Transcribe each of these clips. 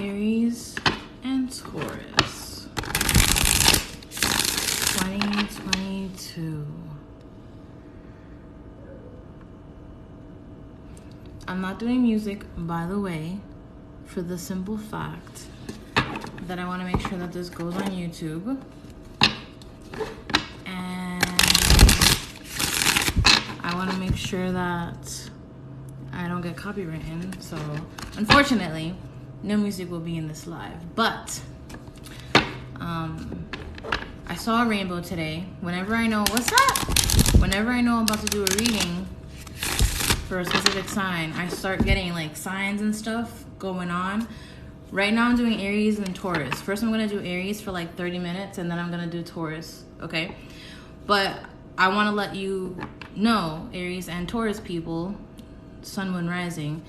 Aries and Taurus 2022. I'm not doing music, by the way, for the simple fact that I want to make sure that this goes on YouTube. And I want to make sure that I don't get copywritten. So, unfortunately, no music will be in this live. But, I saw a rainbow today. Whenever I know, what's that? Whenever I know I'm about to do a reading for a specific sign, I start getting like signs and stuff going on. Right now I'm doing Aries and Taurus. First I'm gonna do Aries for like 30 minutes and then I'm gonna do Taurus, okay? But I wanna let you know, Aries and Taurus people, sun, moon, rising.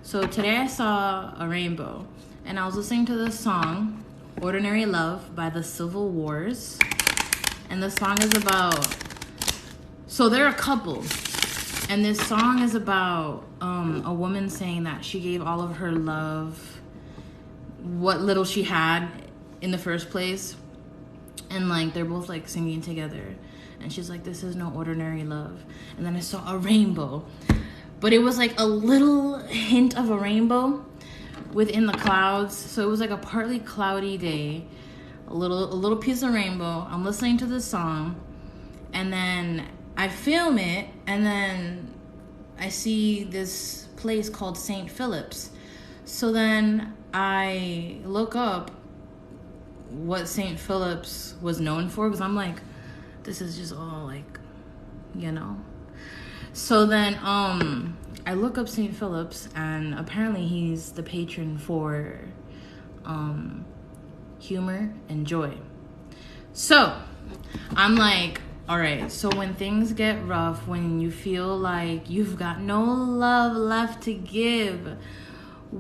So today I saw a rainbow and I was listening to this song, Ordinary Love by the Civil Wars. And the song is about, so they're a couple. And this song is about a woman saying that she gave all of her love, what little she had in the first place. And like, they're both like singing together. And she's like, this is no ordinary love. And then I saw a rainbow. But it was like a little hint of a rainbow within the clouds. So it was like a partly cloudy day. A little piece of rainbow. I'm listening to this song. And then I film it, and then I see this place called St. Philip's. So then I look up what St. Philip's was known for, because I'm like, this is just all like, you know. So then I look up St. Philip's, and apparently he's the patron for humor and joy. So I'm like, all right, so when things get rough, when you feel like you've got no love left to give,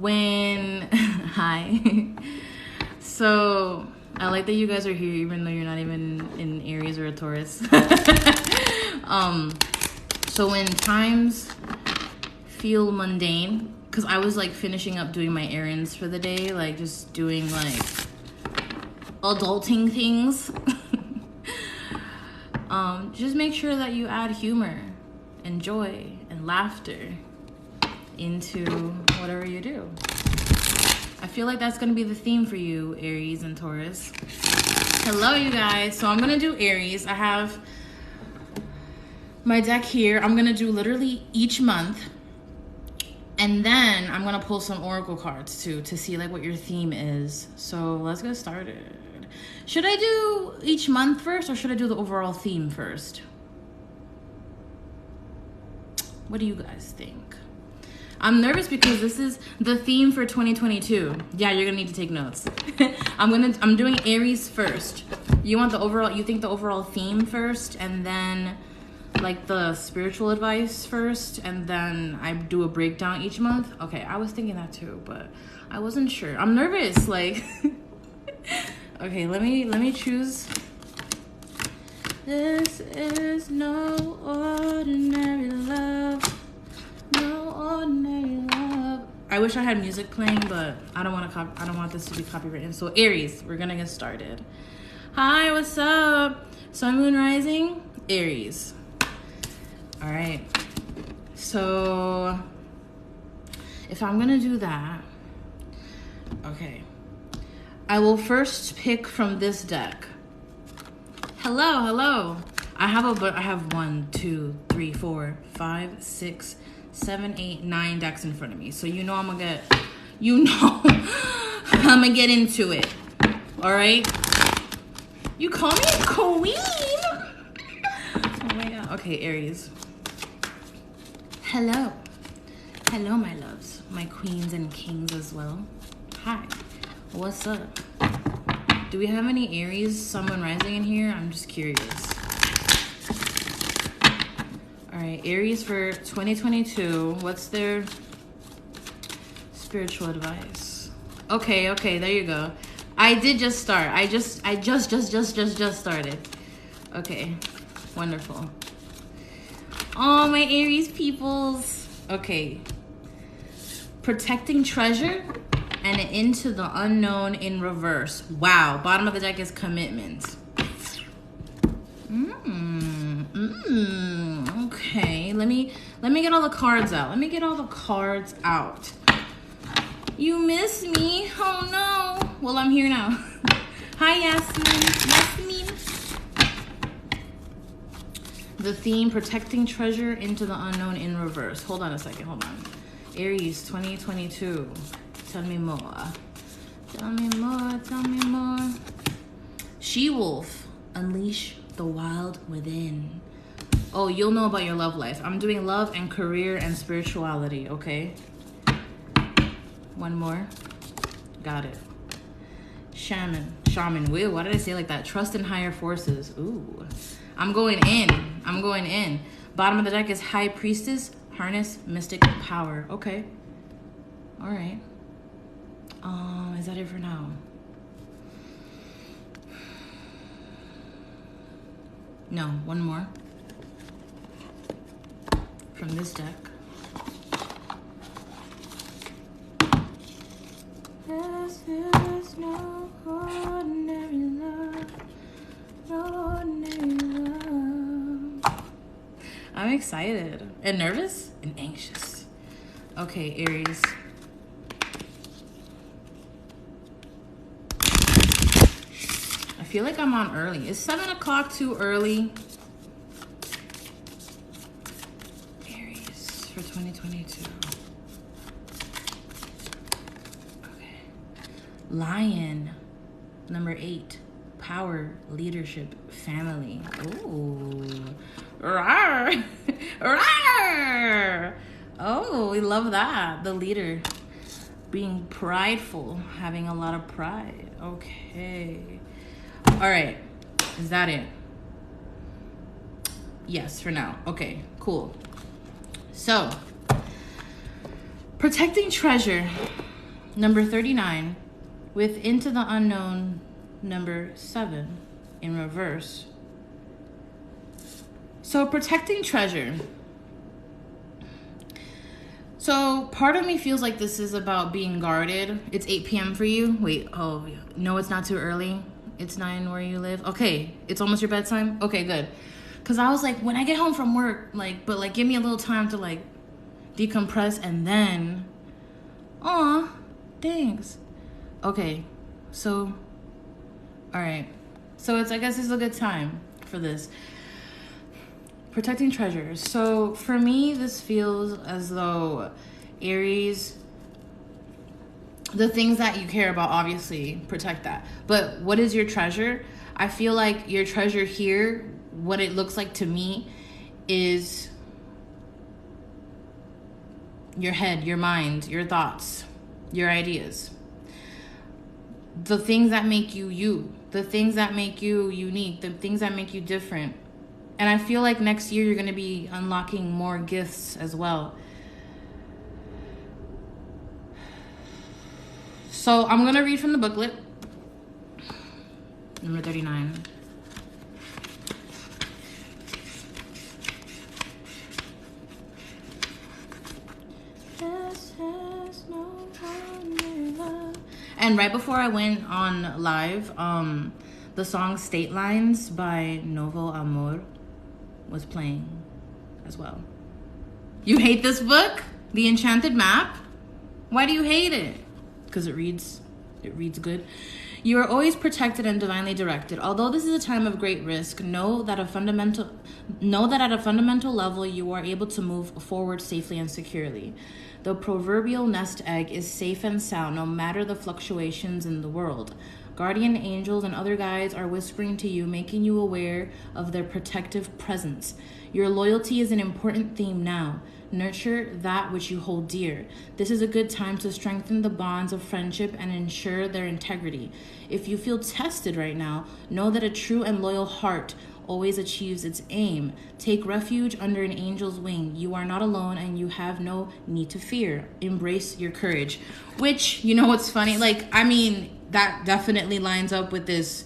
hi. So I like that you guys are here, even though you're not even in Aries or a Taurus. So when times feel mundane, because I was like finishing up doing my errands for the day, like just doing like adulting things. Just make sure that you add humor and joy and laughter into whatever you do. I feel like that's going to be the theme for you, Aries and Taurus. Hello, you guys. So I'm going to do Aries. I have my deck here. I'm going to do literally each month. And then I'm going to pull some oracle cards too to see like what your theme is. So let's get started. Should I do each month first, or should I do the overall theme first? What do you guys think? I'm nervous because this is the theme for 2022. Yeah, you're gonna need to take notes. I'm doing Aries first. You want the overall, you think the overall theme first, and then like the spiritual advice first, and then I do a breakdown each month? Okay, I was thinking that too, but I wasn't sure. I'm nervous, like... Okay, let me choose. This is no ordinary love. No ordinary love. I wish I had music playing, but I don't want this to be copywritten. So Aries, we're gonna get started. Hi, what's up? Sun, moon, rising, Aries. All right. So if I'm gonna do that, okay. I will first pick from this deck. Hello. I have 1, 2, 3, 4, 5, 6, 7, 8, 9 decks in front of me. So I'm gonna get into it. All right. You call me a queen? Oh my god. Okay, Aries. Hello, my loves, my queens and kings as well. Hi. What's up? Do we have any Aries, Sun, Moon, Rising in here? I'm just curious. All right, Aries for 2022. What's their spiritual advice? Okay, there you go. I did just start. I just started. Okay, wonderful. Oh, my Aries peoples. Okay. Protecting treasure and into the unknown in reverse. Wow. Bottom of the deck is commitment. Okay. Let me get all the cards out. Let me get all the cards out. You miss me? Oh no. Well, I'm here now. Hi, Yasmin. The theme, protecting treasure into the unknown in reverse. Hold on a second. Hold on. Aries 2022. Tell me more. Tell me more. Tell me more. She-wolf. Unleash the wild within. Oh, you'll know about your love life. I'm doing love and career and spirituality, okay? One more. Got it. Shaman. Wait, why did I say it like that? Trust in higher forces. Ooh. I'm going in. Bottom of the deck is High Priestess. Harness mystic power. Okay. All right. Is that it for now? No, one more. From this deck. This is no ordinary love. No ordinary love. I'm excited and nervous and anxious. Okay, Aries. I feel like I'm on early. Is 7 o'clock too early? Aries for 2022. Okay. Lion, number 8. Power, leadership, family. Ooh. Rawr. Rawr. Oh, we love that. The leader. Being prideful. Having a lot of pride. Okay. All right. Is that it? Yes, for now. Okay, cool. So, protecting treasure, number 39, with into the unknown, number 7, in reverse. So, protecting treasure. So, part of me feels like this is about being guarded. It's 8 p.m. for you. Wait, oh, no, it's not too early. It's 9 where you live. Okay, it's almost your bedtime? Okay, good. Because I was like, when I get home from work, but give me a little time to, decompress and then... Aw, thanks. Okay, so... Alright. So, I guess it's a good time for this. Protecting treasures. So, for me, this feels as though Aries... The things that you care about, obviously, protect that. But what is your treasure? I feel like your treasure here, what it looks like to me, is your head, your mind, your thoughts, your ideas. The things that make you you. The things that make you unique. The things that make you different. And I feel like next year you're going to be unlocking more gifts as well. So I'm going to read from the booklet. Number 39. And right before I went on live, the song State Lines by Novo Amor was playing as well. You hate this book? The Enchanted Map? Why do you hate it? Because it reads good. You are always protected and divinely directed. Although this is a time of great risk, know that at a fundamental level you are able to move forward safely and securely. The proverbial nest egg is safe and sound no matter the fluctuations in the world. Guardian angels and other guides are whispering to you, making you aware of their protective presence. Your loyalty is an important theme now. Nurture that which you hold dear. This is a good time to strengthen the bonds of friendship and ensure their integrity. If you feel tested right now, know that a true and loyal heart always achieves its aim. Take refuge under an angel's wing. You are not alone and you have no need to fear. Embrace your courage. Which, you know what's funny? That definitely lines up with this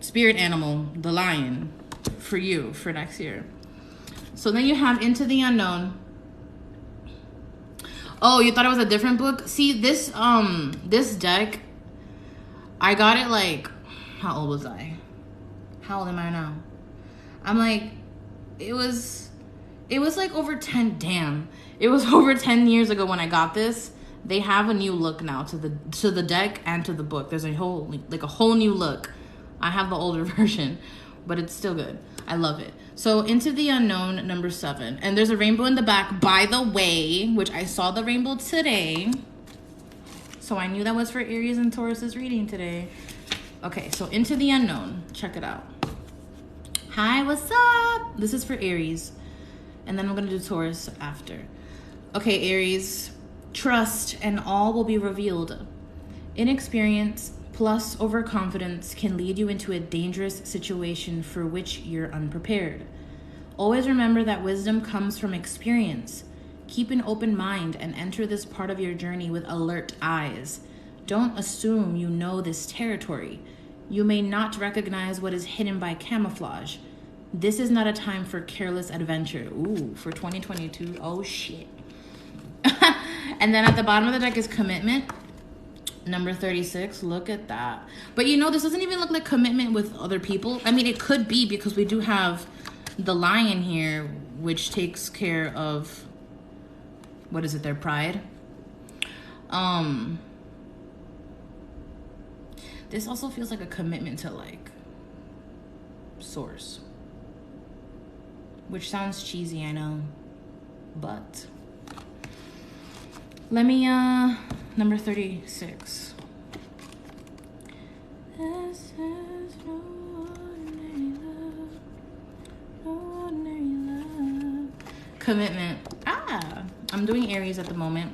spirit animal, the lion, for you, for next year. So then you have Into the Unknown. Oh, you thought it was a different book? See, this this deck, I got it like, how old was I? How old am I now? I'm like, it was like over 10, damn. It was over 10 years ago when I got this. They have a new look now to the deck and to the book. There's a whole new look. I have the older version, but it's still good. I love it. So Into the Unknown, number 7. And there's a rainbow in the back, by the way, which I saw the rainbow today. So I knew that was for Aries and Taurus's reading today. Okay, so Into the Unknown. Check it out. Hi, what's up? This is for Aries. And then I'm going to do Taurus after. Okay, Aries. Trust and all will be revealed. Inexperience plus overconfidence can lead you into a dangerous situation for which you're unprepared. Always remember that wisdom comes from experience. Keep an open mind and enter this part of your journey with alert eyes. Don't assume you know this territory. You may not recognize what is hidden by camouflage. This is not a time for careless adventure. Ooh, for 2022. Oh, shit. And then at the bottom of the deck is commitment. Number 36. Look at that. But you know, this doesn't even look like commitment with other people. I mean, it could be because we do have the lion here, which takes care of, what is it, their pride. This also feels like a commitment to like source, which sounds cheesy, I know, but let me number 36. This is no ordinary love, no ordinary love. Commitment. I'm doing Aries at the moment.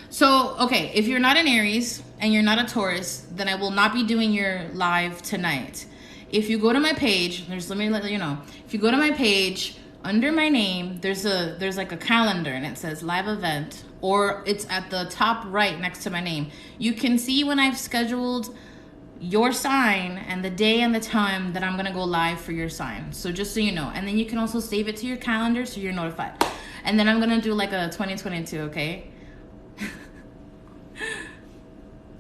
So, okay, if you're not an Aries and you're not a Taurus, then I will not be doing your live tonight. If you go to my page, let me let you know. If you go to my page, under my name, there's like a calendar and it says live event, or it's at the top right next to my name. You can see when I've scheduled your sign and the day and the time that I'm going to go live for your sign. So just so you know. And then you can also save it to your calendar so you're notified. And then I'm going to do like a 2022, okay?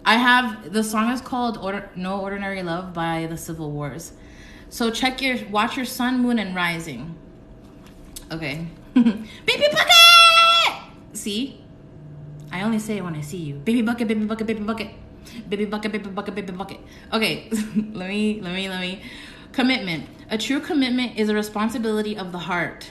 I have, the song is called No Ordinary Love by the Civil Wars. So watch your sun, moon, and rising. Okay. Baby bucket! See? I only say it when I see you. Baby bucket, baby bucket, baby bucket. Baby bucket, baby bucket, baby bucket. Okay, let me. Commitment. A true commitment is a responsibility of the heart,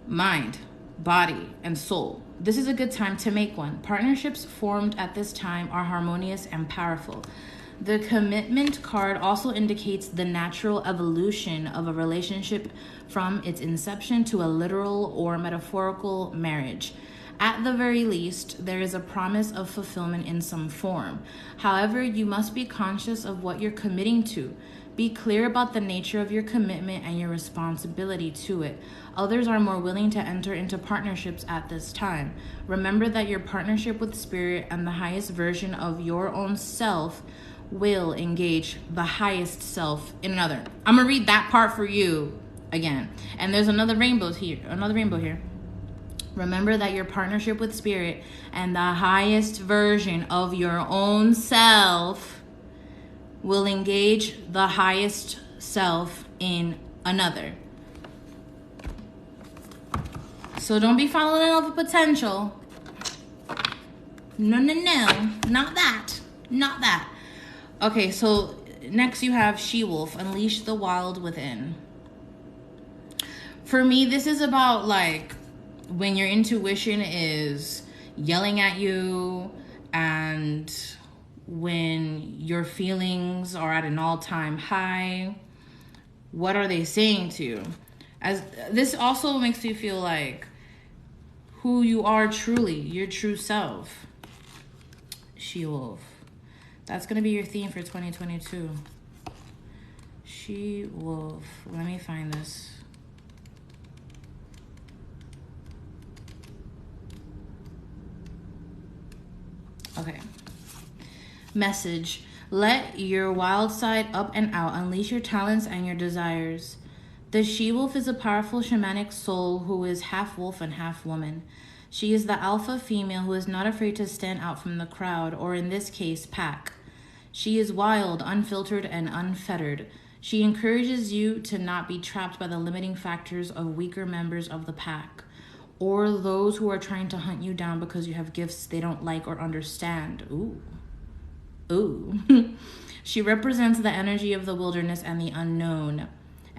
mind, body, and soul. This is a good time to make one. Partnerships formed at this time are harmonious and powerful. The commitment card also indicates the natural evolution of a relationship from its inception to a literal or metaphorical marriage. At the very least, there is a promise of fulfillment in some form. However, you must be conscious of what you're committing to. Be clear about the nature of your commitment and your responsibility to it. Others are more willing to enter into partnerships at this time. Remember that your partnership with spirit and the highest version of your own self will engage the highest self in another. I'm gonna read that part for you again. And there's another rainbow here. Remember that your partnership with spirit and the highest version of your own self will engage the highest self in another. So don't be falling in love with potential. No, not that. Okay, so next you have She-Wolf, Unleash the Wild Within. For me, this is about like when your intuition is yelling at you and when your feelings are at an all-time high. What are they saying to you? As this also makes you feel like who you are truly, your true self. She-Wolf. That's going to be your theme for 2022. She-Wolf. Let me find this. Okay. Message. Let your wild side up and out. Unleash your talents and your desires. The she-wolf is a powerful shamanic soul who is half wolf and half woman. She is the alpha female who is not afraid to stand out from the crowd, or in this case, pack. She is wild, unfiltered, and unfettered. She encourages you to not be trapped by the limiting factors of weaker members of the pack, or those who are trying to hunt you down because you have gifts they don't like or understand. Ooh. Ooh. She represents the energy of the wilderness and the unknown,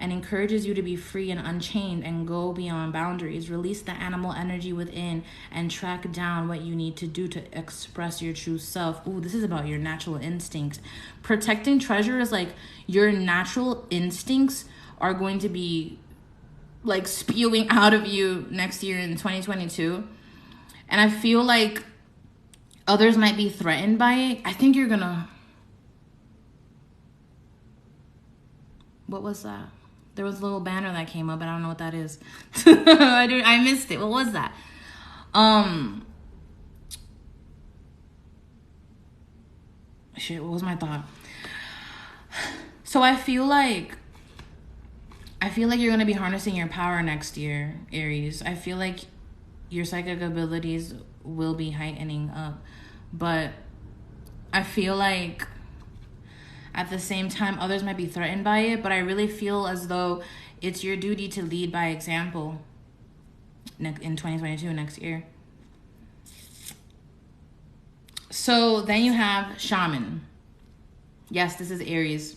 and encourages you to be free and unchained and go beyond boundaries. Release the animal energy within and track down what you need to do to express your true self. Ooh, this is about your natural instincts. Protecting treasure is like your natural instincts are going to be like spewing out of you next year in 2022. And I feel like others might be threatened by it. I think you're gonna... What was that? There was a little banner that came up, but I don't know what that is. I missed it. What was that? Shit, what was my thought? So I feel like you're going to be harnessing your power next year, Aries. I feel like your psychic abilities will be heightening up. But I feel like at the same time, others might be threatened by it, but I really feel as though it's your duty to lead by example in 2022, next year. So then you have Shaman. Yes, this is Aries.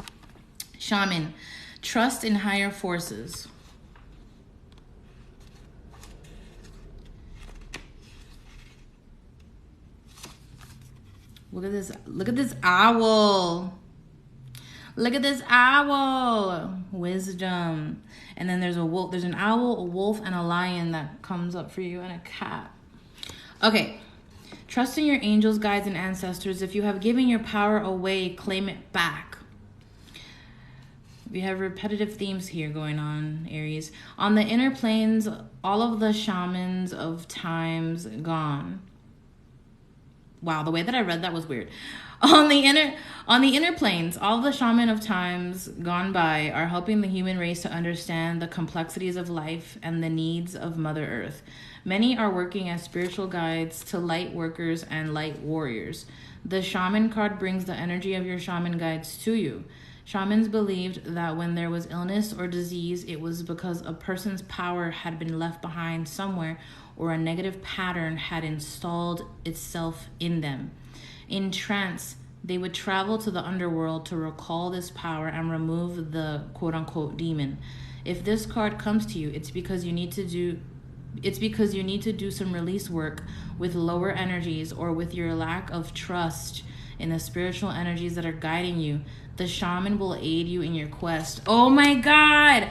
Shaman, trust in higher forces. Look at this. Look at this owl. Look at this owl. Wisdom. And then there's a wolf. There's an owl, a wolf, and a lion that comes up for you, and a cat. Okay. Trust in your angels, guides, and ancestors. If you have given your power away, claim it back. We have repetitive themes here going on, Aries. On the inner planes, all of the shamans of times gone. Wow, the way that I read that was weird. On the inner planes, all the shaman of times gone by are helping the human race to understand the complexities of life and the needs of Mother Earth. Many are working as spiritual guides to light workers and light warriors. The Shaman card brings the energy of your shaman guides to you. Shamans believed that when there was illness or disease, it was because a person's power had been left behind somewhere, or a negative pattern had installed itself in them. In trance, they would travel to the underworld to recall this power and remove the quote-unquote demon. If this card comes to you, it's because you need to do some release work with lower energies, or with your lack of trust in the spiritual energies that are guiding you. The shaman will aid you in your quest. Oh my God!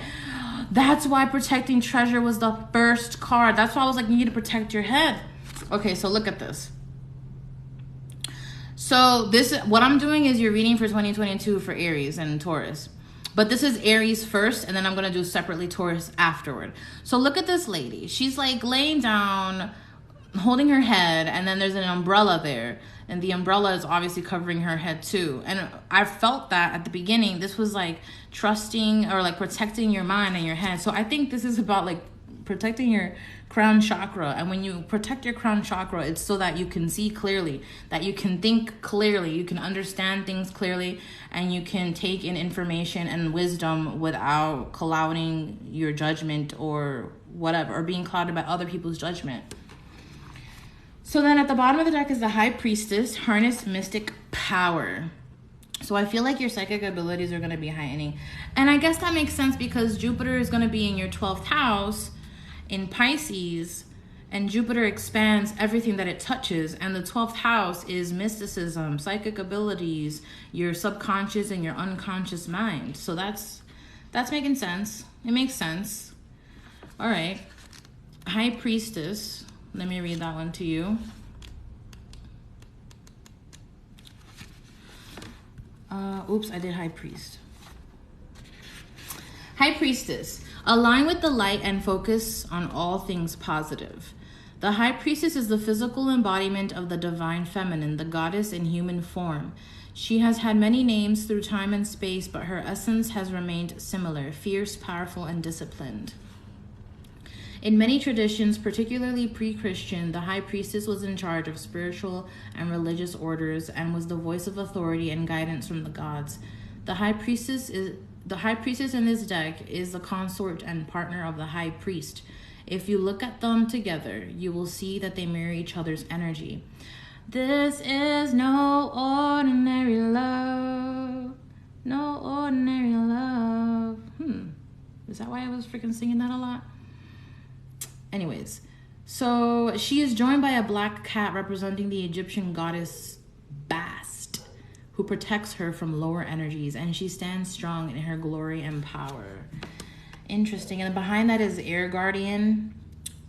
That's why protecting treasure was the first card. That's why I was like, you need to protect your head. Okay, so look at this. So what I'm doing is you're reading for 2022 for Aries and Taurus. But this is Aries first, and then I'm going to do separately Taurus afterward. So look at this lady. She's like laying down, holding her head, and then there's an umbrella there. And the umbrella is obviously covering her head too. And I felt that at the beginning, this was like trusting or like protecting your mind and your head. So I think this is about like protecting your crown chakra. And when you protect your crown chakra, it's so that you can see clearly, that you can think clearly, you can understand things clearly, and you can take in information and wisdom without clouding your judgment or whatever, or being clouded by other people's judgment. So then at the bottom of the deck is the High Priestess, harness mystic power. So I feel like your psychic abilities are going to be heightening. And I guess that makes sense because Jupiter is going to be in your 12th house in Pisces, and Jupiter expands everything that it touches. And the 12th house is mysticism, psychic abilities, your subconscious and your unconscious mind. So that's making sense. It makes sense. All right. High Priestess. Let me read that one to you. Oops, I did High Priest. High Priestess. Align with the light and focus on all things positive. The High Priestess is the physical embodiment of the divine feminine, the goddess in human form. She has had many names through time and space, but her essence has remained similar, fierce, powerful, and disciplined. In many traditions, particularly pre-Christian, the high priestess was in charge of spiritual and religious orders and was the voice of authority and guidance from the gods. The high priestess in this deck is the consort and partner of the high priest. If you look at them together, you will see that they mirror each other's energy. This is no ordinary love. No ordinary love. Is that why I was freaking singing that a lot? Anyways, so she is joined by a black cat representing the Egyptian goddess Bast, who protects her from lower energies, and she stands strong in her glory and power. Interesting. And behind that is Air Guardian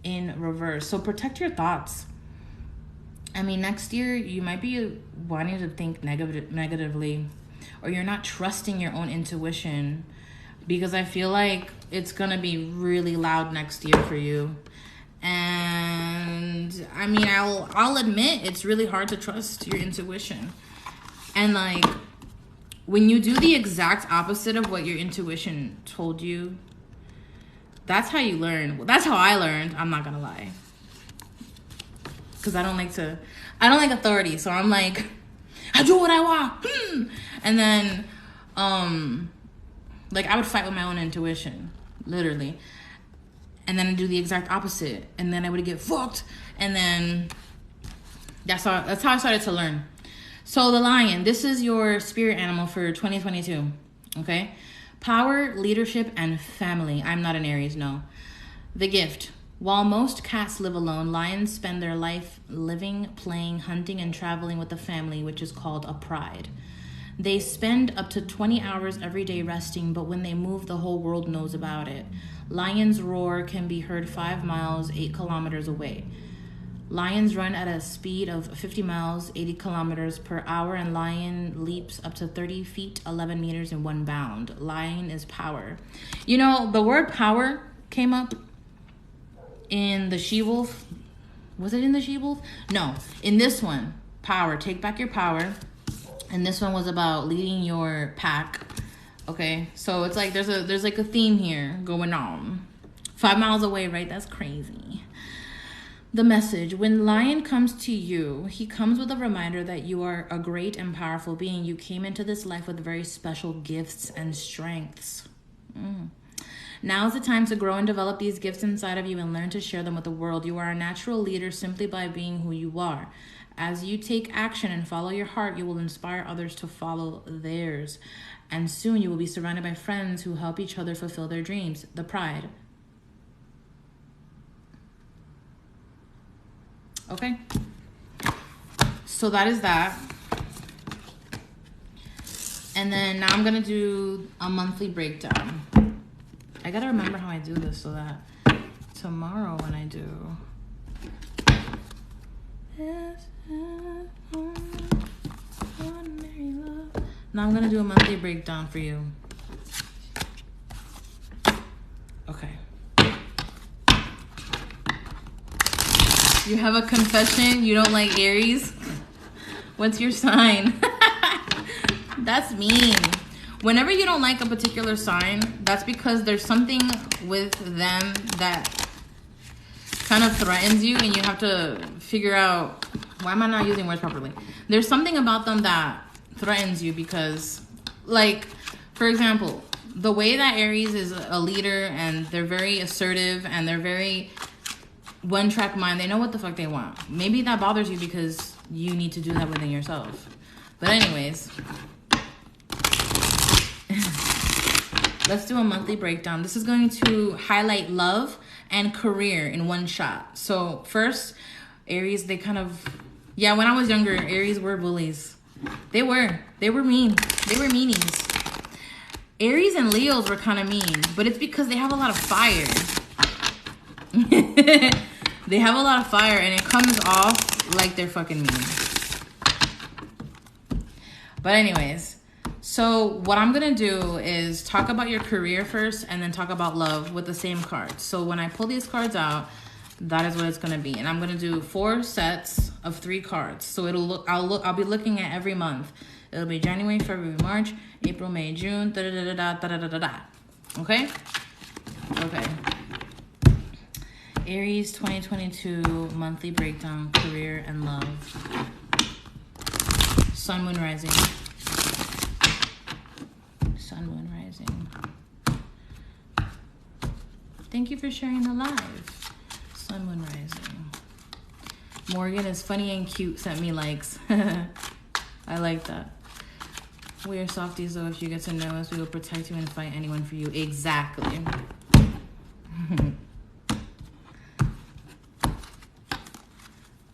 in reverse. So protect your thoughts. I mean, next year you might be wanting to think negatively, or you're not trusting your own intuition, because I feel like it's gonna be really loud next year for you. And I mean, I'll admit it's really hard to trust your intuition. And like, when you do the exact opposite of what your intuition told you, that's how you learn. Well, that's how I learned. I'm not gonna lie, because I don't like authority. So I'm like, I do what I want. And then, like, I would fight with my own intuition, literally. And then I do the exact opposite, and then I would get fucked. And then that's how I started to learn. So the lion, this is your spirit animal for 2022. Okay, power, leadership, and family. I'm not an Aries, no. The gift. While most cats live alone, lions spend their life living, playing, hunting, and traveling with the family, which is called a pride. They spend up to 20 hours every day resting, but when they move, the whole world knows about it. Lions' roar can be heard 5 miles, 8 kilometers away. Lions run at a speed of 50 miles, 80 kilometers per hour, and lion leaps up to 30 feet, 11 meters in one bound. Lion is power. You know, the word power came up in the She-Wolf. Was it in the She-Wolf? No, in this one, power. Take back your power. And this one was about leading your pack. Okay, so it's like there's like a theme here going on. 5 miles away, right? That's crazy. The message. When lion comes to you, he comes with a reminder that you are a great and powerful being. You came into this life with very special gifts and strengths. Now's the time to grow and develop these gifts inside of you and learn to share them with the world. You are a natural leader simply by being who you are. As you take action and follow your heart, you will inspire others to follow theirs. And soon you will be surrounded by friends who help each other fulfill their dreams. The pride. Okay. So that is that. And then now I'm going to do a monthly breakdown. I got to remember how I do this so that tomorrow when I do... Now I'm going to do a monthly breakdown for you. Okay. You have a confession. You don't like Aries? What's your sign? That's mean. Whenever you don't like a particular sign, that's because there's something with them that kind of threatens you, and you have to figure out, why am I not using words properly? There's something about them that threatens you because, like, for example, the way that Aries is a leader and they're very assertive and they're very one-track mind, they know what the fuck they want. Maybe that bothers you because you need to do that within yourself. But anyways, let's do a monthly breakdown. This is going to highlight love and career in one shot. So first, Aries, they kind of... Yeah, when I was younger, Aries were bullies. They were mean. They were meanies. Aries and Leos were kind of mean, but it's because they have a lot of fire. They have a lot of fire, and it comes off like they're fucking mean. But anyways, so what I'm going to do is talk about your career first and then talk about love with the same cards. So when I pull these cards out, that is what it's going to be. And I'm going to do 4 sets of 3 cards. So I'll be looking at every month. It'll be January, February, March, April, May, June, da da da da da da da da da. Okay? Okay. Aries 2022 monthly breakdown, career and love. Sun, moon, rising. Sun, moon, rising. Thank you for sharing the live. Sun, moon, rising. Morgan is funny and cute, sent me likes. I like that. We are softies though. If you get to know us, we will protect you and fight anyone for you. Exactly.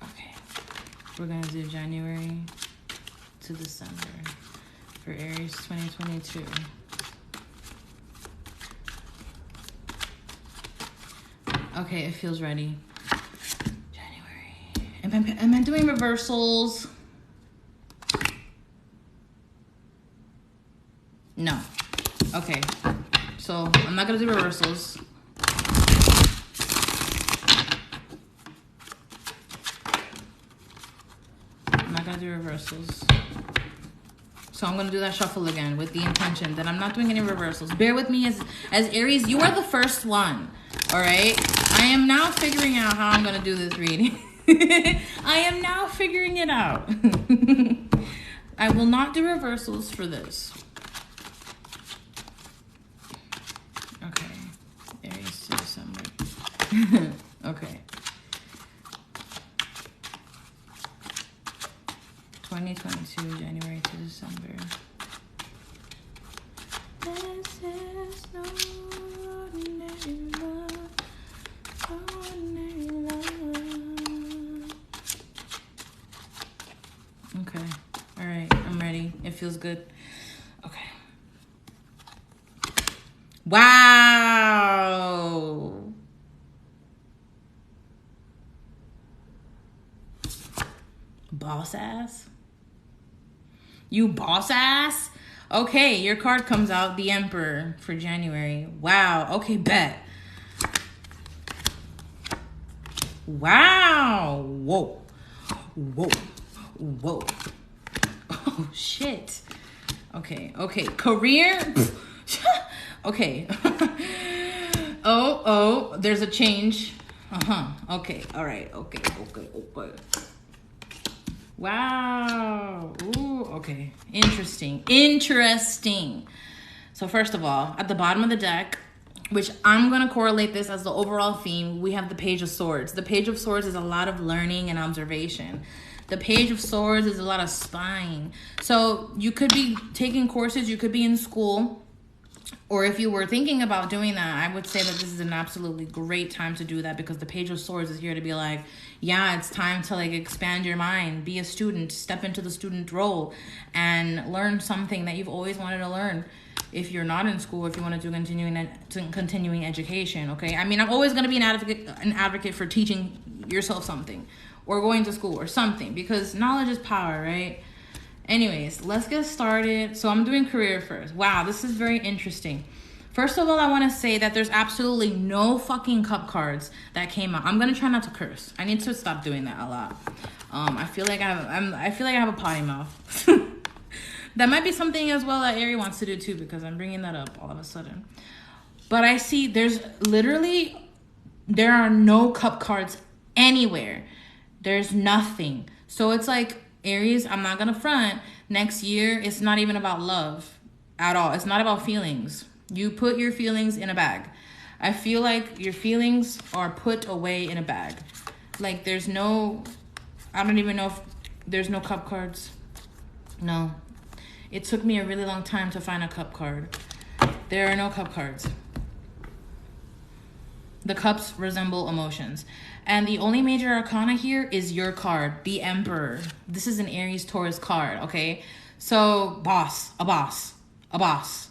Okay. We're going to do January to December for Aries 2022. Okay, it feels ready. January. Am I doing reversals? No. Okay. So I'm not gonna do reversals. I'm not gonna do reversals. So I'm gonna do that shuffle again with the intention that I'm not doing any reversals. Bear with me as Aries, you are the first one. All right. I am now figuring out how I'm gonna do this reading. I am now figuring it out. I will not do reversals for this. Okay. Aries to December. Okay. 2022, January to December. This is no ordinary love. Ordinary love. Okay. All right. I'm ready. It feels good. Okay. Wow. Boss ass. You boss ass? Okay, your card comes out, the Emperor for January. Wow. Okay, bet. Wow. Whoa. Whoa. Whoa. Oh, shit. Okay. Okay. Career. Okay. Oh, there's a change. Okay. All right. Okay. Wow. Ooh, okay. Interesting. So first of all, at the bottom of the deck, which I'm going to correlate this as the overall theme, we have the Page of Swords. The Page of Swords is a lot of learning and observation. The Page of Swords is a lot of spying. So you could be taking courses, you could be in school, or if you were thinking about doing that, I would say that this is an absolutely great time to do that, because the Page of Swords is here to be like, yeah, it's time to like expand your mind, be a student, step into the student role and learn something that you've always wanted to learn. If you're not in school, if you want to do continuing education, okay? I mean, I'm always going to be an advocate for teaching yourself something or going to school or something, because knowledge is power, right? Anyways, let's get started. So I'm doing career first. Wow, this is very interesting. First of all, I want to say that there's absolutely no fucking cup cards that came out. I'm going to try not to curse. I need to stop doing that a lot. I feel like I have a potty mouth. That might be something as well that Aries wants to do too, because I'm bringing that up all of a sudden. But I see there are no cup cards anywhere. There's nothing. So it's like, Aries, I'm not going to front. Next year, it's not even about love at all. It's not about feelings. You put your feelings in a bag. I feel like your feelings are put away in a bag. Like I don't even know if there's no cup cards. No. It took me a really long time to find a cup card. There are no cup cards. The cups resemble emotions. And the only major arcana here is your card, the Emperor. This is an Aries Taurus card, okay? So, a boss.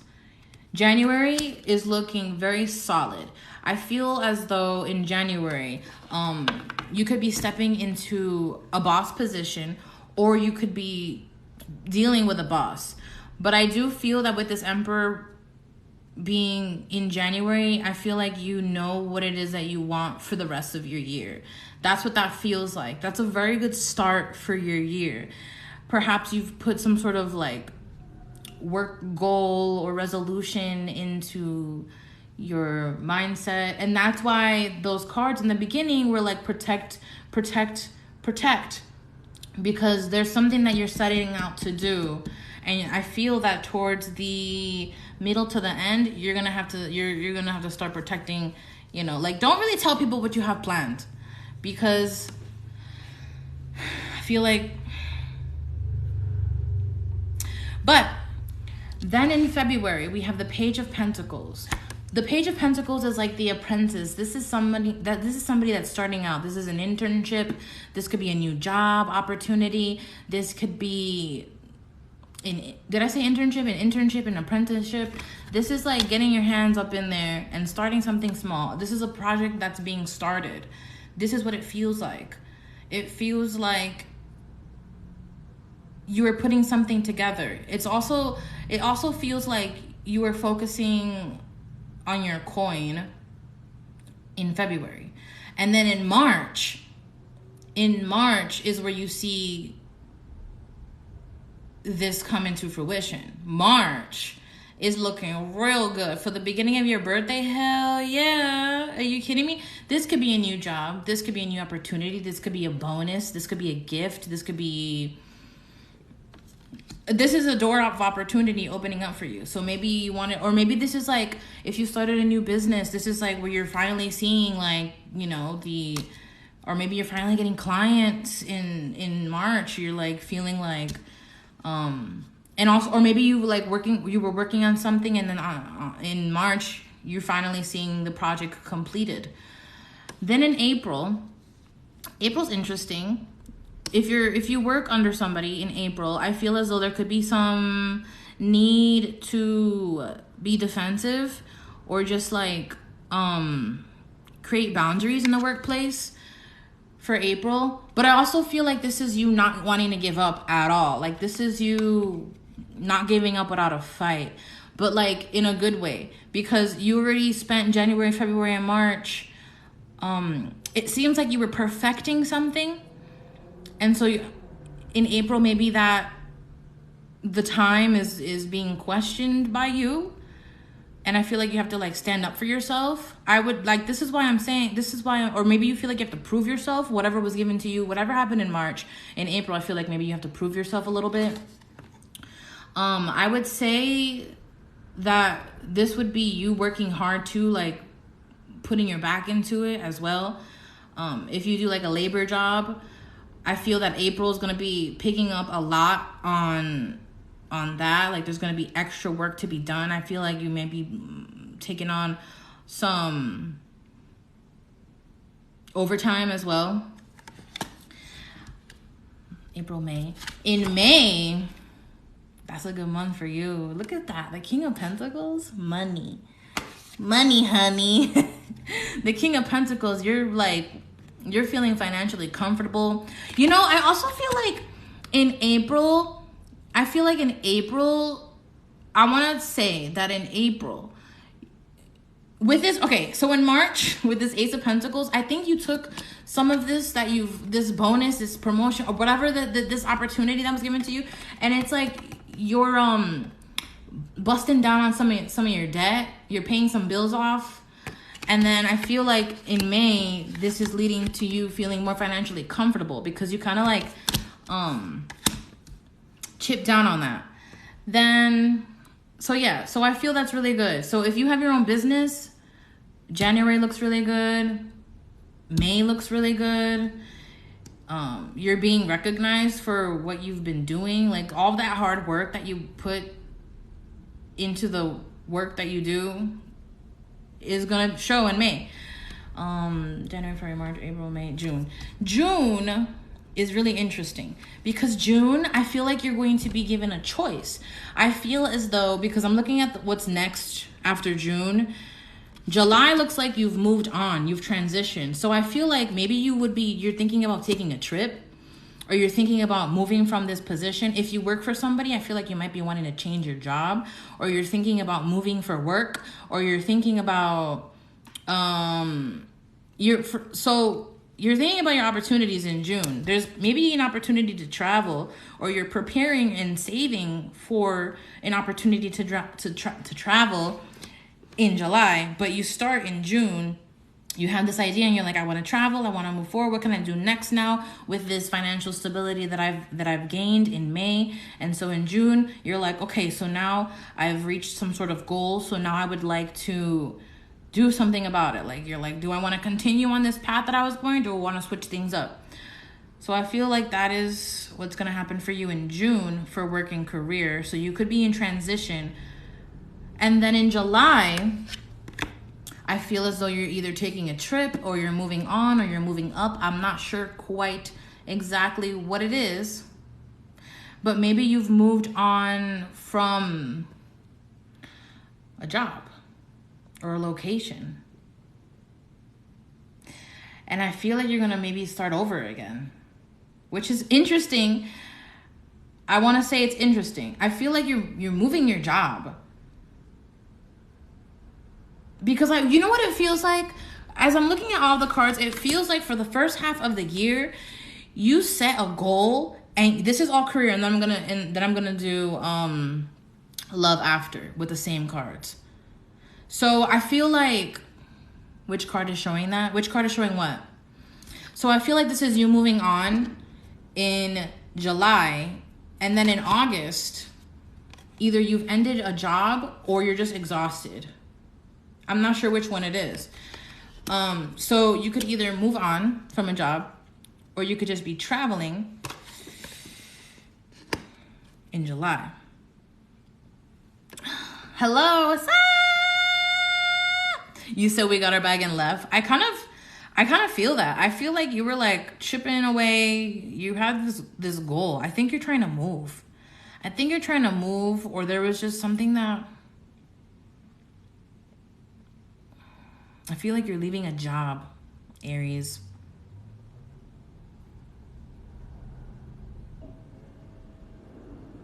January is looking very solid. I feel as though in January, you could be stepping into a boss position, or you could be dealing with a boss. But I do feel that with this Emperor being in January, I feel like you know what it is that you want for the rest of your year. That's what that feels like. That's a very good start for your year. Perhaps you've put some sort of like work goal or resolution into your mindset. And that's why those cards in the beginning were like protect, protect, protect, because there's something that you're setting out to do. And I feel that towards the middle to the end, you're gonna have to start protecting, you know, like, don't really tell people what you have planned, because I feel like. But then in February, we have the Page of Pentacles. The Page of Pentacles is like the apprentice. This is somebody that's starting out. This is an internship. This could be a new job opportunity. This could be did I say internship? An internship, an apprenticeship. This is like getting your hands up in there and starting something small. This is a project that's being started. This is what it feels like. It feels like you are putting something together. It also feels like you are focusing on your coin in February. And then in March is where you see this come into fruition. March is looking real good. For the beginning of your birthday, hell yeah. Are you kidding me? This could be a new job. This could be a new opportunity. This could be a bonus. This could be a gift. This is a door of opportunity opening up for you. So maybe you want it, or maybe this is like, if you started a new business, this is like where you're finally seeing, like, you know, or maybe you're finally getting clients in March. You're like feeling like, and also, or maybe you were working on something, and then in March, you're finally seeing the project completed. Then in April's interesting. If you work under somebody in April, I feel as though there could be some need to be defensive, or just like create boundaries in the workplace for April. But I also feel like this is you not wanting to give up at all. Like, this is you not giving up without a fight, but like in a good way, because you already spent January, February, and March. It seems like you were perfecting something. And so in April, maybe that the time is being questioned by you. And I feel like you have to like stand up for yourself. I would like, this is why, or maybe you feel like you have to prove yourself, whatever was given to you, whatever happened in March. In April, I feel like maybe you have to prove yourself a little bit. I would say that this would be you working hard too, like putting your back into it as well. If you do like a labor job, I feel that April is going to be picking up a lot on that. Like, there's going to be extra work to be done. I feel like you may be taking on some overtime as well. April, May. In May, that's a good month for you. Look at that. The King of Pentacles, money. Money, honey. The King of Pentacles, you're feeling financially comfortable. You know, I also feel like in April, I want to say that in April, with this, okay, so in March, with this Ace of Pentacles, I think you took some of this this bonus, this promotion, or whatever, this opportunity that was given to you, and it's like you're busting down on some of your debt, you're paying some bills off. And then I feel like in May, this is leading to you feeling more financially comfortable, because you kind of like chip down on that. Then, so yeah, so I feel that's really good. So if you have your own business, January looks really good. May looks really good. You're being recognized for what you've been doing. Like, all that hard work that you put into the work that you do is gonna show in May. January, February, March, April, May, June. June is really interesting, because June, I feel like you're going to be given a choice. I feel as though, because I'm looking at what's next after June, July looks like you've moved on, you've transitioned. So I feel like maybe you're thinking about taking a trip, or you're thinking about moving from this position. If you work for somebody, I feel like you might be wanting to change your job, or you're thinking about moving for work, or you're thinking about you're thinking about your opportunities in June. There's maybe an opportunity to travel, or you're preparing and saving for an opportunity to travel in July, but you start in June. You have this idea and you're like, I want to travel, I want to move forward. What can I do next now with this financial stability that I've gained in May? And so in June, you're like, okay, so now I've reached some sort of goal. So now I would like to do something about it. Like, you're like, do I want to continue on this path that I was going? Do I want to switch things up? So I feel like that is what's going to happen for you in June for work and career. So you could be in transition. And then in July, I feel as though you're either taking a trip or you're moving on or you're moving up. I'm not sure quite exactly what it is, but maybe you've moved on from a job or a location. And I feel like you're going to maybe start over again, which is interesting. I want to say it's interesting. I feel like you're moving your job. Because you know what it feels like? As I'm looking at all the cards, it feels like for the first half of the year, you set a goal, and this is all career, and then I'm gonna do love after with the same cards. So I feel like, which card is showing that? Which card is showing what? So I feel like this is you moving on in July, and then in August, either you've ended a job or you're just exhausted. I'm not sure which one it is. So you could either move on from a job or you could just be traveling in July. Hello, what's up? You said we got our bag and left. I kind of feel that. I feel like you were like chipping away. You had this goal. I think you're trying to move. Or there was just something that I feel like you're leaving a job, Aries.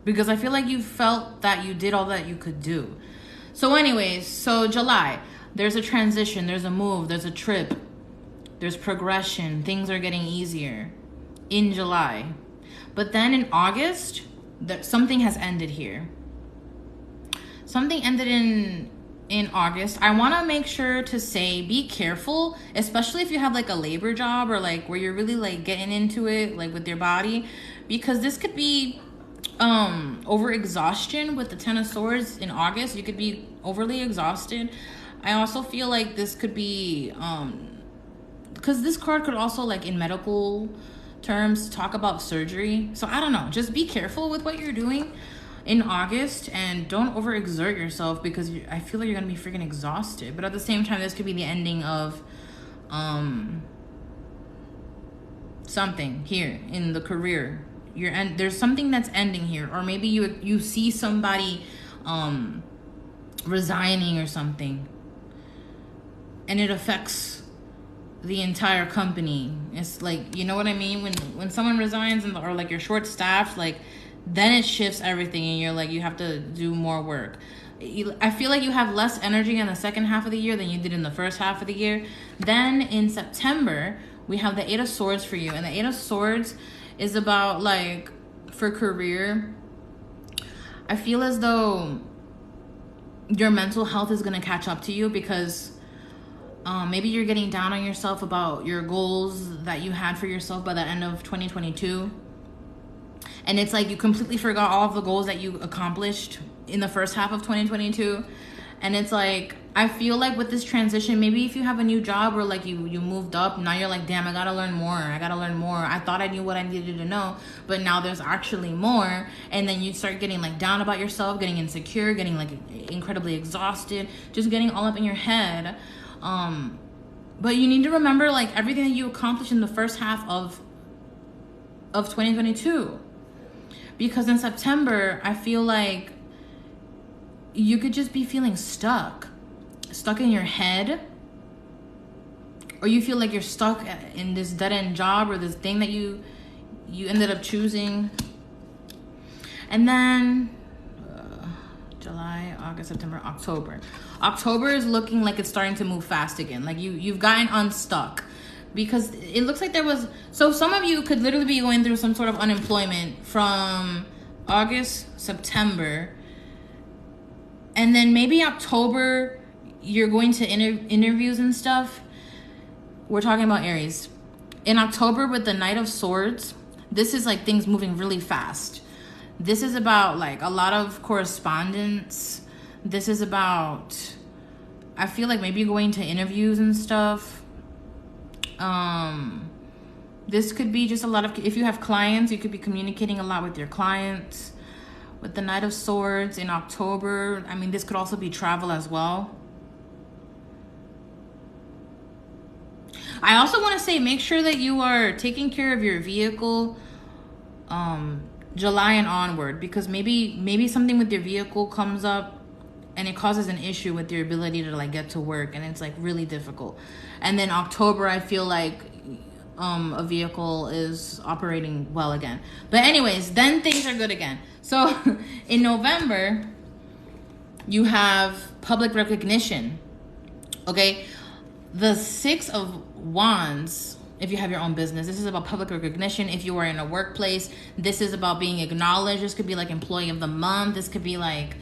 Because I feel like you felt that you did all that you could do. So anyways, so July, there's a transition, there's a move, there's a trip, there's progression. Things are getting easier in July. But then in August, something has ended here. Something ended in August. I want to make sure to say be careful, especially if you have like a labor job or like where you're really like getting into it like with your body, because this could be over exhaustion with the Ten of Swords in August. You could be overly exhausted. I also feel like this could be because this card could also, like in medical terms, talk about surgery. So I don't know, just be careful with what you're doing in August and don't overexert yourself, because I feel like you're gonna be freaking exhausted. But at the same time, this could be the ending of something here in the career. There's something that's ending here, or maybe you see somebody resigning or something, and it affects the entire company. It's like, you know what I mean, when someone resigns or like you're short staffed, like then it shifts everything and you're like, you have to do more work. I feel like you have less energy in the second half of the year than you did in the first half of the year. Then in September, we have the Eight of Swords for you. And the Eight of Swords is about, like, for career, I feel as though your mental health is going to catch up to you, because maybe you're getting down on yourself about your goals that you had for yourself by the end of 2022. And it's like you completely forgot all of the goals that you accomplished in the first half of 2022. And it's like, I feel like with this transition, maybe if you have a new job or like you moved up, now you're like, damn, I gotta learn more. I thought I knew what I needed to know, but now there's actually more. And then you start getting like down about yourself, getting insecure, getting like incredibly exhausted, just getting all up in your head. But you need to remember like everything that you accomplished in the first half of 2022. Because in September, I feel like you could just be feeling stuck in your head, or you feel like you're stuck in this dead-end job or this thing that you ended up choosing. And then July, August, September, October. October is looking like it's starting to move fast again. Like you've gotten unstuck, because it looks like there was, so some of you could literally be going through some sort of unemployment from August, September, and then maybe October you're going to interviews and stuff. We're talking about Aries. In October with the Knight of Swords, this is like things moving really fast. This is about like a lot of correspondence. This is about, I feel like maybe going to interviews and stuff. This could be just a lot of, if you have clients, you could be communicating a lot with your clients. With the Knight of Swords in October, I mean, this could also be travel as well. I also want to say, make sure that you are taking care of your vehicle July and onward, because maybe something with your vehicle comes up and it causes an issue with your ability to like get to work, and it's like really difficult. And then October, I feel like a vehicle is operating well again. But anyways, then things are good again. So in November, you have public recognition. Okay, the Six of Wands, if you have your own business, this is about public recognition. If you are in a workplace, this is about being acknowledged. This could be like employee of the month. This could be like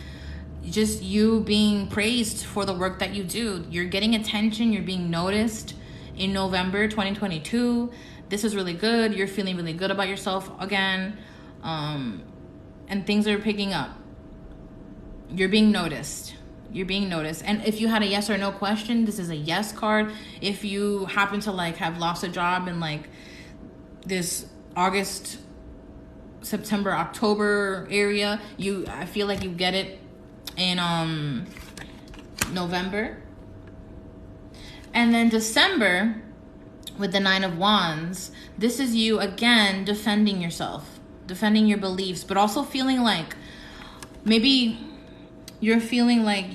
just you being praised for the work that you do. You're getting attention. You're being noticed in November 2022. This is really good. You're feeling really good about yourself again. And things are picking up. You're being noticed. You're being noticed. And if you had a yes or no question, this is a yes card. If you happen to like have lost a job in like this August, September, October area, I feel like you get it in November. And then December with the Nine of Wands, this is you again defending yourself, defending your beliefs, but also feeling like maybe you're feeling like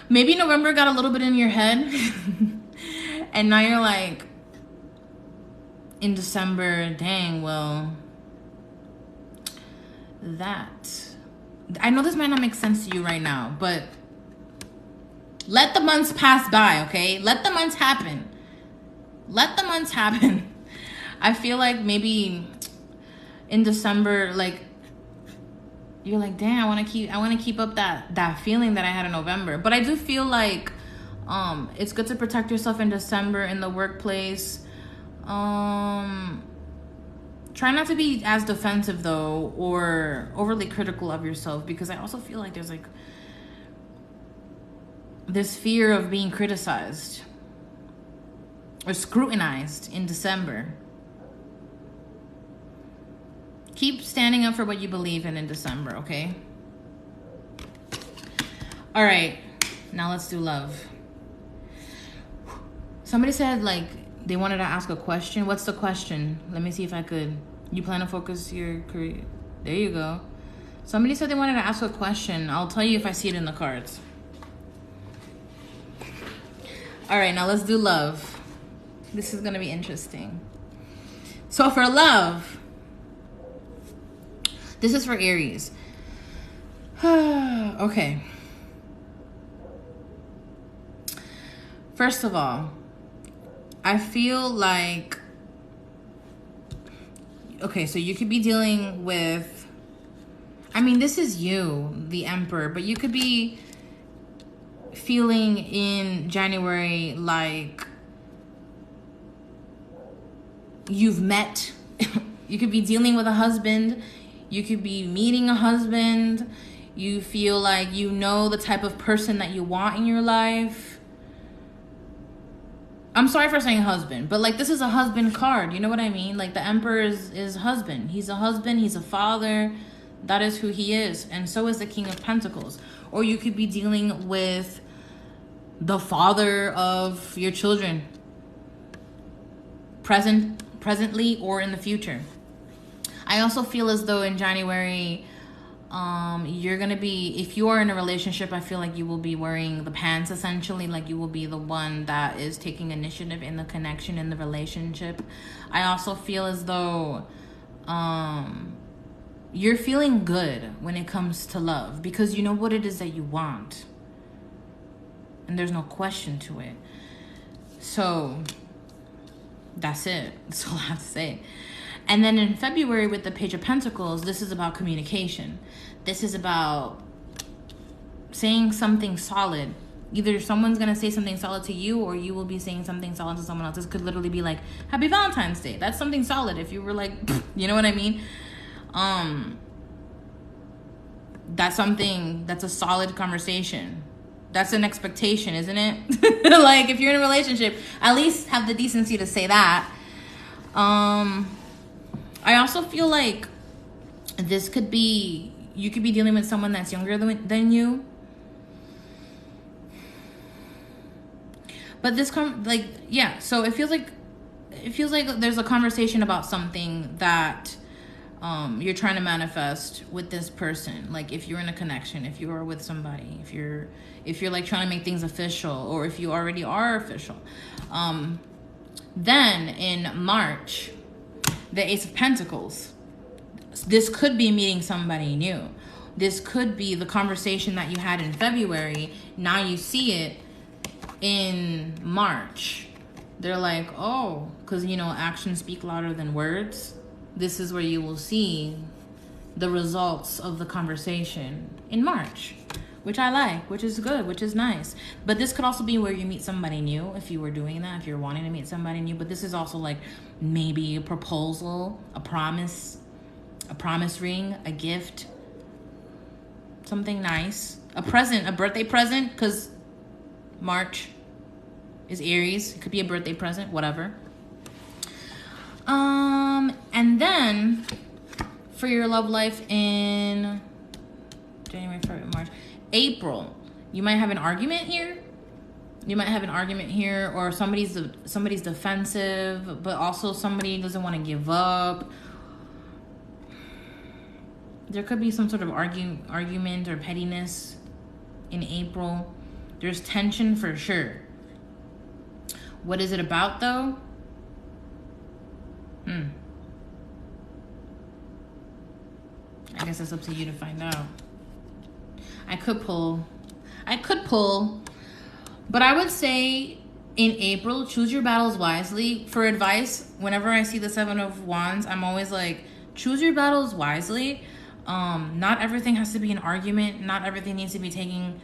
maybe November got a little bit in your head and now you're like in December, dang, well, I know this might not make sense to you right now, but let the months pass by, okay? Let the months happen. Let the months happen. I feel like maybe in December, like you're like, damn, I want to keep up that feeling that I had in November. But I do feel like it's good to protect yourself in December in the workplace. Try not to be as defensive though, or overly critical of yourself, because I also feel like there's like this fear of being criticized or scrutinized in December. Keep standing up for what you believe in December, okay? All right, now let's do love. Somebody said like they wanted to ask a question. What's the question? Let me see if I could. You plan to focus your career? There you go. Somebody said they wanted to ask a question. I'll tell you if I see it in the cards. All right, now let's do love. This is going to be interesting. So for love, this is for Aries. Okay. First of all, I feel like, okay, so you could be dealing with, I mean, this is you, the Emperor, but you could be feeling in January like you've met, you could be dealing with a husband, you could be meeting a husband, you feel like you know the type of person that you want in your life. I'm sorry for saying husband, but like this is a husband card. You know what I mean? Like the Emperor is husband. He's a husband. He's a father. That is who he is. And so is the King of Pentacles. Or you could be dealing with the father of your children. Presently or in the future. I also feel as though in January, you're going to be, if you are in a relationship, I feel like you will be wearing the pants essentially. Like you will be the one that is taking initiative in the connection, in the relationship. I also feel as though you're feeling good when it comes to love, because you know what it is that you want. And there's no question to it. So that's it. That's all I have to say. And then in February with the Page of Pentacles, this is about communication. This is about saying something solid. Either someone's going to say something solid to you, or you will be saying something solid to someone else. This could literally be like, Happy Valentine's Day. That's something solid. If you were like, you know what I mean? That's something, that's a solid conversation. That's an expectation, isn't it? Like, if you're in a relationship, at least have the decency to say that. I also feel like this could be, you could be dealing with someone that's younger than you. But this so it feels like there's a conversation about something that you're trying to manifest with this person. Like, if you're in a connection, if you are with somebody, if you're like trying to make things official, or if you already are official. Then in March, the Ace of Pentacles. This could be meeting somebody new. This could be the conversation that you had in February. Now you see it in March. They're like, oh, because, you know, actions speak louder than words. This is where you will see the results of the conversation in March, which I like, which is good, which is nice. But this could also be where you meet somebody new, if you were doing that, if you're wanting to meet somebody new. But this is also like maybe a proposal, a promise ring, a gift, something nice, a present, a birthday present, because March is Aries. It could be a birthday present, whatever. And then for your love life in January, February, March, April, you might have an argument here. Or somebody's defensive, but also somebody doesn't want to give up. There could be some sort of argument or pettiness in April. There's tension for sure. What is it about, though? I guess it's up to you to find out. I could pull. But I would say in April, choose your battles wisely. For advice, whenever I see the Seven of Wands, I'm always like, choose your battles wisely. Not everything has to be an argument. Not everything needs to be taken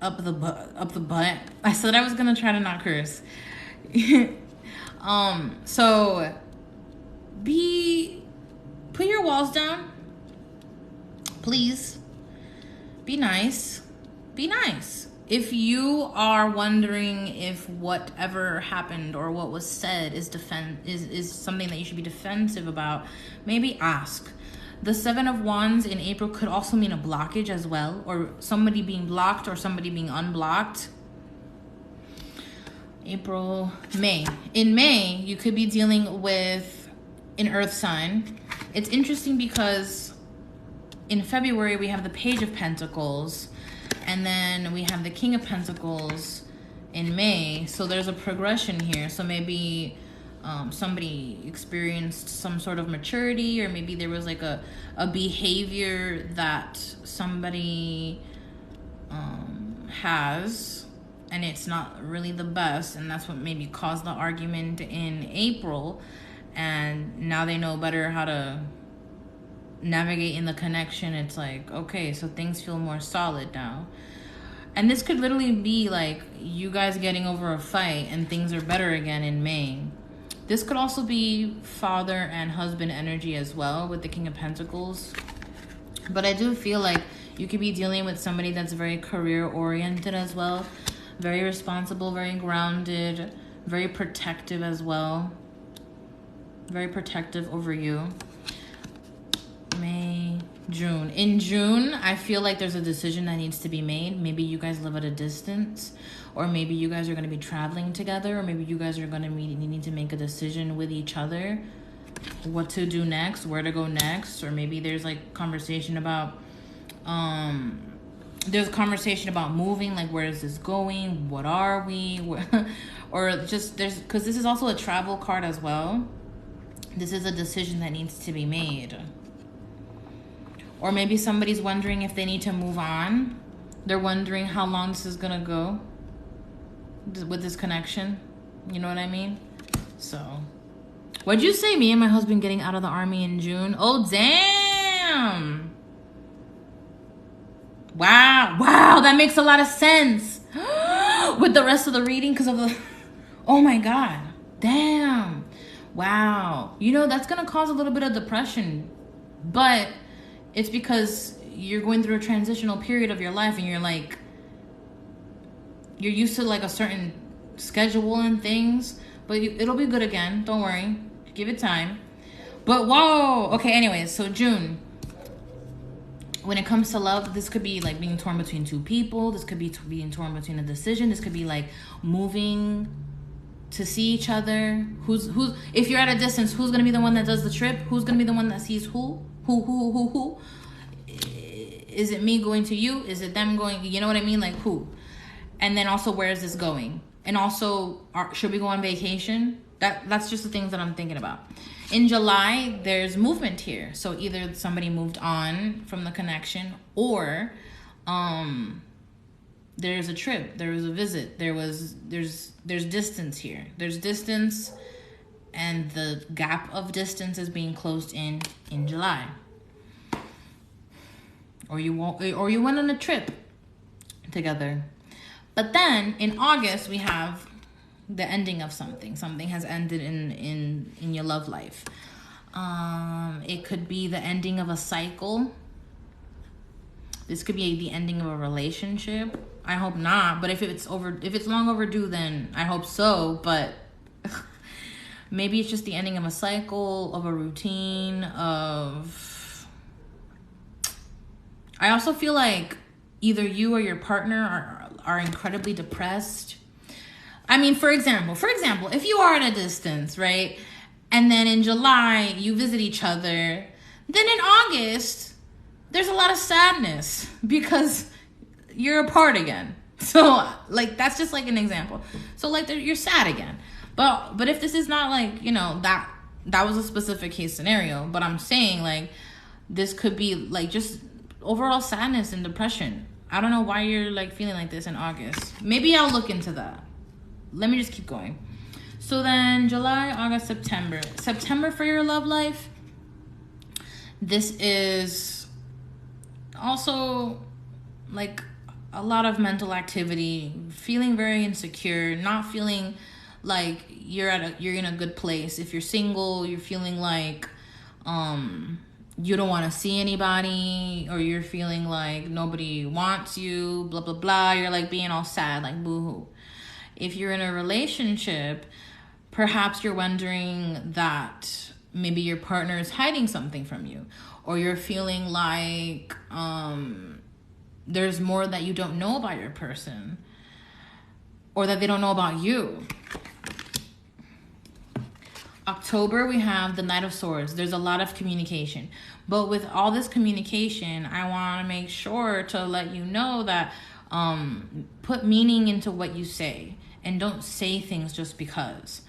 up the butt. I said I was gonna try to not curse. So put your walls down, please. Be nice. If you are wondering if whatever happened or what was said is something that you should be defensive about, maybe ask. The Seven of Wands in April could also mean a blockage as well, or somebody being blocked or somebody being unblocked. April, May. In May, you could be dealing with an earth sign. It's interesting because in February, we have the Page of Pentacles, and then we have the King of Pentacles in May. So there's a progression here. So maybe somebody experienced some sort of maturity, or maybe there was like a behavior that somebody has, and it's not really the best, and that's what maybe caused the argument in April. And now they know better how to navigate in the connection. It's like, okay, so things feel more solid now. And this could literally be like you guys getting over a fight and things are better again in May. This could also be father and husband energy as well with the King of Pentacles. But I do feel like you could be dealing with somebody that's very career oriented as well. Very responsible, very grounded, very protective as well. Very protective over you. May, June. In June, I feel like there's a decision that needs to be made. Maybe you guys live at a distance, or maybe you guys are going to be traveling together, or maybe you guys are going to need to make a decision with each other, what to do next, where to go next. Or maybe there's like conversation about moving, like where is this going, what are we, or just there's, because this is also a travel card as well. This is a decision that needs to be made. Or maybe somebody's wondering if they need to move on. They're wondering how long this is gonna go with this connection. You know what I mean? So What'd you say? Me and my husband getting out of the army in June? Oh, damn. Wow, that makes a lot of sense. With the rest of the reading, because of the... Oh my God. Damn. Wow. You know, that's going to cause a little bit of depression. But it's because you're going through a transitional period of your life, and you're like... You're used to like a certain schedule and things. But it'll be good again. Don't worry. Give it time. But whoa. Okay, anyways. So June. When it comes to love, this could be like being torn between two people. This could be being torn between a decision. This could be like moving to see each other. Who's if you're at a distance, who's gonna be the one that does the trip? Who's gonna be the one that sees who? Who? Is it me going to you? Is it them going? You know what I mean? Like who? And then also, where is this going? And also, should we go on vacation? That's just the things that I'm thinking about. In July, there's movement here. So either somebody moved on from the connection, or there's a trip, there was a visit, there's distance here. There's distance, and the gap of distance is being closed in July. Or you went on a trip together. But then in August, we have the ending of something. Something has ended in your love life. It could be the ending of a cycle. This could be the ending of a relationship. I hope not, but if it's long overdue, then I hope so. But maybe it's just the ending of a cycle, of a routine, of... I also feel like either you or your partner are incredibly depressed. I mean, for example, if you are at a distance, right? And then in July, you visit each other. Then in August, there's a lot of sadness because you're apart again. So, like, that's just like an example. So, like, you're sad again. But if this is not like, you know, that was a specific case scenario. But I'm saying, like, this could be, like, just overall sadness and depression. I don't know why you're, like, feeling like this in August. Maybe I'll look into that. Let me just keep going. So then July, August, September. September for your love life. This is also like a lot of mental activity, feeling very insecure, not feeling like you're in a good place. If you're single, you're feeling like you don't want to see anybody, or you're feeling like nobody wants you, blah, blah, blah. You're like being all sad, like boo-hoo. If you're in a relationship, perhaps you're wondering that maybe your partner is hiding something from you, or you're feeling like there's more that you don't know about your person, or that they don't know about you. October, we have the Knight of Swords. There's a lot of communication. But with all this communication, I want to make sure to let you know that put meaning into what you say, and don't say things just because.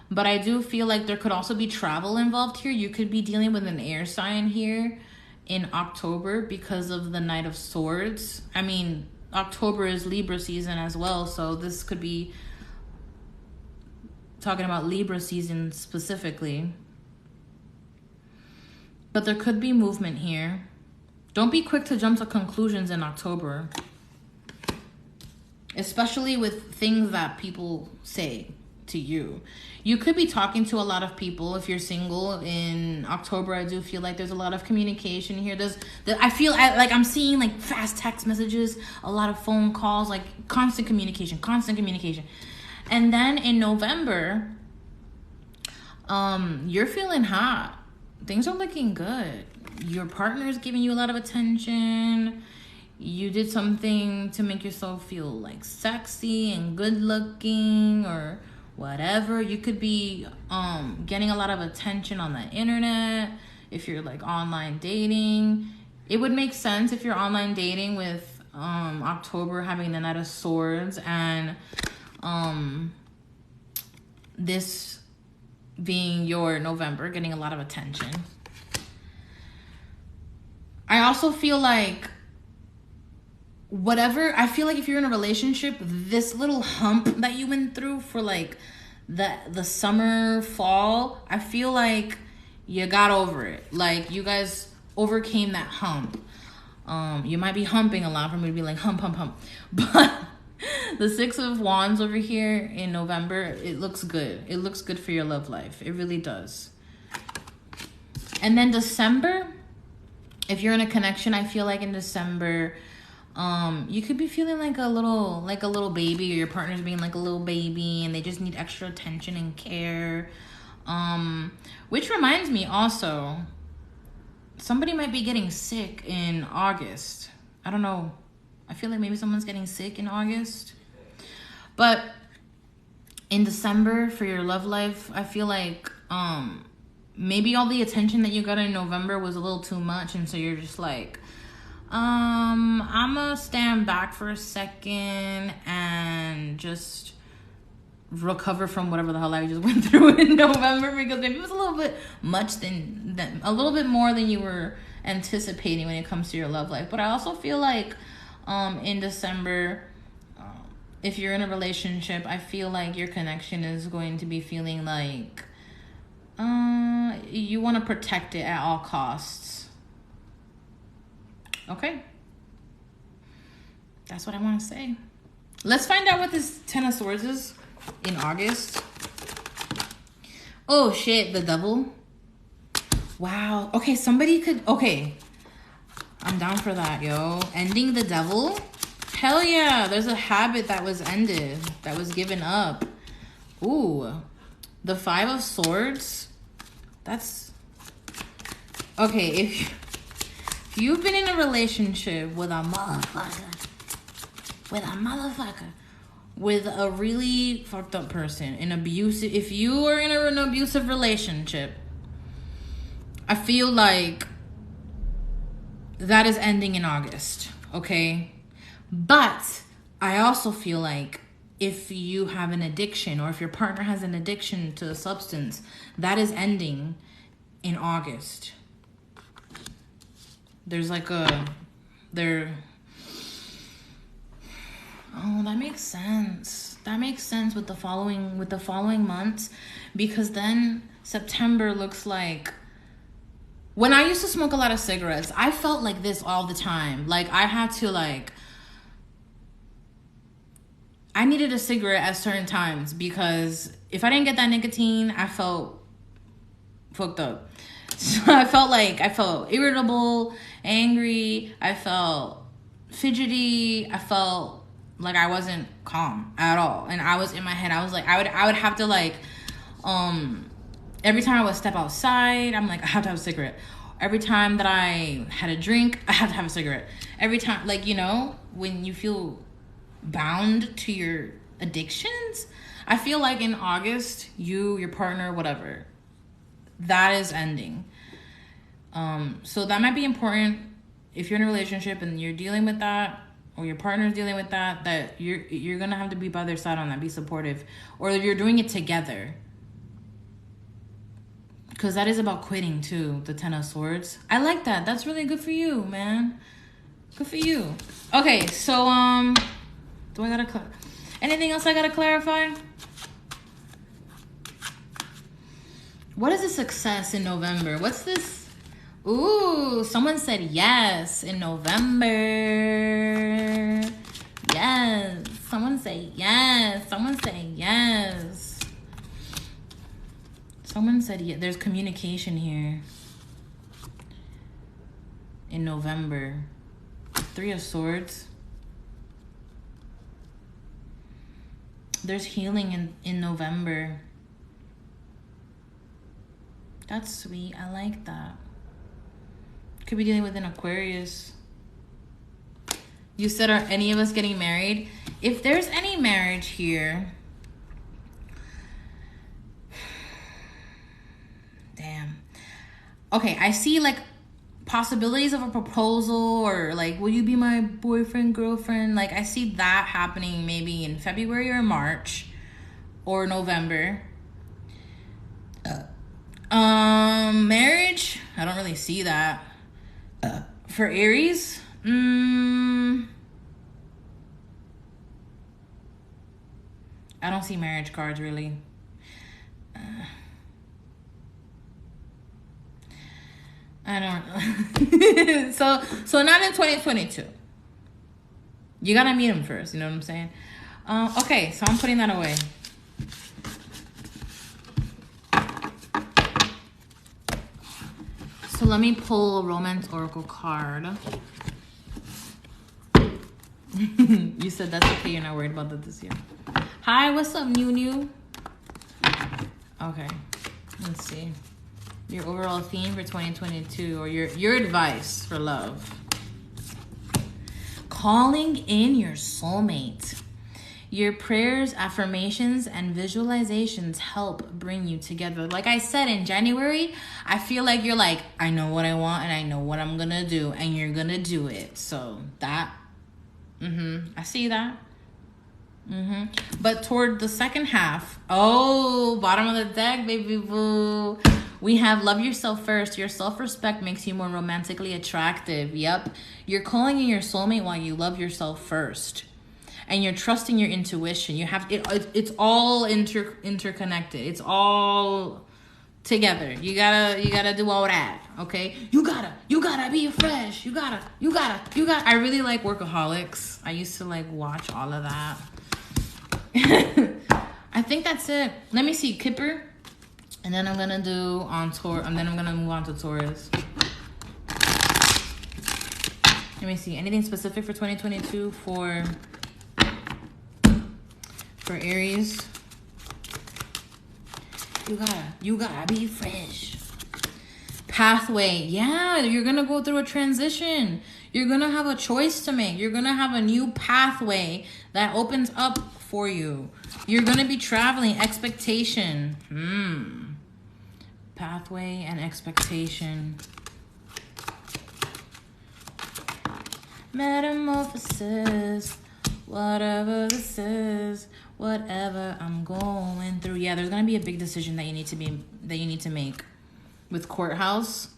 But I do feel like there could also be travel involved here. You could be dealing with an air sign here in October because of the Knight of Swords. I mean, October is Libra season as well, so this could be talking about Libra season specifically. But there could be movement here. Don't be quick to jump to conclusions in October, especially with things that people say to you. You could be talking to a lot of people. If you're single in October, I do feel like there's a lot of communication here. I feel like I'm seeing like fast text messages, a lot of phone calls, like constant communication. And then in November, you're feeling hot. Things are looking good. Your partner is giving you a lot of attention. You did something to make yourself feel like sexy and good looking, or whatever. You could be getting a lot of attention on the internet. If you're like online dating, it would make sense if you're online dating with October having the Knight of Swords, and this being your November, getting a lot of attention. I also feel like I feel like if you're in a relationship, this little hump that you went through for like the summer, fall, I feel like you got over it. Like you guys overcame that hump. You might be humping a lot for me to be like hump. But the Six of Wands over here in November, it looks good. It looks good for your love life. It really does. And then December, if you're in a connection, I feel like in December, you could be feeling like a little baby, or your partner's being like a little baby and they just need extra attention and care. Which reminds me also, somebody might be getting sick in August. I don't know. I feel like maybe someone's getting sick in August. But in December, for your love life, I feel like maybe all the attention that you got in November was a little too much, and so you're just like, I'm gonna stand back for a second and just recover from whatever the hell I just went through in November, because maybe it was a little bit much a little bit more than you were anticipating when it comes to your love life. But I also feel like in December, if you're in a relationship, I feel like your connection is going to be feeling like you want to protect it at all costs. Okay, that's what I want to say. Let's find out what this Ten of Swords is in August. Oh shit, the Devil. Wow. Okay, okay, I'm down for that, yo. Ending the Devil. Hell yeah. There's a habit that was ended, that was given up. Ooh, the Five of Swords. That's okay. If you've been in a relationship with a motherfucker, with a really fucked up person, if you are in an abusive relationship, I feel like that is ending in August, okay? But I also feel like if you have an addiction, or if your partner has an addiction to a substance, that is ending in August. There's like oh, that makes sense. That makes sense with the following months, because then September looks like, when I used to smoke a lot of cigarettes, I felt like this all the time. Like I had to I needed a cigarette at certain times, because if I didn't get that nicotine, I felt fucked up. So I felt irritable, angry, I felt fidgety, I felt like I wasn't calm at all. And I was in my head, I was like, I would have to every time I would step outside, I'm like, I have to have a cigarette. Every time that I had a drink, I have to have a cigarette. Every time, when you feel bound to your addictions, I feel like in August, your partner, whatever, that is ending. So that might be important if you're in a relationship and you're dealing with that, or your partner's dealing with that you're gonna have to be by their side on that, be supportive, or if you're doing it together, because that is about quitting too. The Ten of Swords, I like that. That's really good for you, man. Good for you. Okay, so do I gotta anything else I gotta clarify? What is a success in November? What's this? Ooh, someone said yes in November. Yes. Someone say yes. Someone say yes. Someone said yes. There's communication here in November. Three of Swords. There's healing in November. That's sweet. I like that. Could be dealing with an Aquarius. You said, are any of us getting married? If there's any marriage here, damn. Okay, I see possibilities of a proposal, or will you be my boyfriend, girlfriend? I see that happening maybe in February or March or November. Marriage, I don't really see that. For Aries, I don't see marriage cards really. I don't know. So not in 2022. You gotta meet him first, you know what I'm saying? Okay, so I'm putting that away. So let me pull a romance oracle card. You said that's okay, you're not worried about that this year. Hi, what's up, New? Okay, let's see. Your overall theme for 2022, or your advice for love. Calling in your soulmate. Your prayers, affirmations, and visualizations help bring you together. Like I said, in January, I feel like you're like, I know what I want and I know what I'm gonna do, and you're gonna do it. So that, I see that. But toward the second half, bottom of the deck, baby boo. We have love yourself first. Your self-respect makes you more romantically attractive. Yep. You're calling in your soulmate while you love yourself first. And you're trusting your intuition. You have it's all interconnected. It's all together. You gotta do all that. Okay? You gotta be fresh. You gotta. I really like Workaholics. I used to like watch all of that. I think that's it. Let me see, Kipper. And then I'm gonna do on Taurus, and then I'm gonna move on to Taurus. Let me see. Anything specific for 2022 for Aries? You gotta be fresh. Pathway. Yeah, you're gonna go through a transition. You're gonna have a choice to make. You're gonna have a new pathway that opens up for you. You're gonna be traveling. Expectation. Pathway and expectation. Metamorphosis. Whatever this is, whatever I'm going through. Yeah, there's gonna be a big decision that you need to make with Courthouse.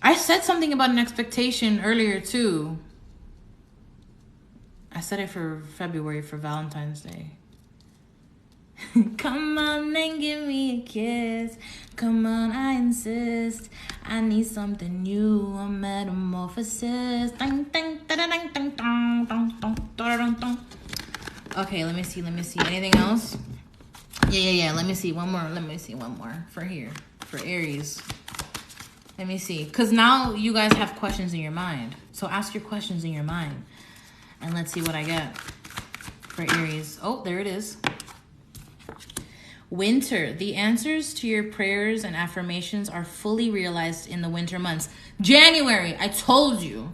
I said something about an expectation earlier too. I said it for February, for Valentine's Day. Come on and give me a kiss. Come on, I insist. I need something new. A metamorphosis. Okay, let me see. Anything else? Yeah. Let me see one more for here. For Aries. Let me see. Because now you guys have questions in your mind. So ask your questions in your mind. And let's see what I get for Aries. Oh, there it is. Winter. The answers to your prayers and affirmations are fully realized in the winter months. January. I told you.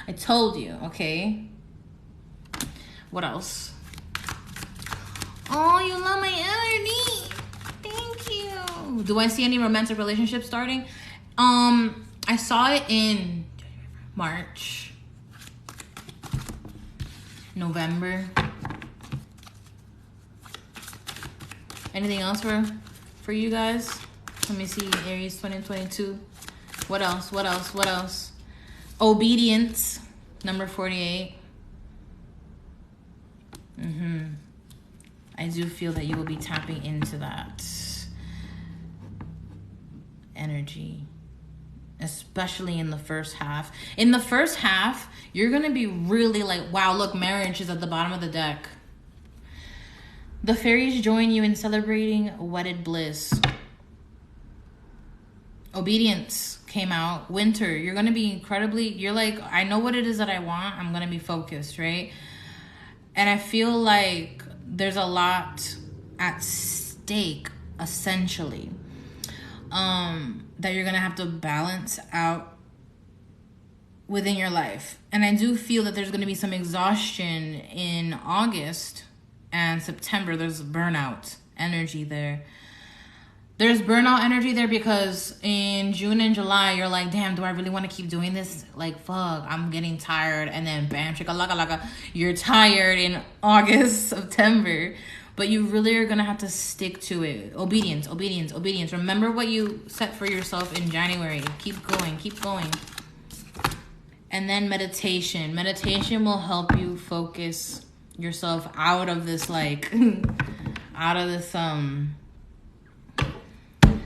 I told you, okay? What else? Oh, you love my energy. Thank you. Do I see any romantic relationships starting? I saw it in March, November. Anything else for you guys? Let me see, Aries 2022. What else? Obedience, number 48. I do feel that you will be tapping into that energy, especially in the first half. In the first half, you're going to be really like, wow, look, marriage is at the bottom of the deck. The fairies join you in celebrating wedded bliss. Obedience came out. Winter, you're going to be incredibly, you're like, I know what it is that I want. I'm going to be focused, right? And I feel like there's a lot at stake, essentially, that you're going to have to balance out within your life. And I do feel that there's going to be some exhaustion in August and September. There's burnout energy there. There's burnout energy there because in June and July, you're like, damn, do I really want to keep doing this? Like, fuck, I'm getting tired. And then bam, chicka-laka-laka, you're tired in August, September. But you really are going to have to stick to it. Obedience. Remember what you set for yourself in January. Keep going. And then meditation. Meditation will help you focus yourself out of this, like, out of this, I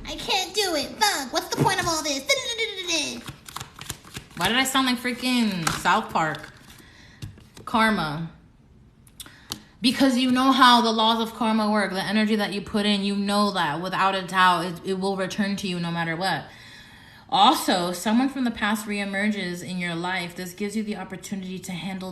can't do it. Fuck. What's the point of all this? Why did I sound like freaking South Park? Karma. Because you know how the laws of karma work. The energy that you put in, you know that without a doubt, it will return to you no matter what. Also, someone from the past reemerges in your life. This gives you the opportunity to handle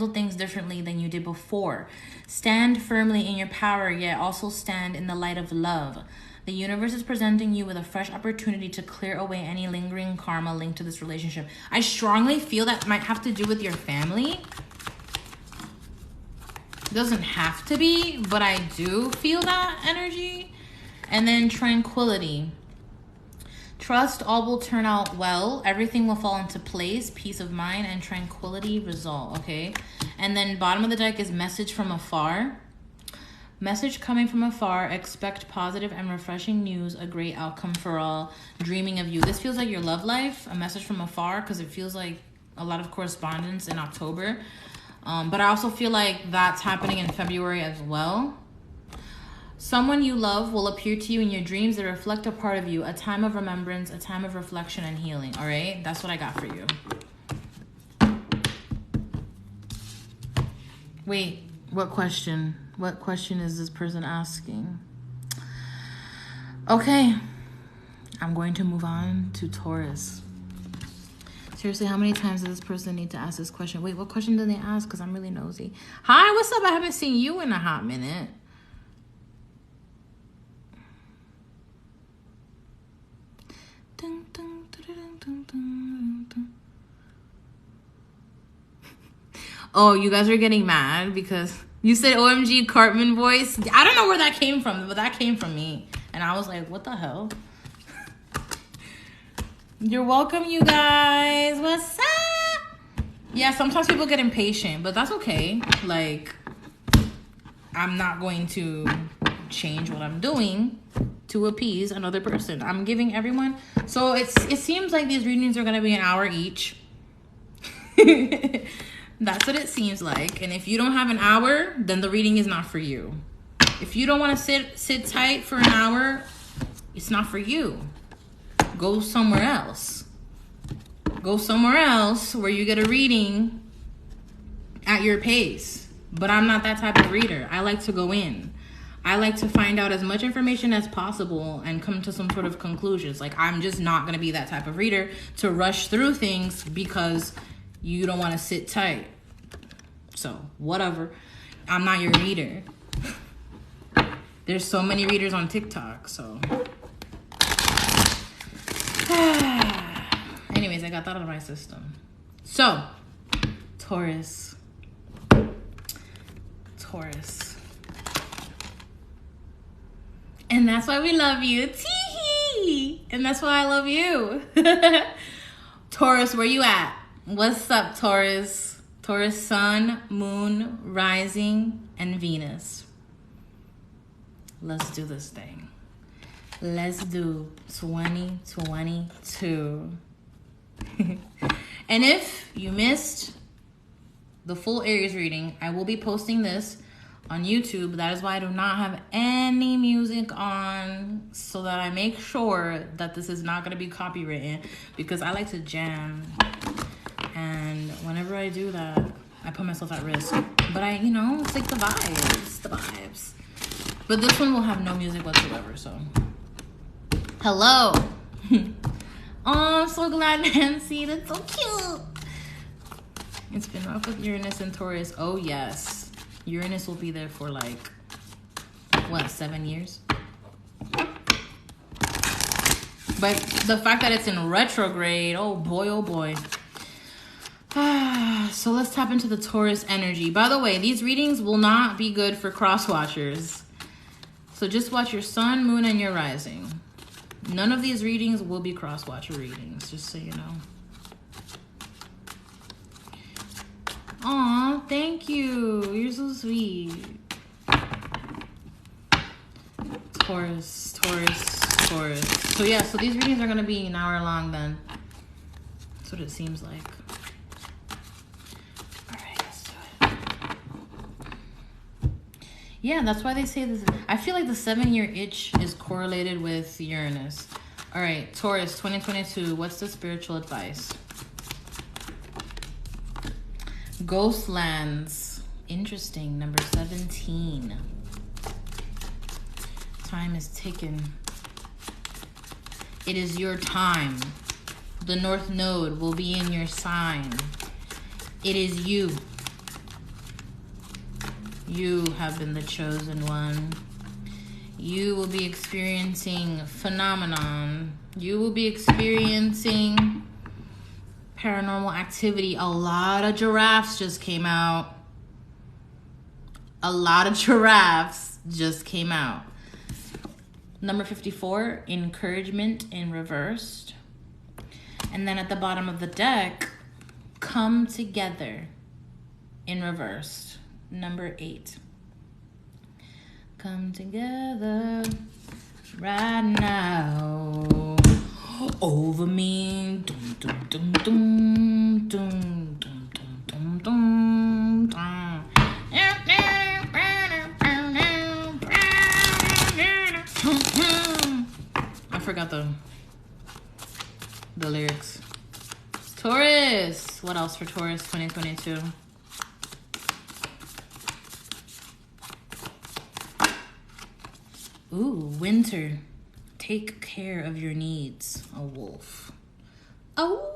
things differently than you did before. Stand firmly in your power, yet also stand in the light of love. The universe is presenting you with a fresh opportunity to clear away any lingering karma linked to this relationship. I strongly feel that might have to do with your family. It doesn't have to be, but I do feel that energy. And then tranquility. Trust all will turn out well. Everything will fall into place. Peace of mind and tranquility result, okay? And then bottom of the deck is message from afar. Message coming from afar. Expect positive and refreshing news. A great outcome for all. Dreaming of you. This feels like your love life. A message from afar because it feels like a lot of correspondence in October. But I also feel like that's happening in February as well. Someone you love will appear to you in your dreams that reflect a part of you, a time of remembrance, a time of reflection and healing. All right, that's what I got for you. Wait, what question? What question is this person asking? Okay, I'm going to move on to Taurus. Seriously, how many times does this person need to ask this question? Wait, what question did they ask? Because I'm really nosy. Hi, what's up? I haven't seen you in a hot minute. Oh, you guys are getting mad because you said OMG Cartman voice. I don't know where that came from, but that came from me. And I was like, what the hell? You're welcome, you guys. What's up? Yeah, sometimes people get impatient, but that's okay. Like, I'm not going to change what I'm doing to appease another person. I'm giving everyone. So it seems like these readings are going to be an hour each. That's what it seems like. And if you don't have an hour, then the reading is not for you. If you don't want to sit tight for an hour, it's not for you. Go somewhere else. Go somewhere else where you get a reading at your pace. But I'm not that type of reader. I like to go in. I like to find out as much information as possible and come to some sort of conclusions. Like, I'm just not going to be that type of reader to rush through things because you don't want to sit tight. So, whatever. I'm not your reader. There's so many readers on TikTok, so. Anyways, I got that out of my system. So, Taurus. And that's why we love you. Tee-hee. And that's why I love you. Taurus, where you at? What's up, Taurus? Taurus, sun, moon, rising, and Venus. Let's do this thing. Let's do 2022. And if you missed the full Aries reading, I will be posting this on YouTube. That is why I do not have any music on, so that I make sure that this is not going to be copywritten, because I like to jam. And whenever I do that, I put myself at risk. But it's like the vibes. But this one will have no music whatsoever, so. Hello. Oh, I'm so glad, Nancy. That's so cute. It's been rough with Uranus and Taurus. Oh, yes. Uranus will be there for 7 years? But the fact that it's in retrograde, oh boy. So let's tap into the Taurus energy. By the way, these readings will not be good for cross-watchers. So just watch your sun, moon, and your rising. None of these readings will be cross-watcher readings, just so you know. Aw, thank you. You're so sweet. Taurus. So yeah, so these readings are going to be an hour long then. That's what it seems like. All right, let's do it. Yeah, that's why they say this. I feel like the 7-year itch is correlated with Uranus. All right, Taurus 2022. What's the spiritual advice? Ghostlands. Interesting. Number 17. Time is ticking. It is your time. The North Node will be in your sign. It is you. You have been the chosen one. You will be experiencing phenomenon. You will be experiencing paranormal activity. A lot of giraffes just came out. A lot of giraffes just came out. Number 54, encouragement in reversed. And then at the bottom of the deck, come together in reversed. Number 8. Come together right now over me. Dum, dum, dum, dum, dum, dum, dum, dum, dum. I forgot the lyrics. Taurus. What else for Taurus 2022? Ooh, winter. Take care of your needs. A wolf. Oh.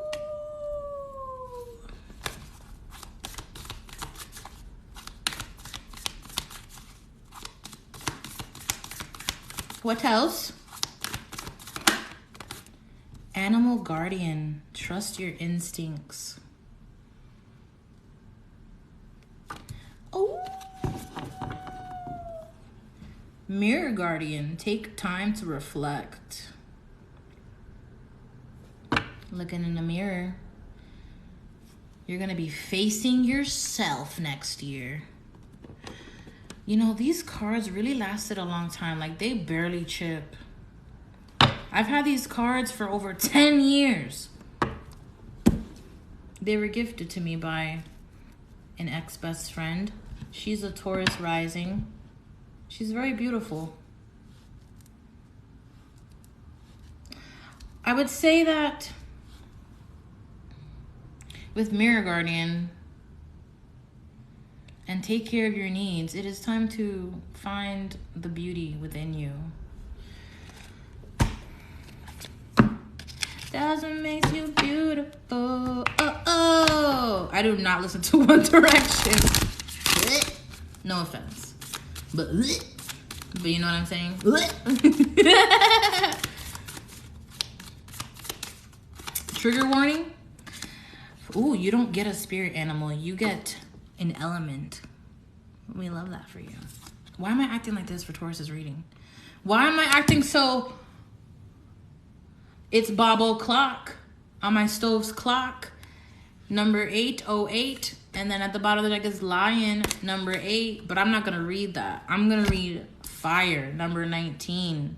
What else? Animal guardian. Trust your instincts. Oh. Mirror guardian. Take time to reflect. Looking in the mirror. You're going to be facing yourself next year. You know, these cards really lasted a long time. Like, they barely chip. I've had these cards for over 10 years. They were gifted to me by an ex-best friend. She's a Taurus rising. She's very beautiful. I would say that with Mirror Guardian and take care of your needs, it is time to find the beauty within you. That's what makes you beautiful. Oh, oh. I do not listen to One Direction. No offense. But you know what I'm saying? Trigger warning. Ooh, you don't get a spirit animal. You get an element. We love that for you. Why am I acting like this for Taurus's reading? Why am I acting so... It's Bobble Clock on my stove's clock. Number 808. And then at the bottom of the deck is Lion, number 8. But I'm not going to read that. I'm going to read Fire, number 19.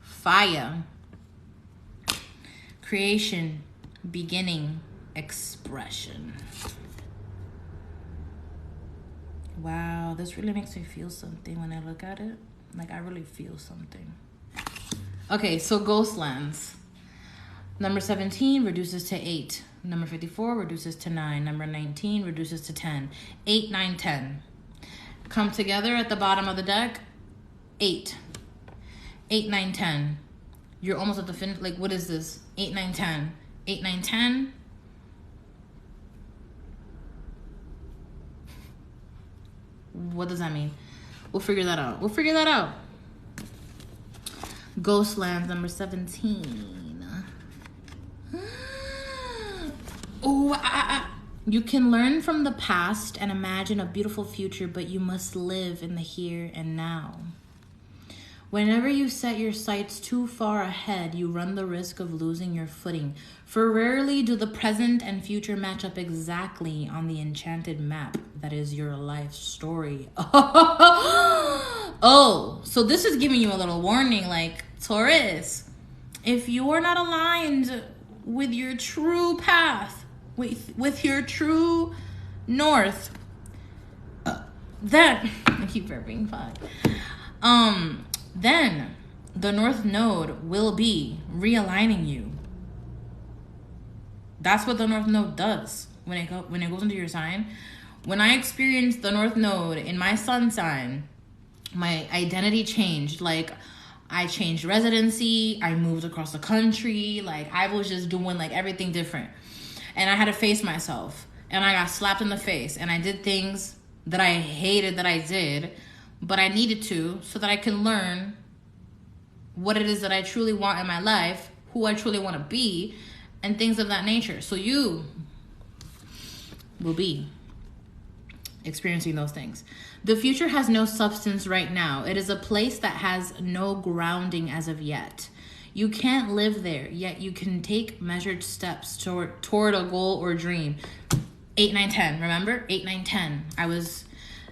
Fire. Creation, beginning, expression. Wow, this really makes me feel something when I look at it. Like, I really feel something. Okay, so Ghostlands. Number 17 reduces to 8. Number 54 reduces to 9. Number 19 reduces to 10. 8, 9, 10. Come together at the bottom of the deck. 8. 8, 9, 10. You're almost at the finish. Like, what is this? 8, 9, 10. 8, 9, 10. What does that mean? We'll figure that out. We'll figure that out. Ghostlands, number 17. Oh, you can learn from the past and imagine a beautiful future, but you must live in the here and now. Whenever you set your sights too far ahead, you run the risk of losing your footing. For rarely do the present and future match up exactly on the enchanted map that is your life story. Oh, so this is giving you a little warning, like, Taurus, if you are not aligned with your true path, with your true north, then I keep burping, then the North Node will be realigning you. That's what the North Node does when it goes into your sign. When I experienced the North Node in my sun sign, my identity changed. Like, I changed residency, I moved across the country, like I was just doing like everything different. And I had to face myself, and I got slapped in the face, and I did things that I hated that I did, but I needed to, so that I can learn what it is that I truly want in my life, who I truly want to be, and things of that nature. So you will be experiencing those things. The future has no substance right now. It is a place that has no grounding as of yet. You can't live there, yet you can take measured steps toward a goal or dream. 8, 9, 10. Remember? 8, 9, 10.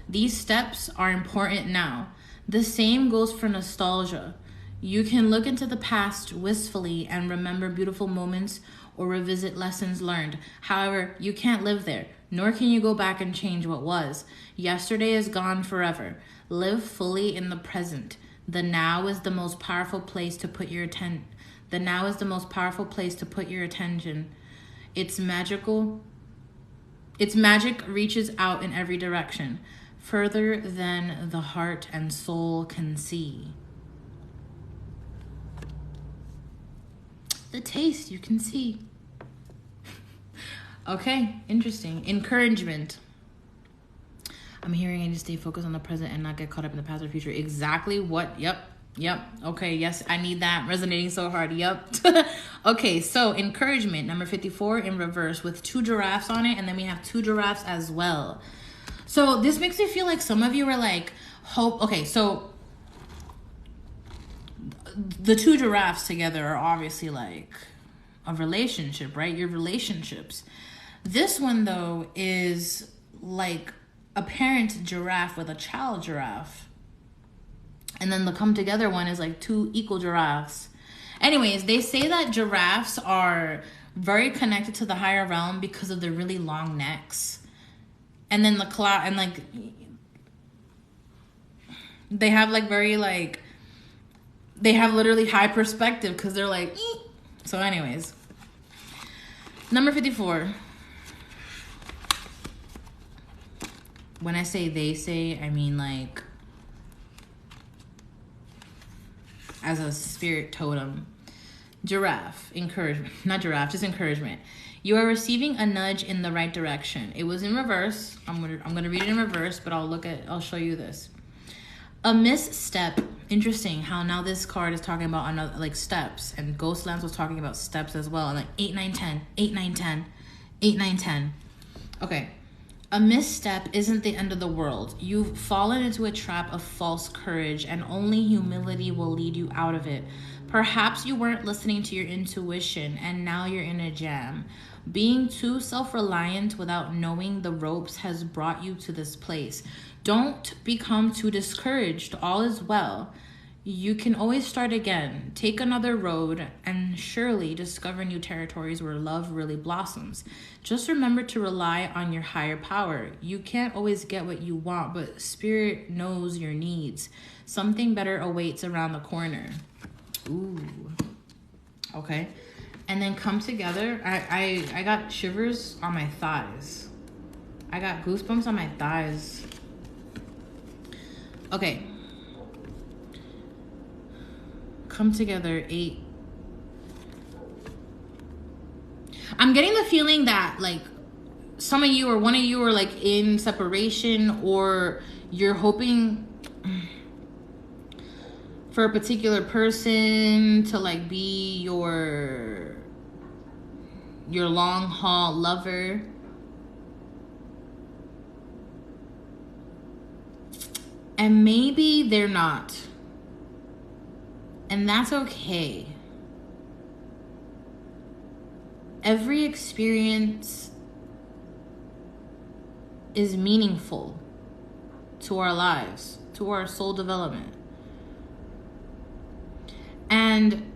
These steps are important now. The same goes for nostalgia. You can look into the past wistfully and remember beautiful moments or revisit lessons learned. However, you can't live there, nor can you go back and change what was. Yesterday is gone forever. Live fully in the present. The now is the most powerful place to put your attention. Its magic reaches out in every direction, further than the heart and soul can see. The taste you can see. Okay, interesting. Encouragement. I'm hearing I need to stay focused on the present and not get caught up in the past or future. Exactly what? Yep. Okay, yes, I need that. Resonating so hard. Yep. Okay, so encouragement, number 54 in reverse with 2 giraffes on it, and then we have 2 giraffes as well. So this makes me feel like some of you are like, hope. Okay, so the 2 giraffes together are obviously like a relationship, right? Your relationships. This one, though, is like a parent giraffe with a child giraffe. And then the come together one is like 2 equal giraffes. Anyways, they say that giraffes are very connected to the higher realm because of their really long necks. And then the cloud, and like they have like very like, they have literally high perspective because they're like, eek. So anyways, number 54. When I say they say, I mean like as a spirit totem. Giraffe, encouragement. Not giraffe, just encouragement. You are receiving a nudge in the right direction. It was in reverse. I'm gonna read it in reverse, but I'll show you this. A misstep. Interesting how now this card is talking about another like steps, and Ghostlands was talking about steps as well. And like 8, 9, 10, 8, 9, 10, 8, 9, 10. Okay. A misstep isn't the end of the world. You've fallen into a trap of false courage, and only humility will lead you out of it. Perhaps you weren't listening to your intuition, and now you're in a jam. Being too self-reliant without knowing the ropes has brought you to this place. Don't become too discouraged. All is well. You can always start again. Take another road and surely discover new territories where love really blossoms. Just remember to rely on your higher power. You can't always get what you want, but spirit knows your needs. Something better awaits around the corner. Ooh. Okay. And then come together. I got shivers on my thighs. I got goosebumps on my thighs. Okay. Come together, 8. I'm getting the feeling that like some of you or one of you are like in separation, or you're hoping for a particular person to like be your long haul lover. And maybe they're not. And that's okay. Every experience is meaningful to our lives, to our soul development. And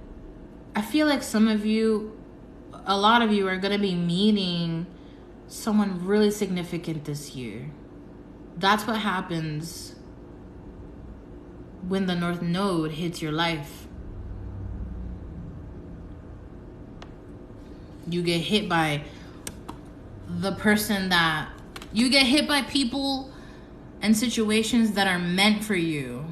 I feel like some of you a lot of you are going to be meeting someone really significant this year. That's what happens when the North Node hits your life. You get hit by the person that... You get hit by people and situations that are meant for you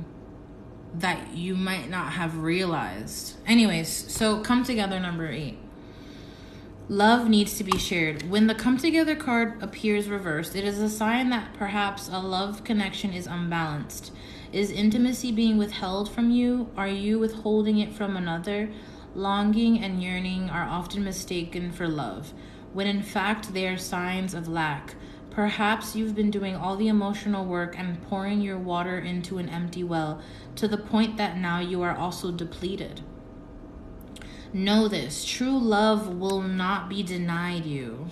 that you might not have realized. Anyways, so come together, number 8. Love needs to be shared. When the come together card appears reversed, it is a sign that perhaps a love connection is unbalanced. Is intimacy being withheld from you? Are you withholding it from another? Longing and yearning are often mistaken for love, when in fact they are signs of lack. Perhaps you've been doing all the emotional work and pouring your water into an empty well, to the point that now you are also depleted. Know this, true love will not be denied you.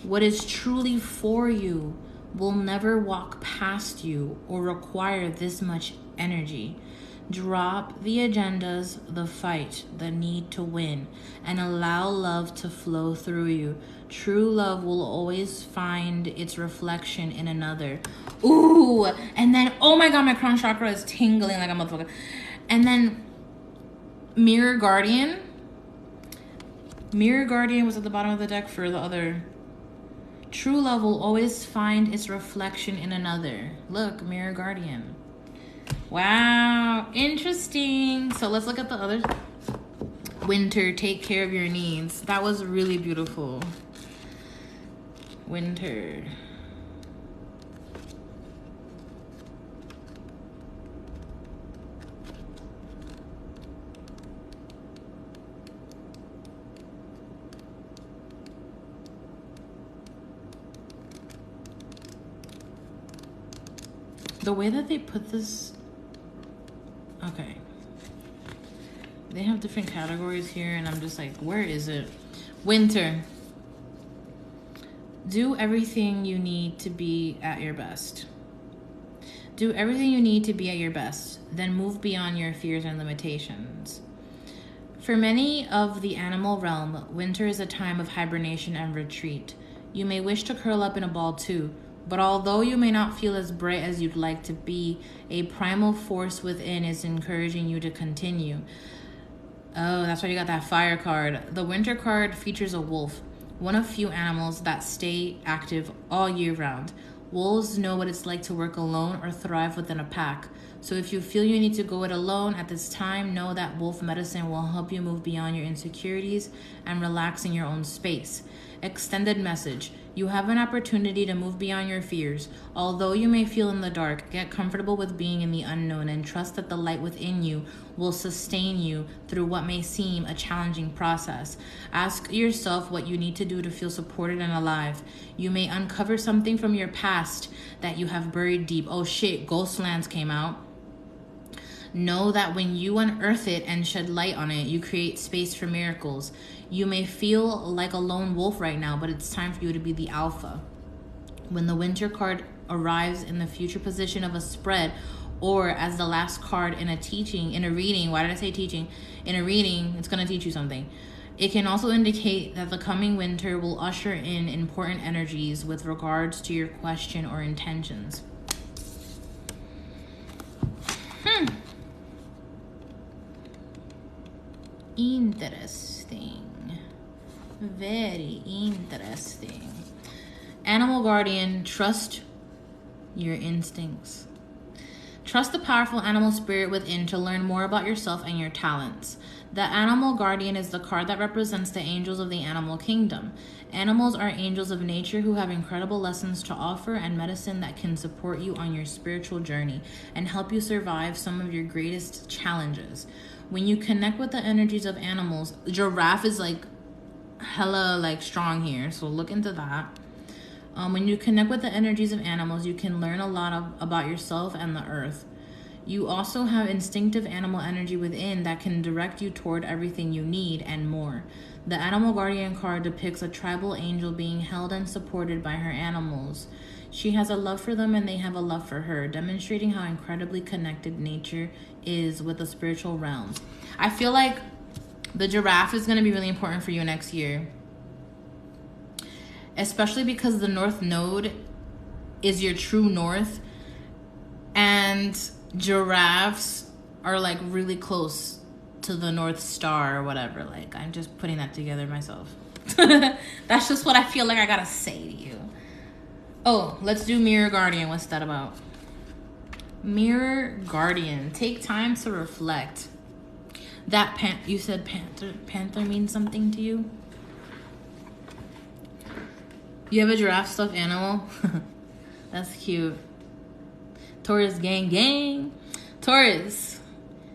What is truly for you will never walk past you or require this much energy. Drop the agendas, the fight, the need to win, and allow love to flow through you. True love will always find its reflection in another. Ooh, and then, oh my God, my crown chakra is tingling like a motherfucker. And then Mirror Guardian. Mirror Guardian was at the bottom of the deck for the other. True love will always find its reflection in another. Look, Mirror Guardian. Wow, interesting. So let's look at the other. Winter, take care of your needs. That was really beautiful. Winter. The way that they put this, okay, they have different categories here and I'm just like, where is it? Winter. Do everything you need to be at your best. Do everything you need to be at your best, then move beyond your fears and limitations. For many of the animal realm, winter is a time of hibernation and retreat. You may wish to curl up in a ball too, but although you may not feel as bright as you'd like to be, a primal force within is encouraging you to continue. Oh, that's why you got that fire card. The winter card features a wolf, one of few animals that stay active all year round. Wolves know what it's like to work alone or thrive within a pack. So if you feel you need to go it alone at this time, know that wolf medicine will help you move beyond your insecurities and relax in your own space. Extended message. You have an opportunity to move beyond your fears. Although you may feel in the dark, get comfortable with being in the unknown and trust that the light within you will sustain you through what may seem a challenging process. Ask yourself what you need to do to feel supported and alive. You may uncover something from your past that you have buried deep. Oh shit, Ghostlands came out. Know that when you unearth it and shed light on it, you create space for miracles. You may feel like a lone wolf right now, but it's time for you to be the alpha. When the winter card arrives in the future position of a spread, or as the last card in a reading, why did I say teaching? In a reading, it's going to teach you something. It can also indicate that the coming winter will usher in important energies with regards to your question or intentions. Interesting. Very interesting. Animal guardian, trust your instincts. Trust the powerful animal spirit within to learn more about yourself and your talents. The animal guardian is the card that represents the angels of the animal kingdom. Animals are angels of nature who have incredible lessons to offer and medicine that can support you on your spiritual journey and help you survive some of your greatest challenges. When you connect with the energies of animals, giraffe is like hella like strong here, so look into that. When you connect with the energies of animals, you can learn a lot about yourself and the earth. You also have instinctive animal energy within that can direct you toward everything you need and more. The animal guardian card depicts a tribal angel being held and supported by her animals. She has a love for them and they have a love for her, demonstrating how incredibly connected nature is with the spiritual realms. I feel like The giraffe is going to be really important for you next year. Especially because the North Node is your true north. And giraffes are like really close to the North Star or whatever. Like, I'm just putting that together myself. That's just what I feel like I gotta say to you. Oh, let's do Mirror Guardian. What's that about? Mirror Guardian. Take time to reflect. That you said panther means something to you? You have a giraffe stuffed animal? That's cute. Taurus gang. Taurus,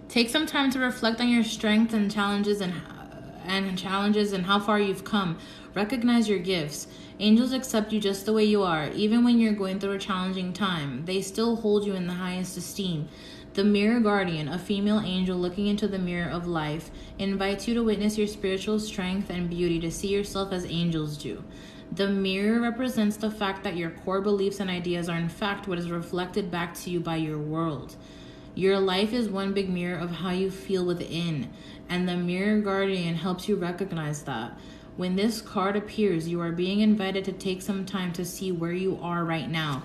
take some time to reflect on your strengths and challenges and how far you've come. Recognize your gifts. Angels accept you just the way you are, even when you're going through a challenging time. They still hold you in the highest esteem. The Mirror Guardian, a female angel looking into the mirror of life, invites you to witness your spiritual strength and beauty, to see yourself as angels do. The mirror represents the fact that your core beliefs and ideas are in fact what is reflected back to you by your world. Your life is one big mirror of how you feel within, and the Mirror Guardian helps you recognize that. When this card appears, you are being invited to take some time to see where you are right now.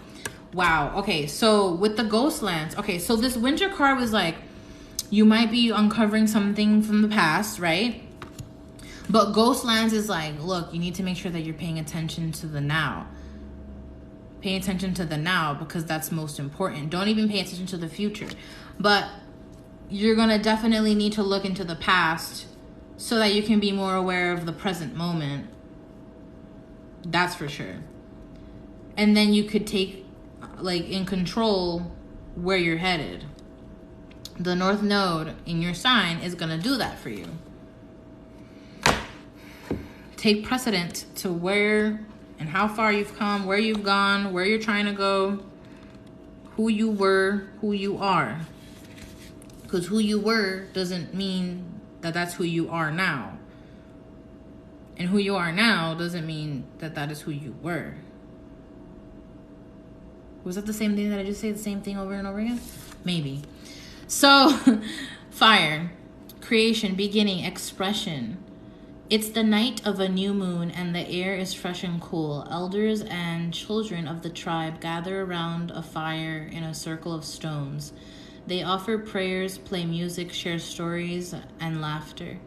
Wow. Okay, so with the ghost lands, okay, so this winter card was like, you might be uncovering something from the past, right? But ghost lands is like, look, you need to make sure that you're paying attention to the now. Pay attention to the now, because that's most important. Don't even pay attention to the future. But you're going to definitely need to look into the past so that you can be more aware of the present moment. That's for sure. And then you could take, like, in control where you're headed. The North Node in your sign is going to do that for you. Take precedent to where and how far you've come, where you've gone, where you're trying to go, who you were, who you are. Because who you were doesn't mean that that's who you are now. And who you are now doesn't mean that that is who you were. Was that the same thing that I just say the same thing over and over again? Maybe. So, fire, creation, beginning, expression. It's the night of a new moon and the air is fresh and cool. Elders and children of the tribe gather around a fire in a circle of stones. They offer prayers, play music, share stories, and laughter.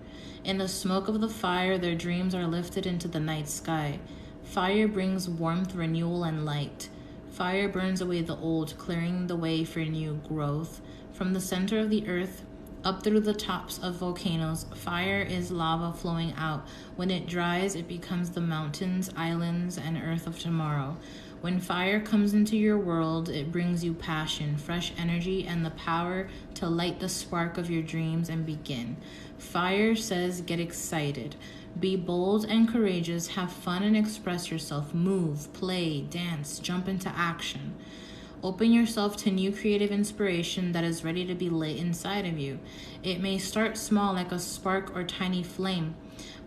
In the smoke of the fire, their dreams are lifted into the night sky. Fire brings warmth, renewal, and light. Fire burns away the old, clearing the way for new growth. From the center of the earth, up through the tops of volcanoes, fire is lava flowing out. When it dries, it becomes the mountains, islands, and earth of tomorrow. When fire comes into your world, it brings you passion, fresh energy, and the power to light the spark of your dreams and begin. Fire says, get excited. Be bold and courageous, have fun and express yourself, move, play, dance, jump into action. Open yourself to new creative inspiration that is ready to be lit inside of you. It may start small like a spark or tiny flame,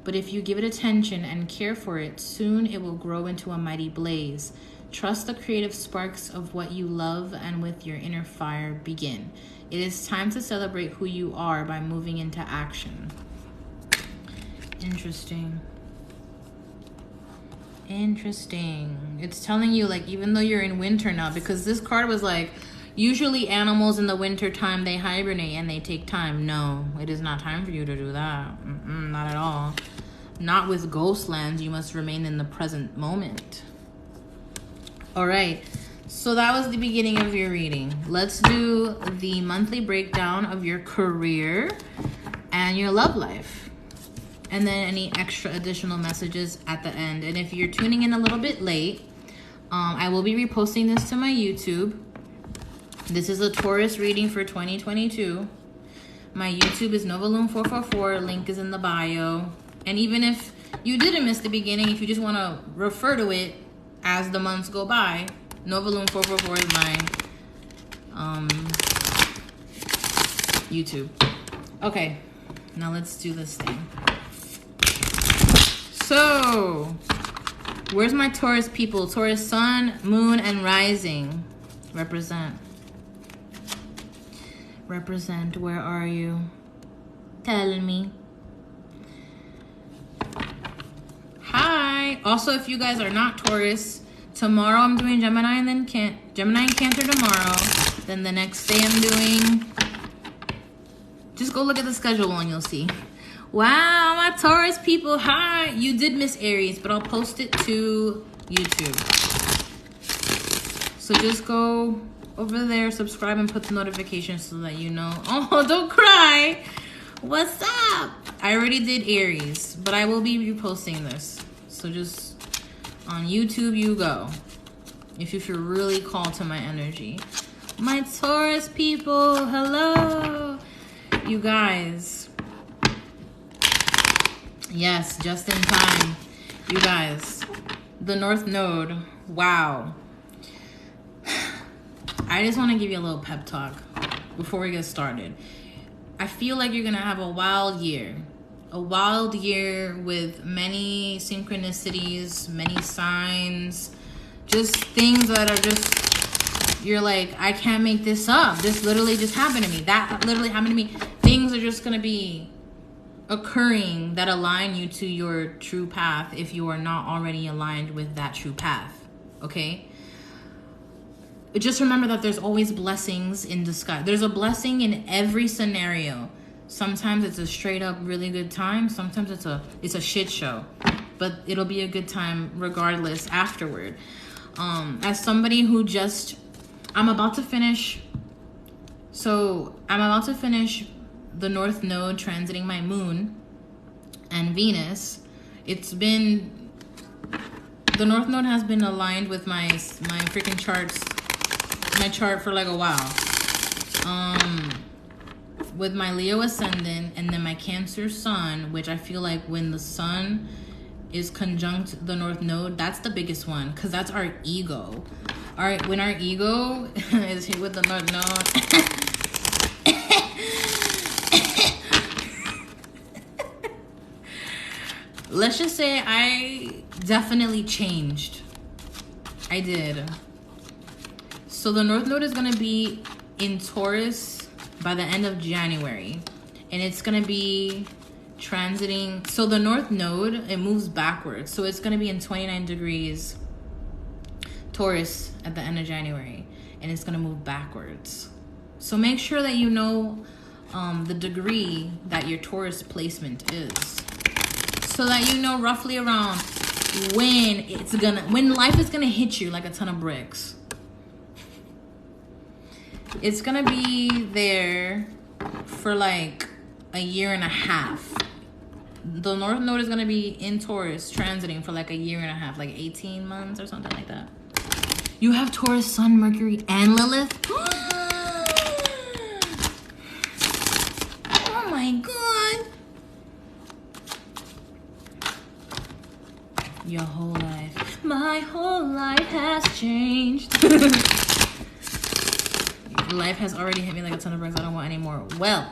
but if you give it attention and care for it, soon it will grow into a mighty blaze. Trust the creative sparks of what you love, and with your inner fire, begin. It is time to celebrate who you are by moving into action. Interesting. It's telling you, like, even though you're in winter now, because this card was like, usually animals in the winter time, they hibernate and they take time. No, it is not time for you to do that. Not at all. Not with ghost lands. You must remain in the present moment. All right, so that was the beginning of your reading. Let's do the monthly breakdown of your career and your love life, and then any extra additional messages at the end. And if you're tuning in a little bit late, I will be reposting this to my YouTube. This is a Taurus reading for 2022. My YouTube is Novaloom444. Link is in the bio. And even if you didn't miss the beginning, if you just want to refer to it as the months go by, Novaloom444 is my YouTube. Okay, now let's do this thing. So, where's my Taurus people? Taurus sun, moon, and rising. Represent. Where are you? Tell me. Gemini. Also, if you guys are not Taurus, tomorrow I'm doing Gemini and then Gemini and Cancer tomorrow. Then the next day I'm doing... Just go look at the schedule and you'll see. Wow, my Taurus people, hi. You did miss Aries, but I'll post it to YouTube. So just go over there, subscribe, and put the notifications so that you know. Oh, don't cry. What's up? I already did Aries, but I will be reposting this. So just on YouTube you go. If you feel really called to my energy. My Taurus people, hello. You guys. Yes, just in time. You guys. The North Node. Wow. I just want to give you a little pep talk before we get started. I feel like you're going to have a wild year. A wild year with many synchronicities, many signs. Just things that are just, you're like, I can't make this up. This literally just happened to me. That literally happened to me. Things are just going to be occurring that align you to your true path if you are not already aligned with that true path. Okay? Just remember that there's always blessings in disguise. There's a blessing in every scenario. Sometimes it's a straight up really good time. Sometimes it's a shit show. But it'll be a good time regardless afterward. As somebody who I'm about to finish the North Node transiting my moon and Venus. The North Node has been aligned with my freaking chart for like a while. With my Leo ascendant and then my Cancer sun, which I feel like when the sun is conjunct the North Node, that's the biggest one because that's our ego. All right, when our ego is hit with the North Node. Let's just say I definitely changed. I did. So the North Node is going to be in Taurus by the end of January. And it's going to be transiting. So the North Node, it moves backwards. So it's going to be in 29 degrees Taurus at the end of January. And it's going to move backwards. So make sure that you know the degree that your Taurus placement is. So that you know roughly around when life is gonna hit you like a ton of bricks. It's gonna be there for like a year and a half. The North Node is gonna be in Taurus transiting for like a year and a half, like 18 months or something like that. You have Taurus, Sun, Mercury, and Lilith. Oh my God. Your whole life. My whole life has changed. Life has already hit me like a ton of bricks. I don't want any more. Well,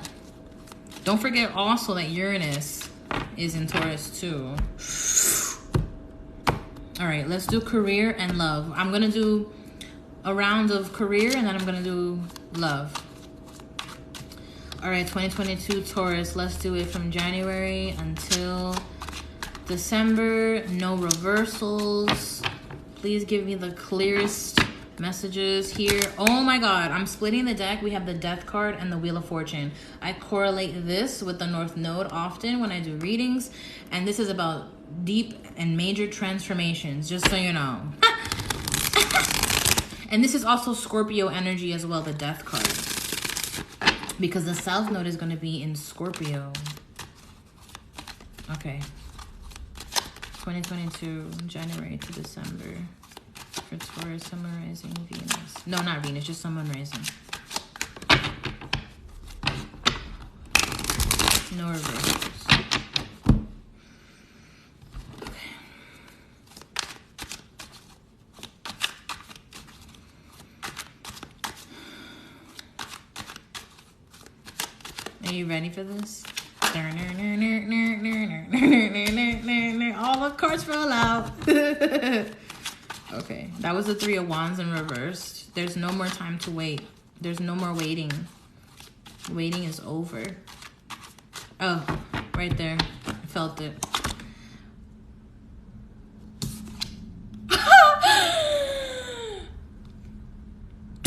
don't forget also that Uranus is in Taurus too. All right, let's do career and love. I'm going to do a round of career and then I'm going to do love. All right, 2022 Taurus. Let's do it from January until December. No reversals. Please give me the clearest messages here. Oh my God, I'm splitting the deck. We have the Death card and the Wheel of Fortune. I correlate this with the North Node often when I do readings, and this is about deep and major transformations, just so you know. And this is also Scorpio energy as well, the Death card, because the South Node is going to be in Scorpio. Okay. 2022, January to December. For Taurus, Sun, Rising, Venus. No, not Venus, just Sun, Rising. No reversals. Okay. Are you ready for this? All the cards roll out. Okay, that was the Three of Wands in reverse. There's no more time to wait. There's no more waiting. Waiting is over. Oh, right there. I felt it.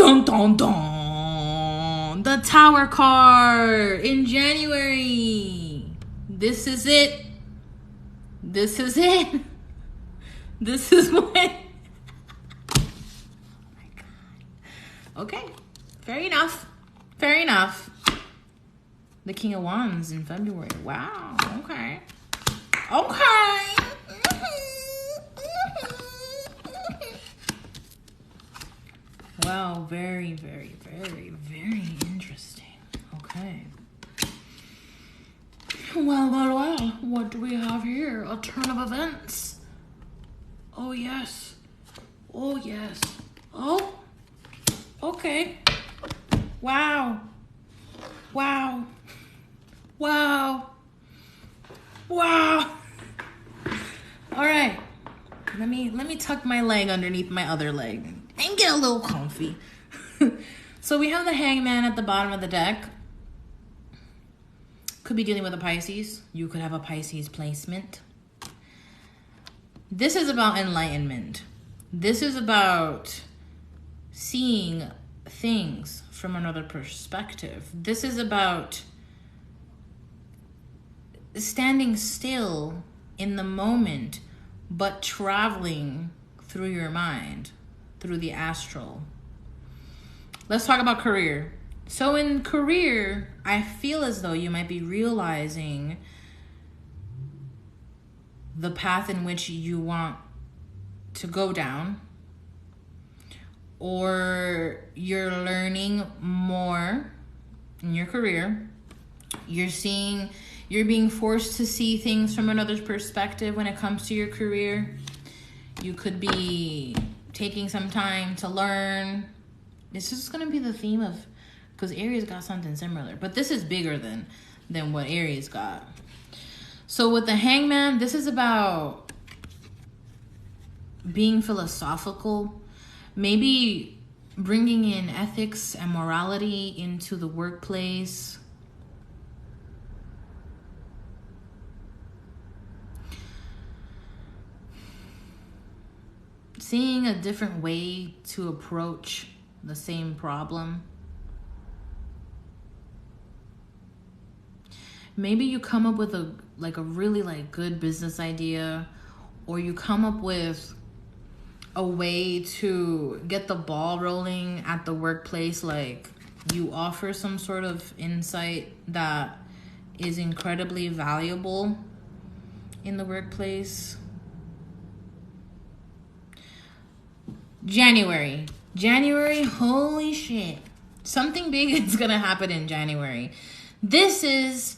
dun, dun, dun. The Tower card in January. This is it. This is it. This is what. Oh my God. Okay. Fair enough. Fair enough. The King of Wands in February. Wow. Okay. Okay. Wow. Very, very, very, very interesting. Okay. Well. What do we have here? A turn of events. Oh, yes. Oh, yes. Oh. Okay. Wow. Wow. Wow. Wow. All right. Let me tuck my leg underneath my other leg and get a little comfy. So we have the Hangman at the bottom of the deck. Could be dealing with a Pisces. You could have a Pisces placement. This is about enlightenment. This is about seeing things from another perspective. This is about standing still in the moment, but traveling through your mind, through the astral. Let's talk about career. So in career, I feel as though you might be realizing the path in which you want to go down, or you're learning more in your career. You're being forced to see things from another perspective when it comes to your career. You could be taking some time to learn. This is going to be the theme of, because Aries got something similar, but this is bigger than what Aries got. So with the Hangman, this is about being philosophical, maybe bringing in ethics and morality into the workplace. Seeing a different way to approach the same problem. Maybe you come up with a really good business idea, or you come up with a way to get the ball rolling at the workplace. Like, you offer some sort of insight that is incredibly valuable in the workplace. January, holy shit. Something big is gonna happen in January. This is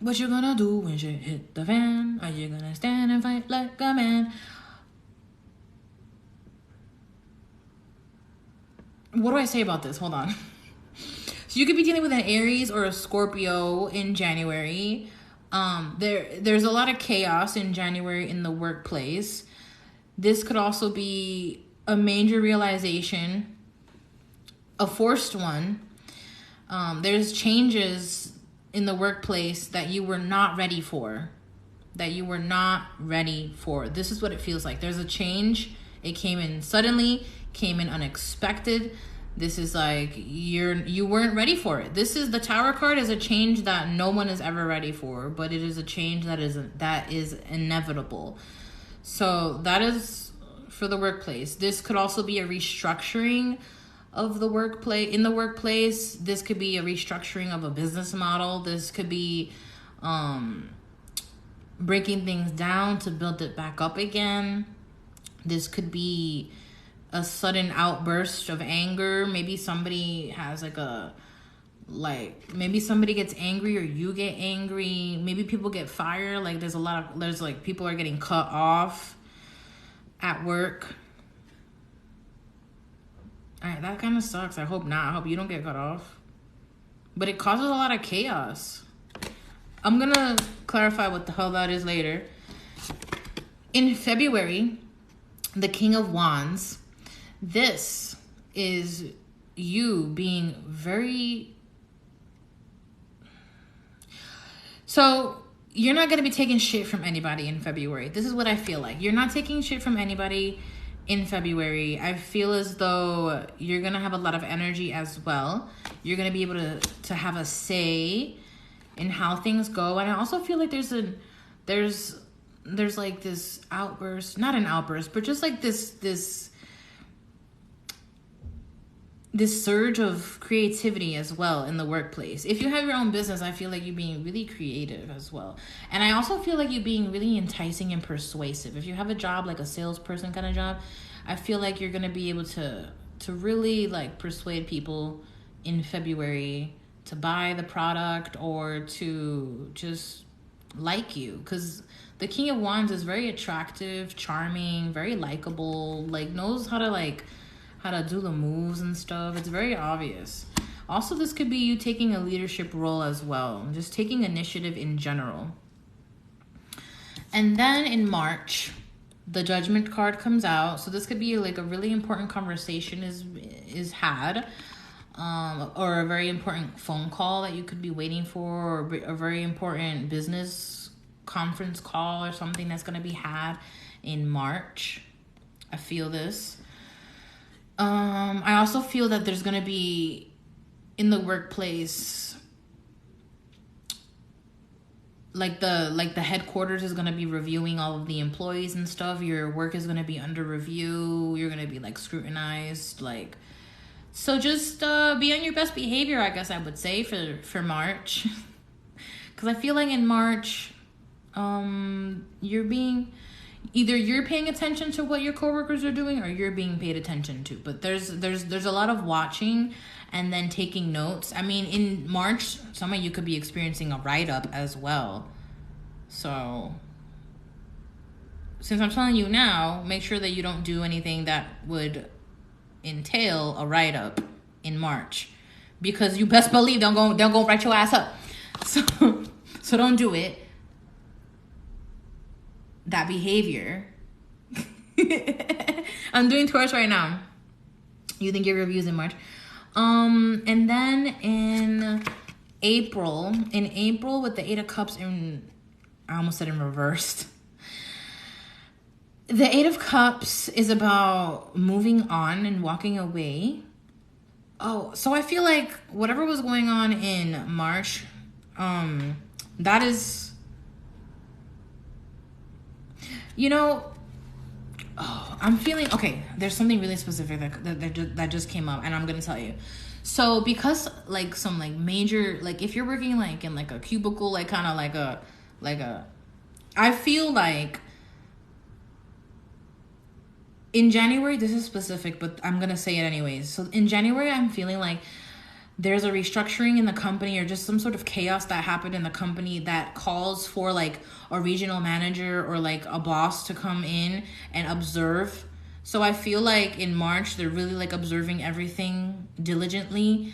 what you're gonna do when shit hit the fan. Are you gonna stand and fight like a man? What do I say about this? Hold on. So you could be dealing with an Aries or a Scorpio in January. There's a lot of chaos in January in the workplace. This could also be a major realization, a forced one. There's changes in the workplace that you were not ready for. This is what it feels like. There's a change. It came in suddenly, came in unexpected. This is like you weren't ready for it. This is the Tower card is a change that no one is ever ready for, but it is a change that is inevitable. So that is for the workplace. This could also be a restructuring of the workplace. This could be a restructuring of a business model. This could be breaking things down to build it back up again. This could be a sudden outburst of anger. Maybe somebody has maybe somebody gets angry or you get angry. Maybe people get fired. People are getting cut off at work. All right, that kind of sucks. I hope not. I hope you don't get cut off. But it causes a lot of chaos. I'm going to clarify what the hell that is later. In February, the King of Wands, this is you being very... So you're not going to be taking shit from anybody in February. This is what I feel like. You're not taking shit from anybody in February. I feel as though you're going to have a lot of energy as well. You're going to be able to have a say in how things go. And I also feel like there's like this outburst, not an outburst, but just like this surge of creativity as well in the workplace. If you have your own business, I feel like you're being really creative as well. And I also feel like you're being really enticing and persuasive. If you have a job, like a salesperson kind of job, I feel like you're going to be able to really like persuade people in February to buy the product or to just like you. Because the King of Wands is very attractive, charming, very likable, like knows how to do the moves and stuff. It's very obvious. Also, this could be you taking a leadership role as well, just taking initiative in general. And then in March, the Judgment card comes out. So this could be like a really important conversation is had, or a very important phone call that you could be waiting for, or a very important business conference call or something that's going to be had in March. I feel this. I also feel that there's going to be in the workplace, like the headquarters is going to be reviewing all of the employees and stuff. Your work is going to be under review. You're going to be like scrutinized, like, so just be on your best behavior, I guess I would say for March. Because I feel like in March, you're paying attention to what your coworkers are doing, or you're being paid attention to. But there's a lot of watching and then taking notes. I mean, in March, some of you could be experiencing a write-up as well. So since I'm telling you now, make sure that you don't do anything that would entail a write-up in March, because you best believe they'll go write your ass up. So don't do it. That behavior. I'm doing Taurus right now. You think your review's in March. And then in April with the 8 of Cups I almost said in reversed. The 8 of Cups is about moving on and walking away. Oh, so I feel like whatever was going on in March, that is, I'm feeling, okay, there's something really specific that just came up, and I'm going to tell you. So because like some like major, like if you're working like in like a cubicle, like kind of like a, I feel like in January, this is specific, but I'm going to say it anyways. So in January, I'm feeling like there's a restructuring in the company, or just some sort of chaos that happened in the company that calls for like a regional manager or like a boss to come in and observe. So I feel like in March, they're really like observing everything diligently,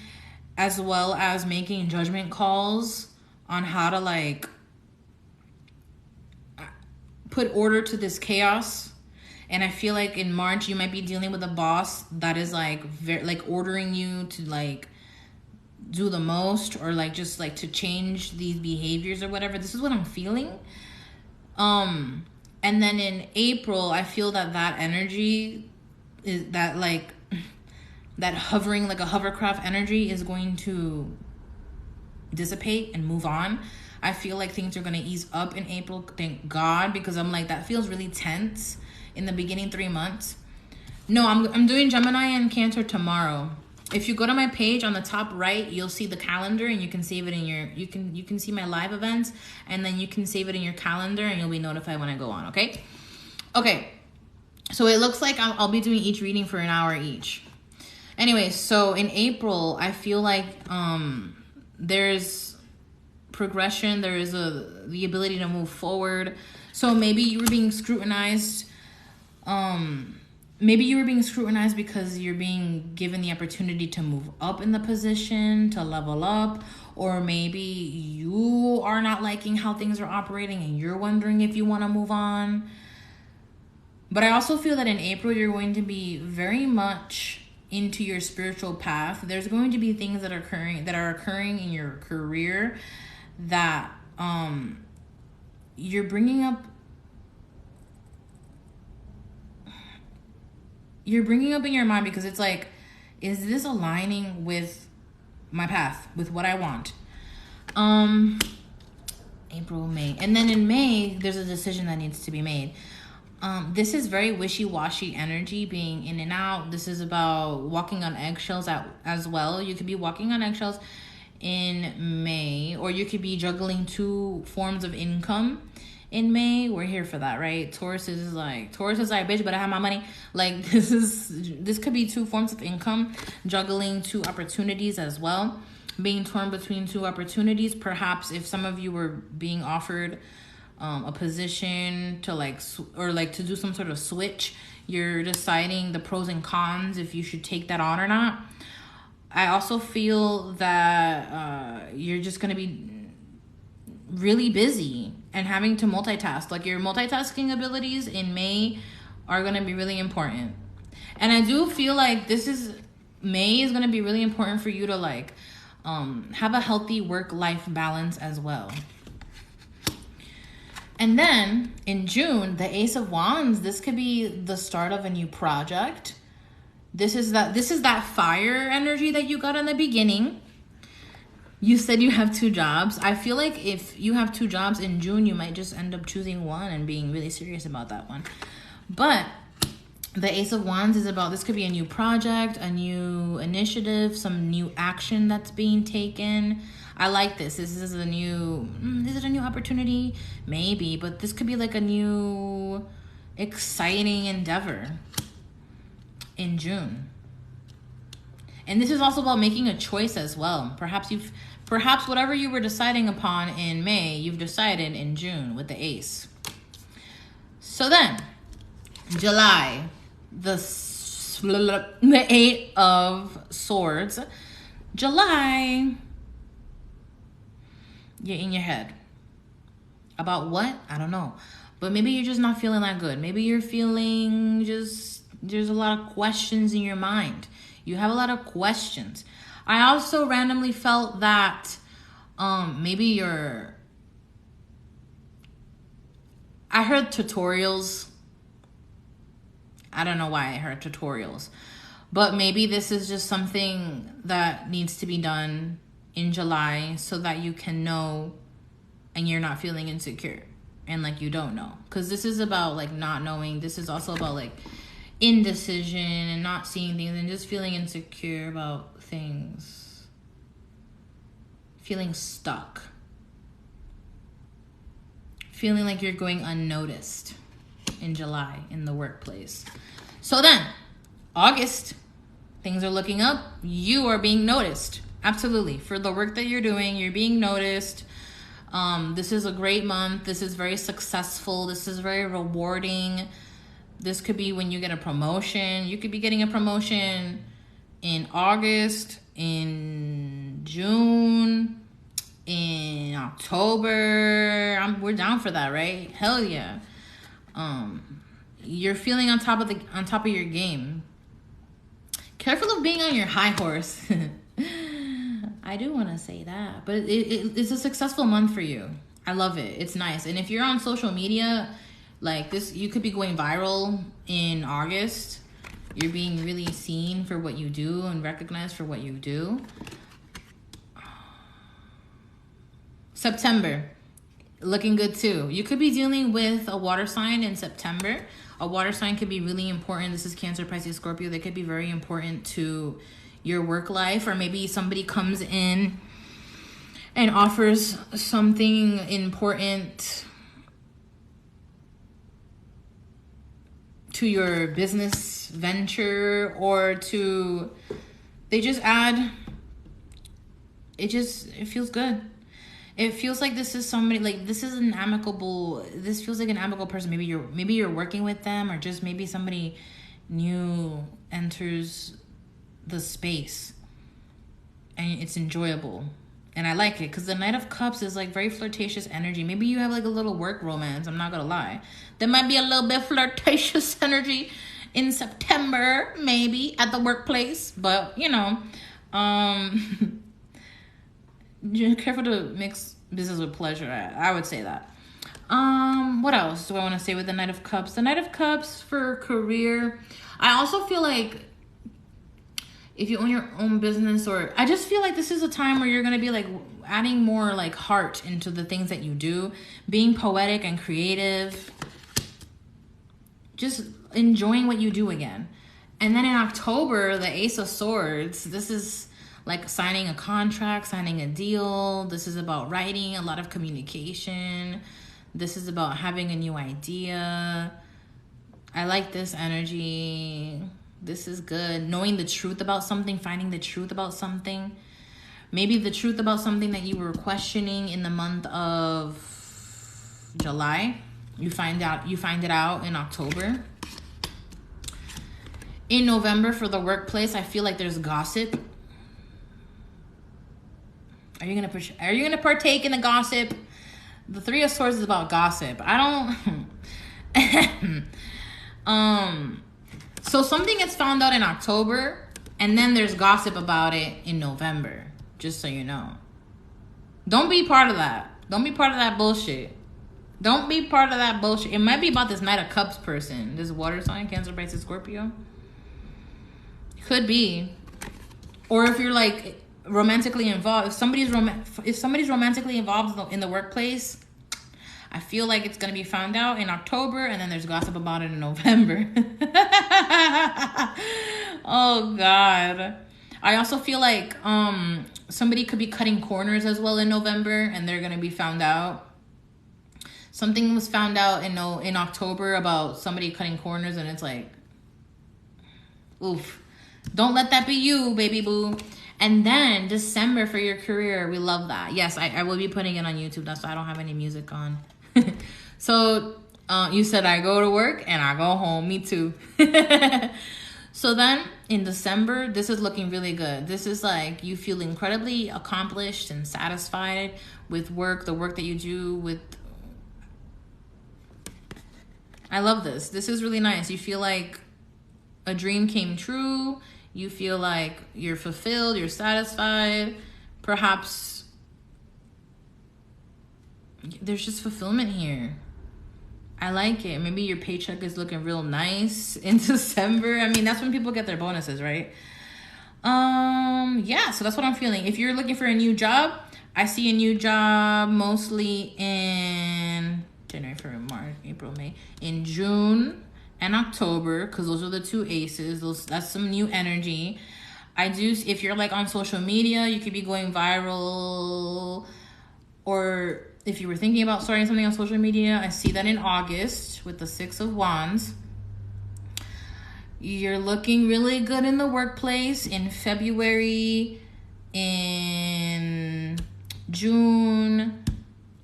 as well as making judgment calls on how to like put order to this chaos. And I feel like in March, you might be dealing with a boss that is like ordering you to like do the most, or like just like to change these behaviors or whatever. This is what I'm feeling. And then in April, I feel that energy is that like that hovering, like a hovercraft energy, is going to dissipate and move on. I feel like things are going to ease up in April, thank God, because I'm like, that feels really tense in the beginning 3 months. No, I'm doing Gemini and Cancer tomorrow. If you go to my page on the top right, you'll see the calendar, and you can save it in your, you can see my live events, and then you can save it in your calendar, and you'll be notified when I go on, okay? Okay, so it looks like I'll be doing each reading for an hour each. Anyway, so in April, I feel like there's progression, there is the ability to move forward. So maybe you were being scrutinized. Maybe you were being scrutinized because you're being given the opportunity to move up in the position, to level up, or maybe you are not liking how things are operating and you're wondering if you want to move on. But I also feel that in April, you're going to be very much into your spiritual path. There's going to be things that are occurring in your career that you're bringing up. you're bringing up in your mind because it's like, is this aligning with my path, with what I want? April, May. And then in May, there's a decision that needs to be made. This is very wishy-washy energy, being in and out. This is about walking on eggshells as well. You could be walking on eggshells in May, or you could be juggling 2 forms of income in May. We're here for that, right? Taurus is like, bitch, but I have my money. Like, this could be 2 forms of income, juggling 2 opportunities as well, being torn between 2 opportunities. Perhaps if some of you were being offered a position to to do some sort of switch, you're deciding the pros and cons if you should take that on or not. I also feel that you're just going to be really busy and having to multitask. Like, your multitasking abilities in May are going to be really important. And I do feel like May is going to be really important for you to like have a healthy work-life balance as well. And then in June, the Ace of Wands, this could be the start of a new project. This is that fire energy that you got in the beginning. You said you have 2 jobs. I feel like if you have 2 jobs in June, you might just end up choosing one and being really serious about that one. But the Ace of Wands is about, this could be a new project, a new initiative, some new action that's being taken. I like this. Is it a new opportunity? Maybe, but this could be like a new exciting endeavor in June. And this is also about making a choice as well. Perhaps whatever you were deciding upon in May, you've decided in June with the Ace. So then, July, the 8 of Swords. July, you're in your head. About what? I don't know. But maybe you're just not feeling that good. Maybe you're feeling there's a lot of questions in your mind. You have a lot of questions. I also randomly felt that maybe I heard tutorials. I don't know why I heard tutorials. But maybe this is just something that needs to be done in July so that you can know and you're not feeling insecure and like you don't know. Because this is about like not knowing. This is also about like indecision and not seeing things and just feeling insecure about things. Feeling stuck. Feeling like you're going unnoticed in July in the workplace. So then, August, things are looking up. You are being noticed. Absolutely. For the work that you're doing, you're being noticed. This is a great month. This is very successful. This is very rewarding. This could be when you get a promotion. You could be getting a promotion in August, in June, in October. We're down for that, right? Hell yeah. You're feeling on top of your game. Careful of being on your high horse. I do want to say that, but it's a successful month for you. I love it. It's nice. And if you're on social media like this, you could be going viral in August. You're being really seen for what you do and recognized for what you do. September, looking good too. You could be dealing with a water sign in September. A water sign could be really important. This is Cancer, Pisces, Scorpio. They could be very important to your work life, or maybe somebody comes in and offers something important to your business venture, or they just add, it feels good. It feels like this is somebody, like this feels like an amicable person. Maybe you're working with them, or just maybe somebody new enters the space and it's enjoyable. And I like it because the Knight of Cups is like very flirtatious energy. Maybe you have like a little work romance. I'm not gonna lie. There might be a little bit flirtatious energy in September, maybe at the workplace, but you know, you're careful to mix business with pleasure. I would say that. What else do I want to say with the Knight of Cups? The Knight of Cups for career. I also feel like if you own your own business, or I just feel like this is a time where you're going to be like adding more like heart into the things that you do, being poetic and creative, just enjoying what you do again. And then in October, the Ace of Swords, this is like signing a contract, signing a deal. This is about writing, a lot of communication. This is about having a new idea. I like this energy. This is good. Knowing the truth about something, finding the truth about something. Maybe the truth about something that you were questioning in the month of July. You find it out in October. In November, for the workplace, I feel like there's gossip. Are you gonna partake in the gossip? The Three of Swords is about gossip. So something gets found out in October, and then there's gossip about it in November. Just so you know. Don't be part of that. Don't be part of that bullshit. Don't be part of that bullshit. It might be about this Knight of Cups person. This water sign, Cancer, Pisces, Scorpio. Could be. Or if you're like romantically involved, if somebody's romantically involved in the workplace, I feel like it's going to be found out in October, and then there's gossip about it in November. Oh, God. I also feel like somebody could be cutting corners as well in November, and they're going to be found out. Something was found out in October about somebody cutting corners, and it's like, oof. Don't let that be you, baby boo. And then December for your career. We love that. Yes, I will be putting it on YouTube. That's why I don't have any music on. So you said I go to work and I go home. Me too. So then in December, this is looking really good. This is like you feel incredibly accomplished and satisfied with work, the work that you do with. I love this. This is really nice. You feel like a dream came true. You feel like you're fulfilled, you're satisfied. Perhaps there's just fulfillment here. I like it. Maybe your paycheck is looking real nice in December. I mean, that's when people get their bonuses, right? Yeah, so that's what I'm feeling. If you're looking for a new job, I see a new job mostly in January, February, March, April, May. In June and October, because those are the two aces. That's some new energy. If you're like on social media, you could be going viral, or if you were thinking about starting something on social media, I see that in August with the Six of Wands. You're looking really good in the workplace. In February, in June,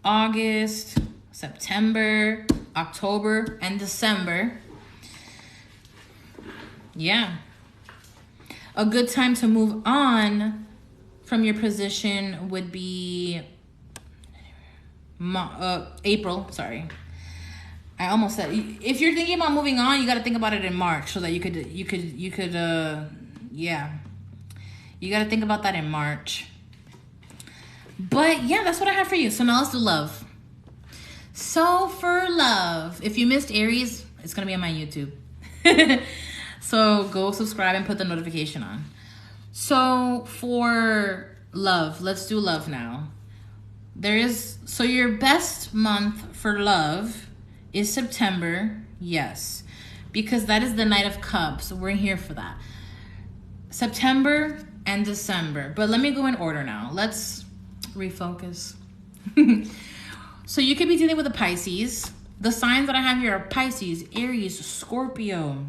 August, September, October, and December. Yeah. A good time to move on from your position would be April. Sorry. I almost said, if you're thinking about moving on, you got to think about it in March so that you could yeah. You got to think about that in March. But yeah, that's what I have for you. So now let's do love. So for love, if you missed Aries, it's going to be on my YouTube. So go subscribe and put the notification on. So for love, let's do love now. So your best month for love is September. Yes, because that is the Knight of Cups. We're here for that. September and December. But let me go in order now. Let's refocus. So you could be dealing with a Pisces. The signs that I have here are Pisces, Aries, Scorpio,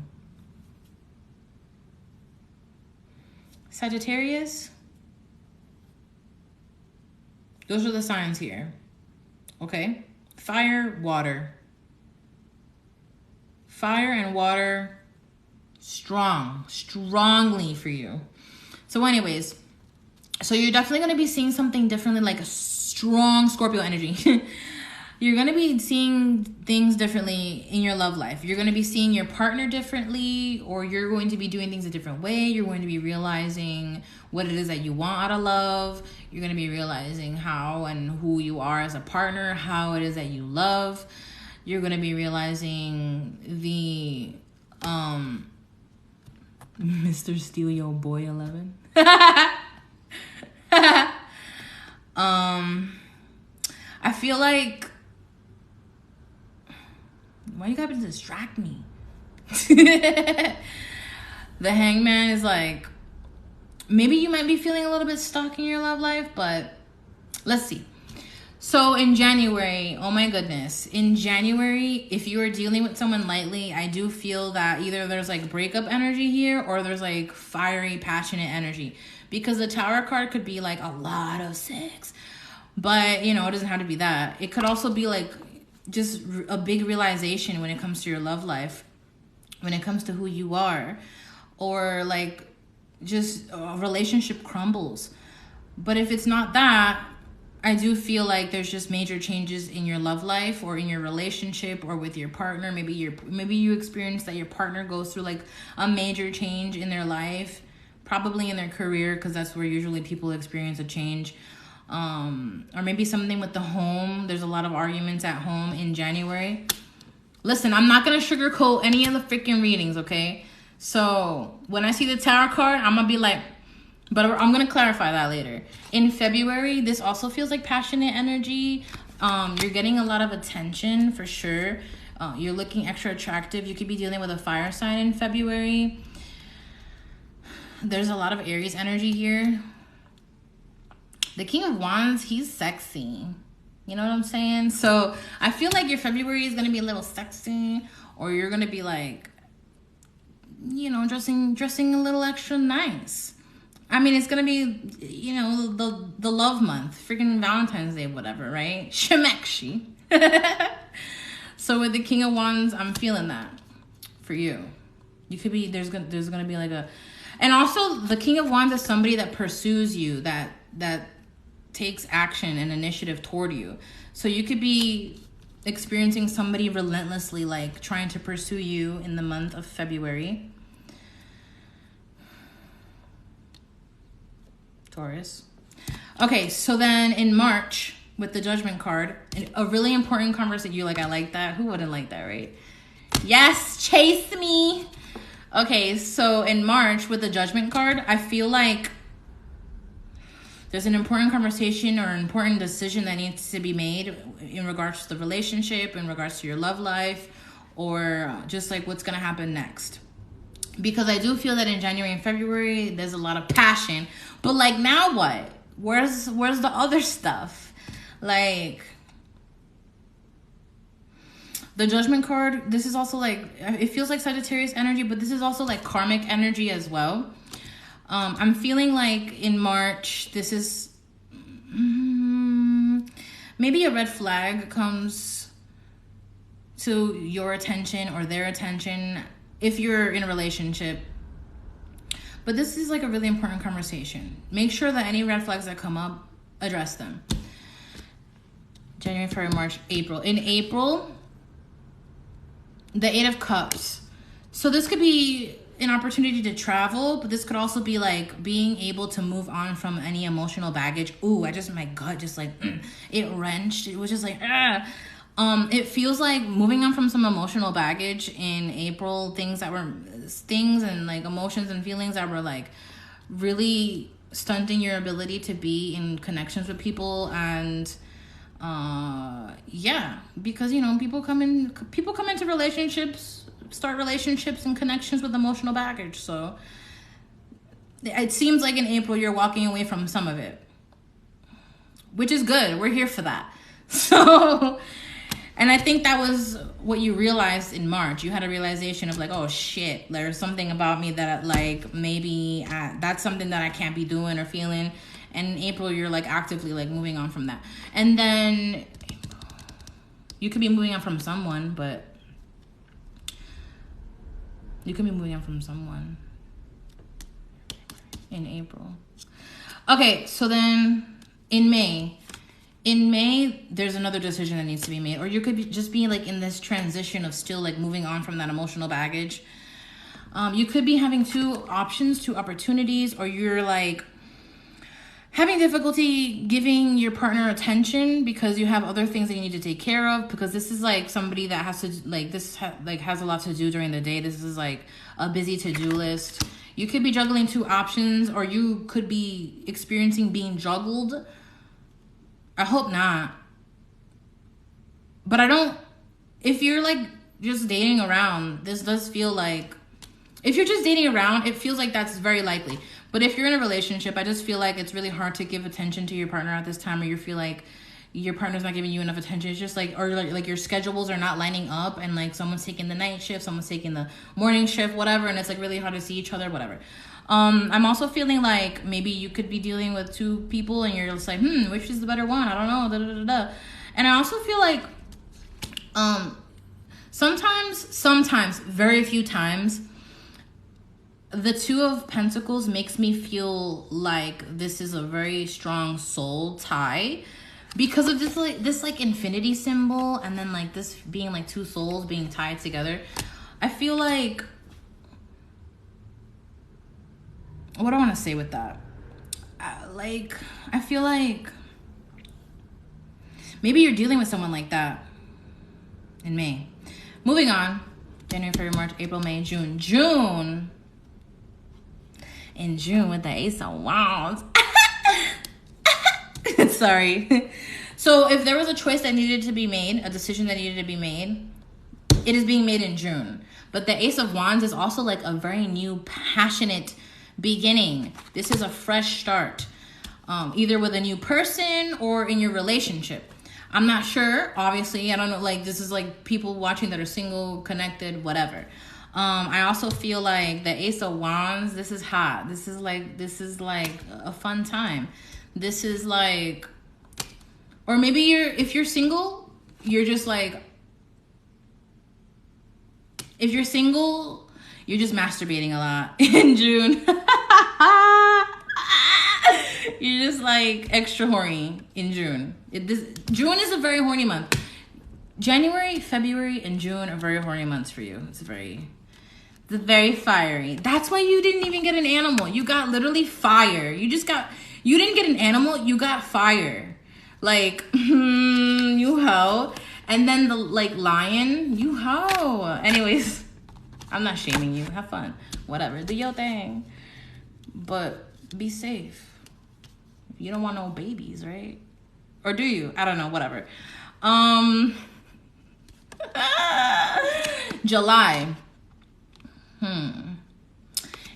Sagittarius. Those are the signs here. Okay? Fire, water. Fire and water, strongly for you. So anyways, so you're definitely going to be seeing something differently, like a strong Scorpio energy. You're going to be seeing things differently in your love life. You're going to be seeing your partner differently, or you're going to be doing things a different way. You're going to be realizing what it is that you want out of love. You're going to be realizing how and who you are as a partner, how it is that you love. You're going to be realizing Mr. Steal Your Boy 11. I feel like, why you gotta distract me? The Hangman is like, maybe you might be feeling a little bit stuck in your love life, but let's see. So in January, oh my goodness, in January, if you are dealing with someone lightly, I do feel that either there's like breakup energy here or there's like fiery, passionate energy, because the Tower card could be like a lot of sex, but you know, it doesn't have to be that. It could also be like just a big realization when it comes to your love life, when it comes to who you are, or like just a relationship crumbles. But if it's not that, I do feel like there's just major changes in your love life or in your relationship or with your partner. Maybe you experience that your partner goes through like a major change in their life, probably in their career, because that's where usually people experience a change. Or maybe something with the home. There's a lot of arguments at home in January. Listen, I'm not going to sugarcoat any of the freaking readings, okay? So when I see the tarot card, I'm going to be like, but I'm going to clarify that later. In February, this also feels like passionate energy. You're getting a lot of attention for sure. You're looking extra attractive. You could be dealing with a fire sign in February. There's a lot of Aries energy here. The King of Wands, he's sexy. You know what I'm saying? So I feel like your February is going to be a little sexy, or you're going to be like, you know, dressing a little extra nice. I mean, it's going to be, you know, the love month, freaking Valentine's Day, whatever, right? Shemekshi. So with the King of Wands, I'm feeling that for you. You could be, there's going to be like a, and also the King of Wands is somebody that pursues you, that takes action and initiative toward you. So you could be experiencing somebody relentlessly like trying to pursue you in the month of February. Taurus. Okay, so then in March with the Judgment card, a really important conversation. You're like, I like that. Who wouldn't like that, right? Yes, chase me. Okay, so in March with the Judgment card, I feel like there's an important conversation or an important decision that needs to be made in regards to the relationship, in regards to your love life, or just like what's going to happen next. Because I do feel that in January and February, there's a lot of passion. But like, now what? Where's the other stuff? Like, the Judgment card, this is also like, it feels like Sagittarius energy, but this is also like karmic energy as well. I'm feeling like in March, this is maybe a red flag comes to your attention or their attention if you're in a relationship. But this is like a really important conversation. Make sure that any red flags that come up, address them. January, February, March, April. In April, the 8 of Cups. So this could be an opportunity to travel, but this could also be like being able to move on from any emotional baggage. Ooh, my gut just like, it wrenched. It was just like, it feels like moving on from some emotional baggage in April, things and like emotions and feelings that were like really stunting your ability to be in connections with people. And yeah, because you know, people come into relationships, start relationships and connections with emotional baggage. So it seems like in April you're walking away from some of it, which is good. We're here for that. So, and I think that was what you realized in March. You had a realization of like, oh shit, there's something about me that like maybe that's something that I can't be doing or feeling. And in April you're like actively like moving on from that. And then you could be moving on from someone, but you could be moving on from someone in April. Okay, so then in May, there's another decision that needs to be made. Or you could just be like in this transition of still like moving on from that emotional baggage. You could be having two options, two opportunities, or you're like having difficulty giving your partner attention because you have other things that you need to take care of, because this is like somebody that has to like has a lot to do during the day. This is like a busy to-do list. You could be juggling two options, or you could be experiencing being juggled. I hope not. But if you're like just dating around, this does feel like, if you're just dating around, it feels like that's very likely. But if you're in a relationship, I just feel like it's really hard to give attention to your partner at this time, or you feel like your partner's not giving you enough attention. It's just like, or like your schedules are not lining up, and like someone's taking the night shift, someone's taking the morning shift, whatever, and it's like really hard to see each other, whatever. I'm also feeling like maybe you could be dealing with two people and you're just like, which is the better one? I don't know. Da, da, da, da. And I also feel like sometimes, very few times, the Two of Pentacles makes me feel like this is a very strong soul tie because of this infinity symbol, and then like this being like two souls being tied together. I feel like, what do I want to say with that? I feel like maybe you're dealing with someone like that in May. Moving on. January, February, March, April, May, June. In June with the Ace of Wands. Sorry. So if there was a choice that needed to be made, a decision that needed to be made, it is being made in June. But the Ace of Wands is also like a very new, passionate beginning. This is a fresh start, either with a new person or in your relationship. I'm not sure, obviously. I don't know, like this is like people watching that are single, connected, whatever. I also feel like the Ace of Wands, this is hot. This is like a fun time. This is like, or maybe if you're single, you're just like, if you're single, you're just masturbating a lot in June. You're just like extra horny in June. June is a very horny month. January, February, and June are very horny months for you. It's very fiery. That's why you didn't even get an animal. You got literally fire. You didn't get an animal, you got fire. Like, you hoe. And then the like lion, you hoe. Anyways, I'm not shaming you. Have fun. Whatever. Do your thing. But be safe. You don't want no babies, right? Or do you? I don't know. Whatever. July.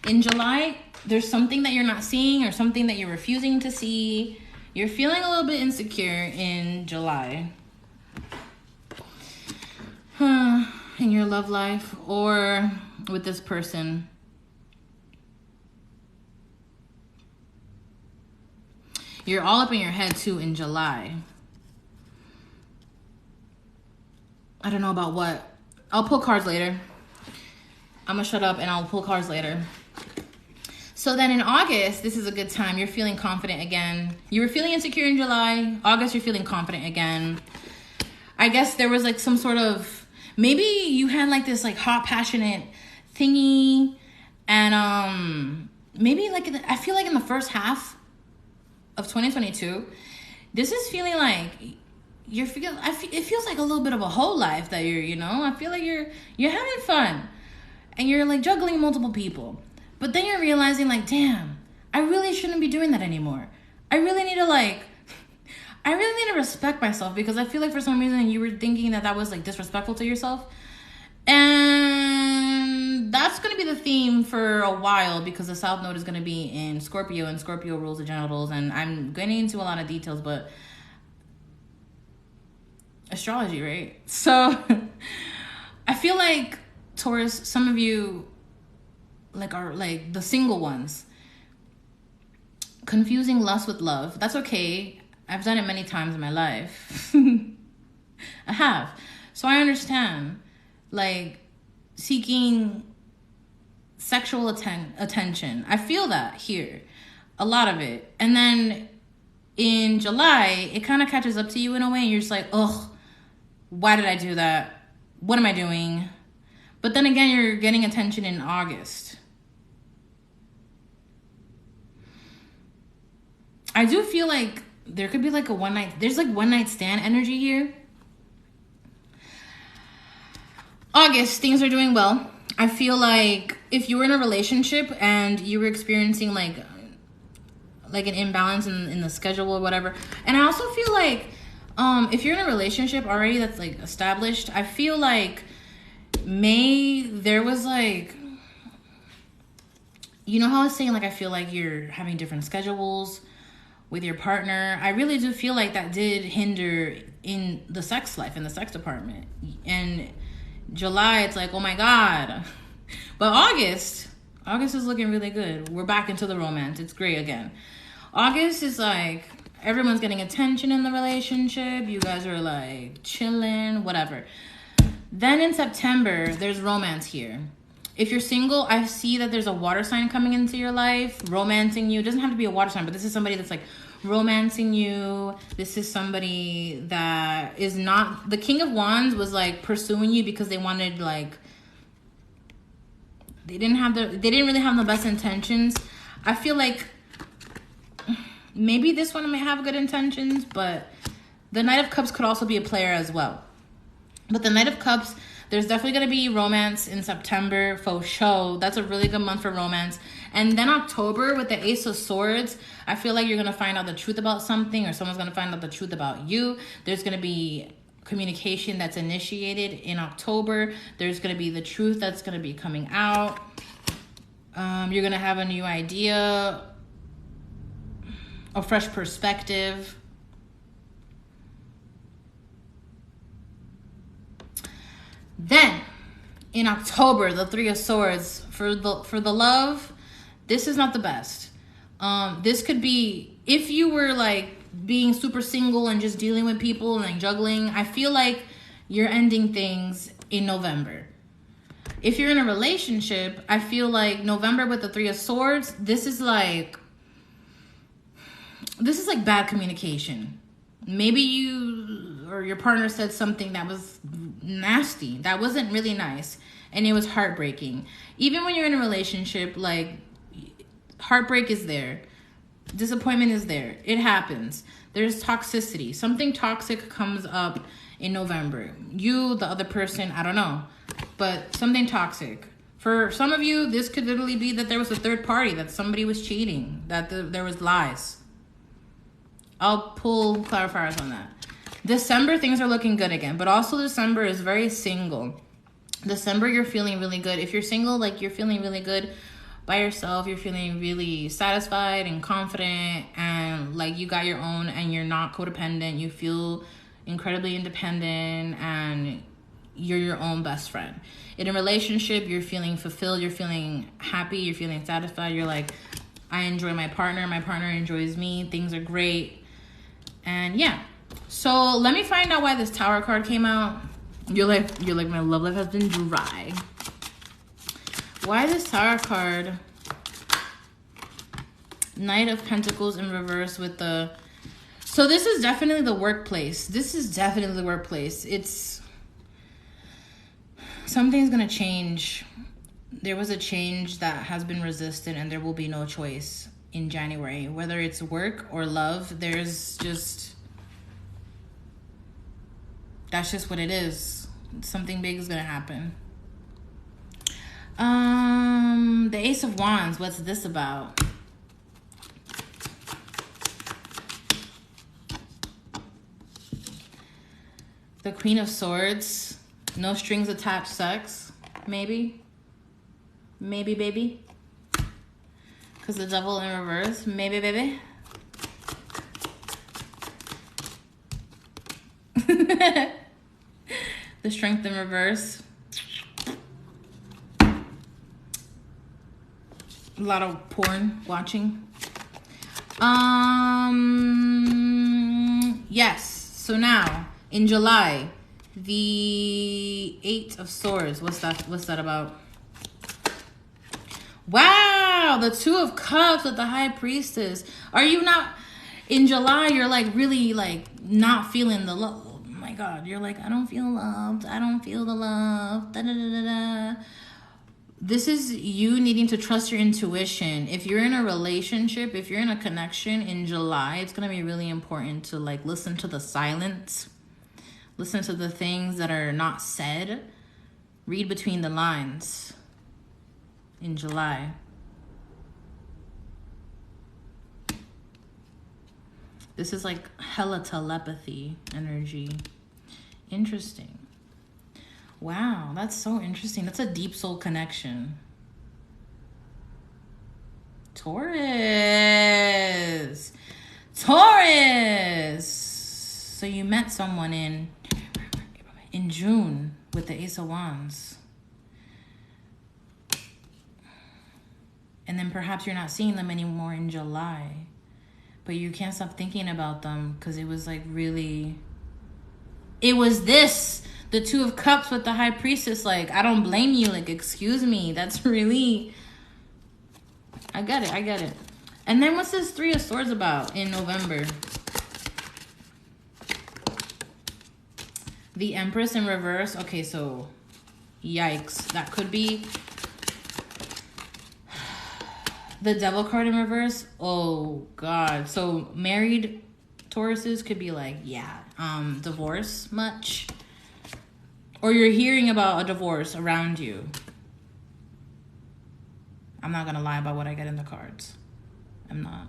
In July, there's something that you're not seeing or something that you're refusing to see. You're feeling a little bit insecure in July. In your love life or with this person. You're all up in your head too in July. I don't know about what. I'll pull cards later. I'm gonna shut up and I'll pull cards later. So then in August, this is a good time. You're feeling confident again. You were feeling insecure in July. August, you're feeling confident again. I guess there was like some sort of, maybe you had like this like hot, passionate thingy. And maybe like, I feel like in the first half of 2022, this is feeling like it feels like a little bit of a whole life that I feel like you're having fun and you're like juggling multiple people, but then you're realizing like, damn, I really shouldn't be doing that anymore. I really need to respect myself, because I feel like for some reason you were thinking that was like disrespectful to yourself. And that's going to be the theme for a while, because the South Node is going to be in Scorpio, and Scorpio rules the genitals. And I'm getting into a lot of details, but astrology, right? So I feel like Taurus, some of you like are like the single ones, confusing lust with love. That's okay. I've done it many times in my life. I have. So I understand. Like, seeking sexual attention. I feel that here. A lot of it. And then in July, it kind of catches up to you in a way, and you're just like, ugh, why did I do that? What am I doing? But then again, you're getting attention in August. I do feel like there could be like there's like one night stand energy here. August, things are doing well. I feel like if you were in a relationship and you were experiencing like an imbalance in the schedule or whatever. And I also feel like if you're in a relationship already that's like established, I feel like there was like, you know how I was saying like I feel like you're having different schedules with your partner. I really do feel like that did hinder in the sex life, in the sex department. And July, it's like, oh my God. But August is looking really good. We're back into the romance. It's great again. August is like, everyone's getting attention in the relationship. You guys are like chilling, whatever. Then in September, there's romance here. If you're single, I see that there's a water sign coming into your life, romancing you. It doesn't have to be a water sign, but this is somebody that's like romancing you. This is somebody that is not, the King of Wands was like pursuing you because they wanted like, they didn't really have the best intentions. I feel like maybe this one might have good intentions, but the Knight of Cups could also be a player as well. But the Knight of Cups, there's definitely going to be romance in September, for show. That's a really good month for romance. And then October with the Ace of Swords, I feel like you're going to find out the truth about something, or someone's going to find out the truth about you. There's going to be communication that's initiated in October. There's going to be the truth that's going to be coming out. You're going to have a new idea, a fresh perspective. Then in October, the Three of Swords, for the love, this is not the best. This could be, if you were like being super single and just dealing with people and like juggling, I feel like you're ending things in November. If you're in a relationship, I feel like November with the Three of Swords, this is like bad communication. Maybe you or your partner said something that was nasty, that wasn't really nice, and it was heartbreaking. Even when you're in a relationship, like, heartbreak is there, disappointment is there, it happens. There's toxicity. Something toxic comes up in November. You, the other person, I don't know, but something toxic. For some of you, this could literally be that there was a third party, that somebody was cheating, that there was lies. I'll pull clarifiers on that. December, things are looking good again, but also December is very single. December, you're feeling really good. If you're single, like, you're feeling really good by yourself. You're feeling really satisfied and confident, and like you got your own, and you're not codependent. You feel incredibly independent, and you're your own best friend. In a relationship, you're feeling fulfilled. You're feeling happy. You're feeling satisfied. You're like, I enjoy my partner enjoys me. Things are great. And yeah, so let me find out why this Tower card came out. You're like, my love life has been dry. Why this Tower card? Knight of Pentacles in reverse with the... So this is definitely the workplace. This is definitely the workplace. It's... Something's going to change. There was a change that has been resisted, and there will be no choice in January. Whether it's work or love, there's just... That's just what it is. Something big is going to happen. The Ace of Wands, what's this about? The Queen of Swords, no strings attached sex, maybe. Maybe, baby. Because the Devil in reverse, maybe, baby. The Strength in reverse. A lot of porn watching. Yes. So now in July, the Eight of Swords. What's that about? Wow, the Two of Cups with the High Priestess. Are you not in July? You're like really like not feeling the love. Oh my God, you're like, I don't feel loved. I don't feel the love. Da, da, da, da, da. this is you needing to trust your intuition. If you're in a relationship, if you're in a connection in July, it's going to be really important to like listen to the silence. Listen to the things that are not said. Read between the lines in July. This is like hella telepathy energy. Interesting. Wow, that's so interesting. That's a deep soul connection. Taurus. Taurus. So you met someone in June with the Ace of Wands. And then perhaps you're not seeing them anymore in July. But you can't stop thinking about them because it was like really... It was this... The Two of Cups with the High Priestess, like, I don't blame you. Like, excuse me. That's really... I get it. I get it. And then what's this Three of Swords about in November? The Empress in reverse. Okay, so... Yikes. That could be... The Devil card in reverse. Oh, God. So, married Tauruses could be like, yeah, divorce much. Or you're hearing about a divorce around you. I'm not going to lie about what I get in the cards. I'm not.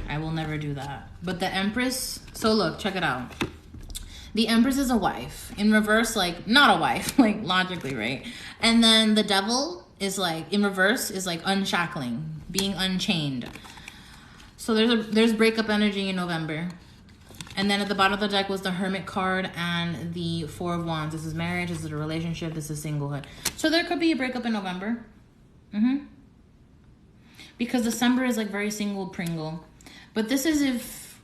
I will never do that. But the Empress... So look, check it out. The Empress is a wife. In reverse, like, not a wife. Like, logically, right? And then the Devil is like, in reverse, is like unshackling. Being unchained. So there's breakup energy in November. And then at the bottom of the deck was the Hermit card and the Four of Wands. This is marriage, this is a relationship, this is singlehood. So there could be a breakup in November. Because December is like very single pringle. But this is if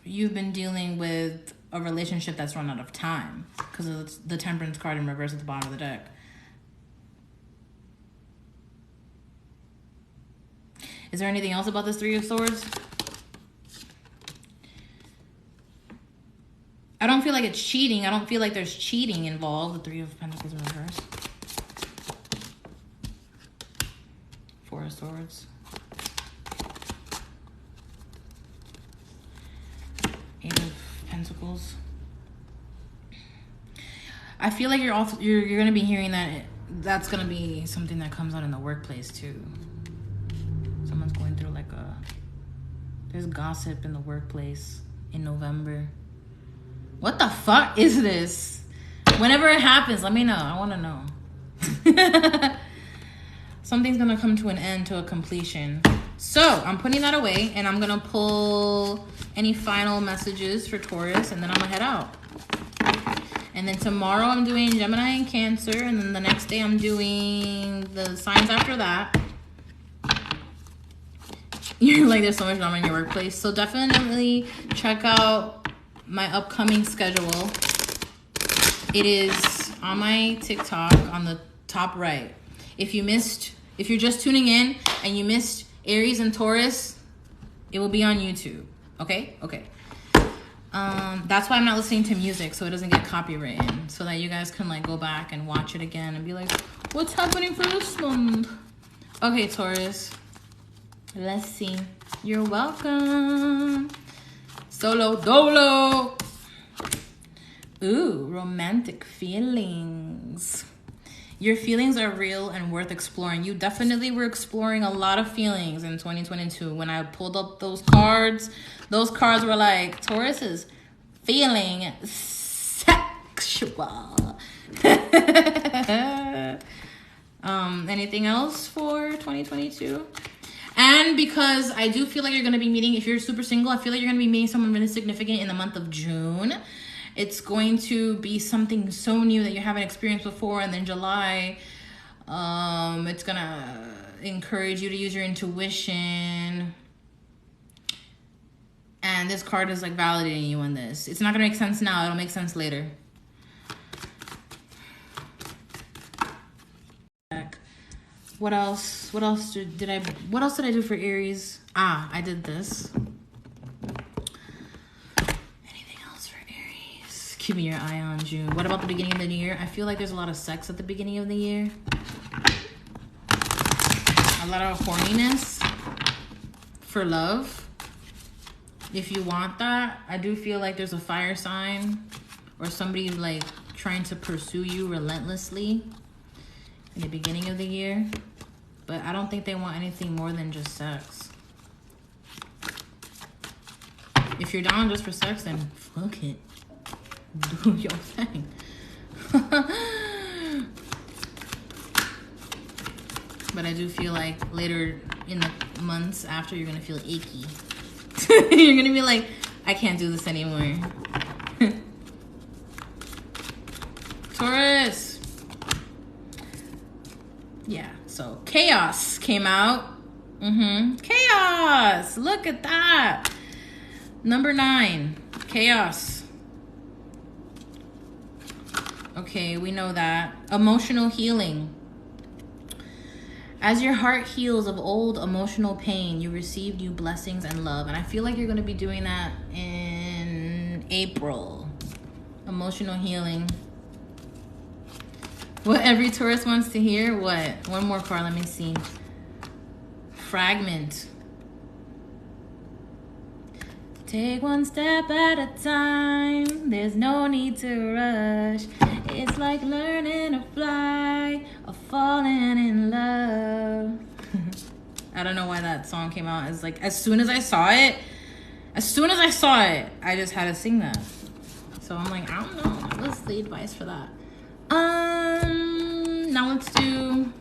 you've been dealing with a relationship that's run out of time. Because of the Temperance card in reverse at the bottom of the deck. Is there anything else about this Three of Swords? I don't feel like it's cheating. I don't feel like there's cheating involved. The Three of Pentacles in reverse. Four of Swords. Eight of Pentacles. I feel like you're going to be hearing that that's going to be something that comes out in the workplace too. Someone's going through like there's gossip in the workplace in November. What the fuck is this? Whenever it happens, let me know. I want to know. Something's going to come to an end, to a completion. So, I'm putting that away, and I'm going to pull any final messages for Taurus, and then I'm going to head out. And then tomorrow I'm doing Gemini and Cancer, and then the next day I'm doing the signs after that. You're like, there's so much drama in your workplace. So definitely check out my upcoming schedule. It is on my TikTok on the top right. If you're just tuning in and you missed Aries and Taurus, it will be on YouTube. Okay? Okay. That's why I'm not listening to music, so it doesn't get copywritten, so that you guys can like go back and watch it again and be like, what's happening for this month? Okay, Taurus. Let's see. You're welcome. Solo dolo. Ooh, romantic feelings. Your feelings are real and worth exploring. You definitely were exploring a lot of feelings in 2022. When I pulled up those cards were like, Taurus is feeling sexual. Anything else for 2022? And because I do feel like you're going to be meeting, if you're super single, I feel like you're going to be meeting someone really significant in the month of June. It's going to be something so new that you haven't experienced before. And then July, it's going to encourage you to use your intuition. And this card is like validating you on this. It's not going to make sense now. It'll make sense later. What else? What else did I do for Aries? I did this. Anything else for Aries? Keeping your eye on June. What about the beginning of the new year? I feel like there's a lot of sex at the beginning of the year. A lot of horniness for love. If you want that, I do feel like there's a fire sign or somebody like trying to pursue you relentlessly in the beginning of the year. But I don't think they want anything more than just sex. If you're down just for sex, then fuck it. Do your thing. But I do feel like later in the months after, you're gonna feel achy. You're gonna be like, I can't do this anymore. Taurus. Yeah, so chaos came out. Chaos. Look at that. Number 9, chaos. Okay, we know that. Emotional healing. As your heart heals of old emotional pain, you receive new blessings and love. And I feel like you're going to be doing that in April. Emotional healing. What every Taurus wants to hear? What? One more card, let me see. Fragment. Take one step at a time. There's no need to rush. It's like learning to fly or falling in love. I don't know why that song came out. It's like as soon as I saw it, I just had to sing that. So I'm like, I don't know. What's the advice for that? Now let's do.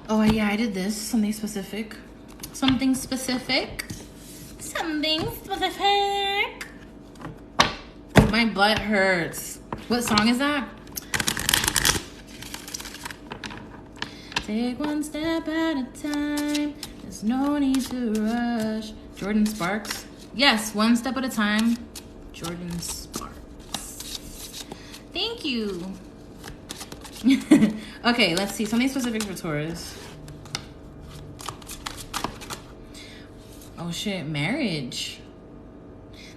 Oh yeah, I did this. Something specific. Something specific. My butt hurts. What song is that? Take one step at a time. There's no need to rush. Jordan Sparks. Yes, one step at a time. Jordan Sparks. Thank you. Okay, let's see. Something specific for Taurus. Oh shit, marriage.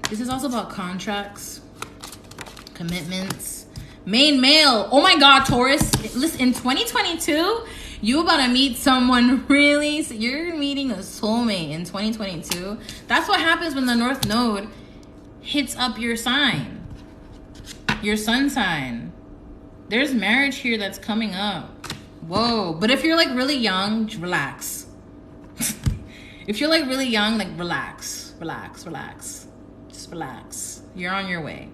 This is also about contracts, commitments, main male. Oh my God, Taurus. Listen, in 2022, you about to meet someone really, you're meeting a soulmate in 2022. That's what happens when the North Node hits up your sign, your sun sign. There's marriage here that's coming up. Whoa. But if you're like really young, relax. If you're like really young, like relax. Just relax. You're on your way.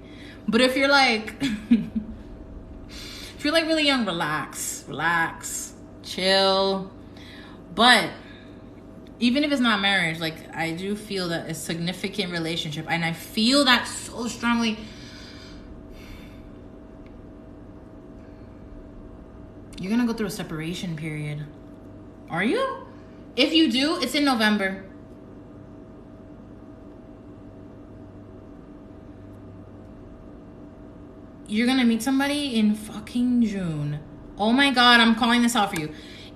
But if you're like, if you're like really young, relax, chill. But even if it's not marriage, like I do feel that a significant relationship, and I feel that so strongly. You're gonna go through a separation period. Are you? If you do, it's in November. You're gonna meet somebody in fucking June. Oh my God, I'm calling this out for you.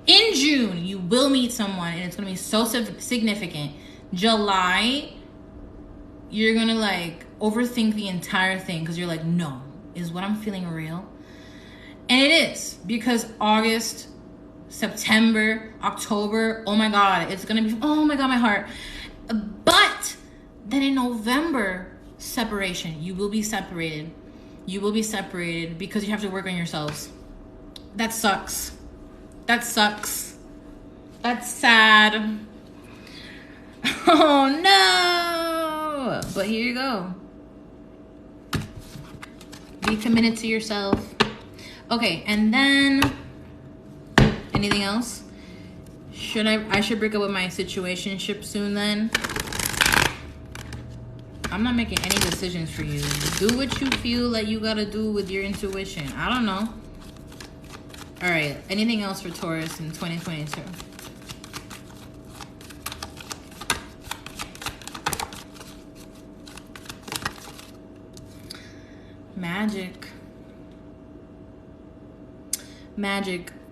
In June, you will meet someone and it's gonna be so significant. July, you're gonna like overthink the entire thing because you're like, no, is what I'm feeling real? And it is, because August, September, October, oh my God, it's gonna be, oh my God, my heart. But then in November, separation. You will be separated. You will be separated because you have to work on yourselves. That sucks. That's sad. Oh no. But here you go. Be committed to yourself. Okay, and then anything else? I should break up with my situationship soon then? I'm not making any decisions for you. Do what you feel like you gotta do with your intuition. I don't know. All right, anything else for Taurus in 2022? Magic.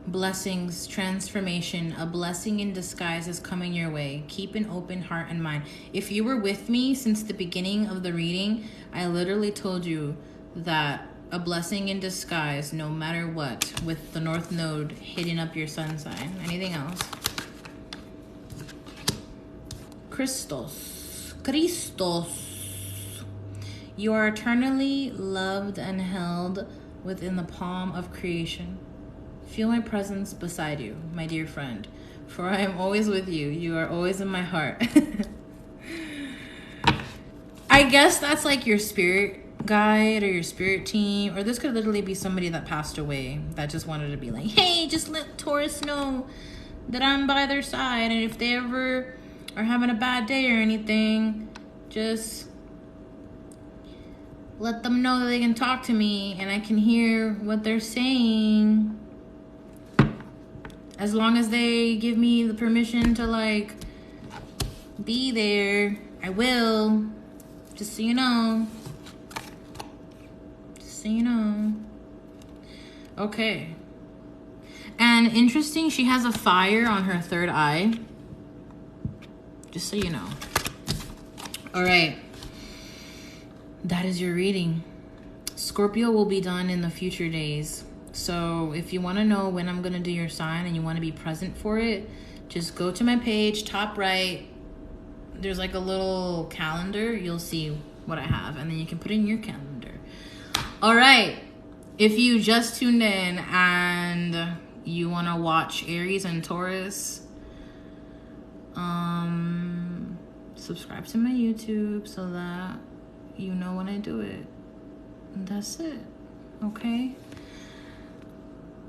blessings, transformation, a blessing in disguise is coming your way. Keep an open heart and mind. If you were with me since the beginning of the reading, I literally told you that a blessing in disguise, no matter what, with the North Node hitting up your sun sign. Anything else? Christos. You are eternally loved and held within the palm of creation. Feel my presence beside you, my dear friend, for I am always with you. You are always in my heart. I guess that's like your spirit guide or your spirit team, or this could literally be somebody that passed away that just wanted to be like, hey, just let Taurus know that I'm by their side, and if they ever are having a bad day or anything, just let them know that they can talk to me and I can hear what they're saying. As long as they give me the permission to, like, be there, I will. Just so you know. Just so you know. Okay. And interesting, she has a fire on her third eye. Just so you know. All right. That is your reading. Scorpio will be done in the future days. So if you want to know when I'm going to do your sign and you want to be present for it, just go to my page, top right. There's like a little calendar. You'll see what I have, and then you can put it in your calendar. All right. If you just tuned in and you want to watch Aries and Taurus, subscribe to my YouTube so that you know when I do it. And that's it. Okay?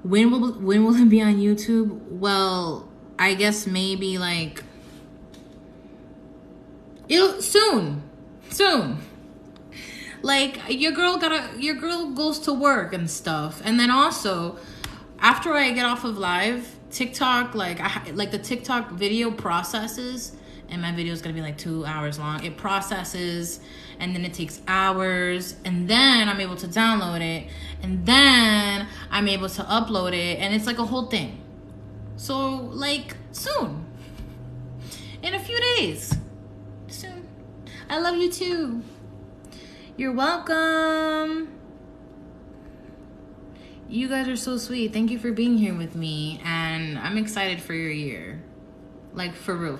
When will it be on YouTube? Well, I guess maybe like soon. Like your girl goes to work and stuff, and then also after I get off of live TikTok, like the TikTok video processes, and my video is gonna be like 2 hours long. It processes, and then it takes hours, and then I'm able to download it, and then I'm able to upload it, and it's like a whole thing. So like soon, in a few days, soon. I love you too. You're welcome. You guys are so sweet. Thank you for being here with me, and I'm excited for your year. Like for real.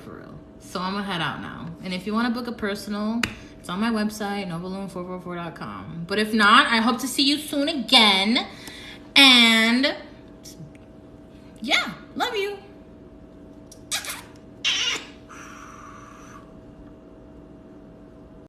So I'm gonna head out now. And if you want to book a personal, it's on my website, noballoon444.com. But if not, I hope to see you soon again. And yeah, love you.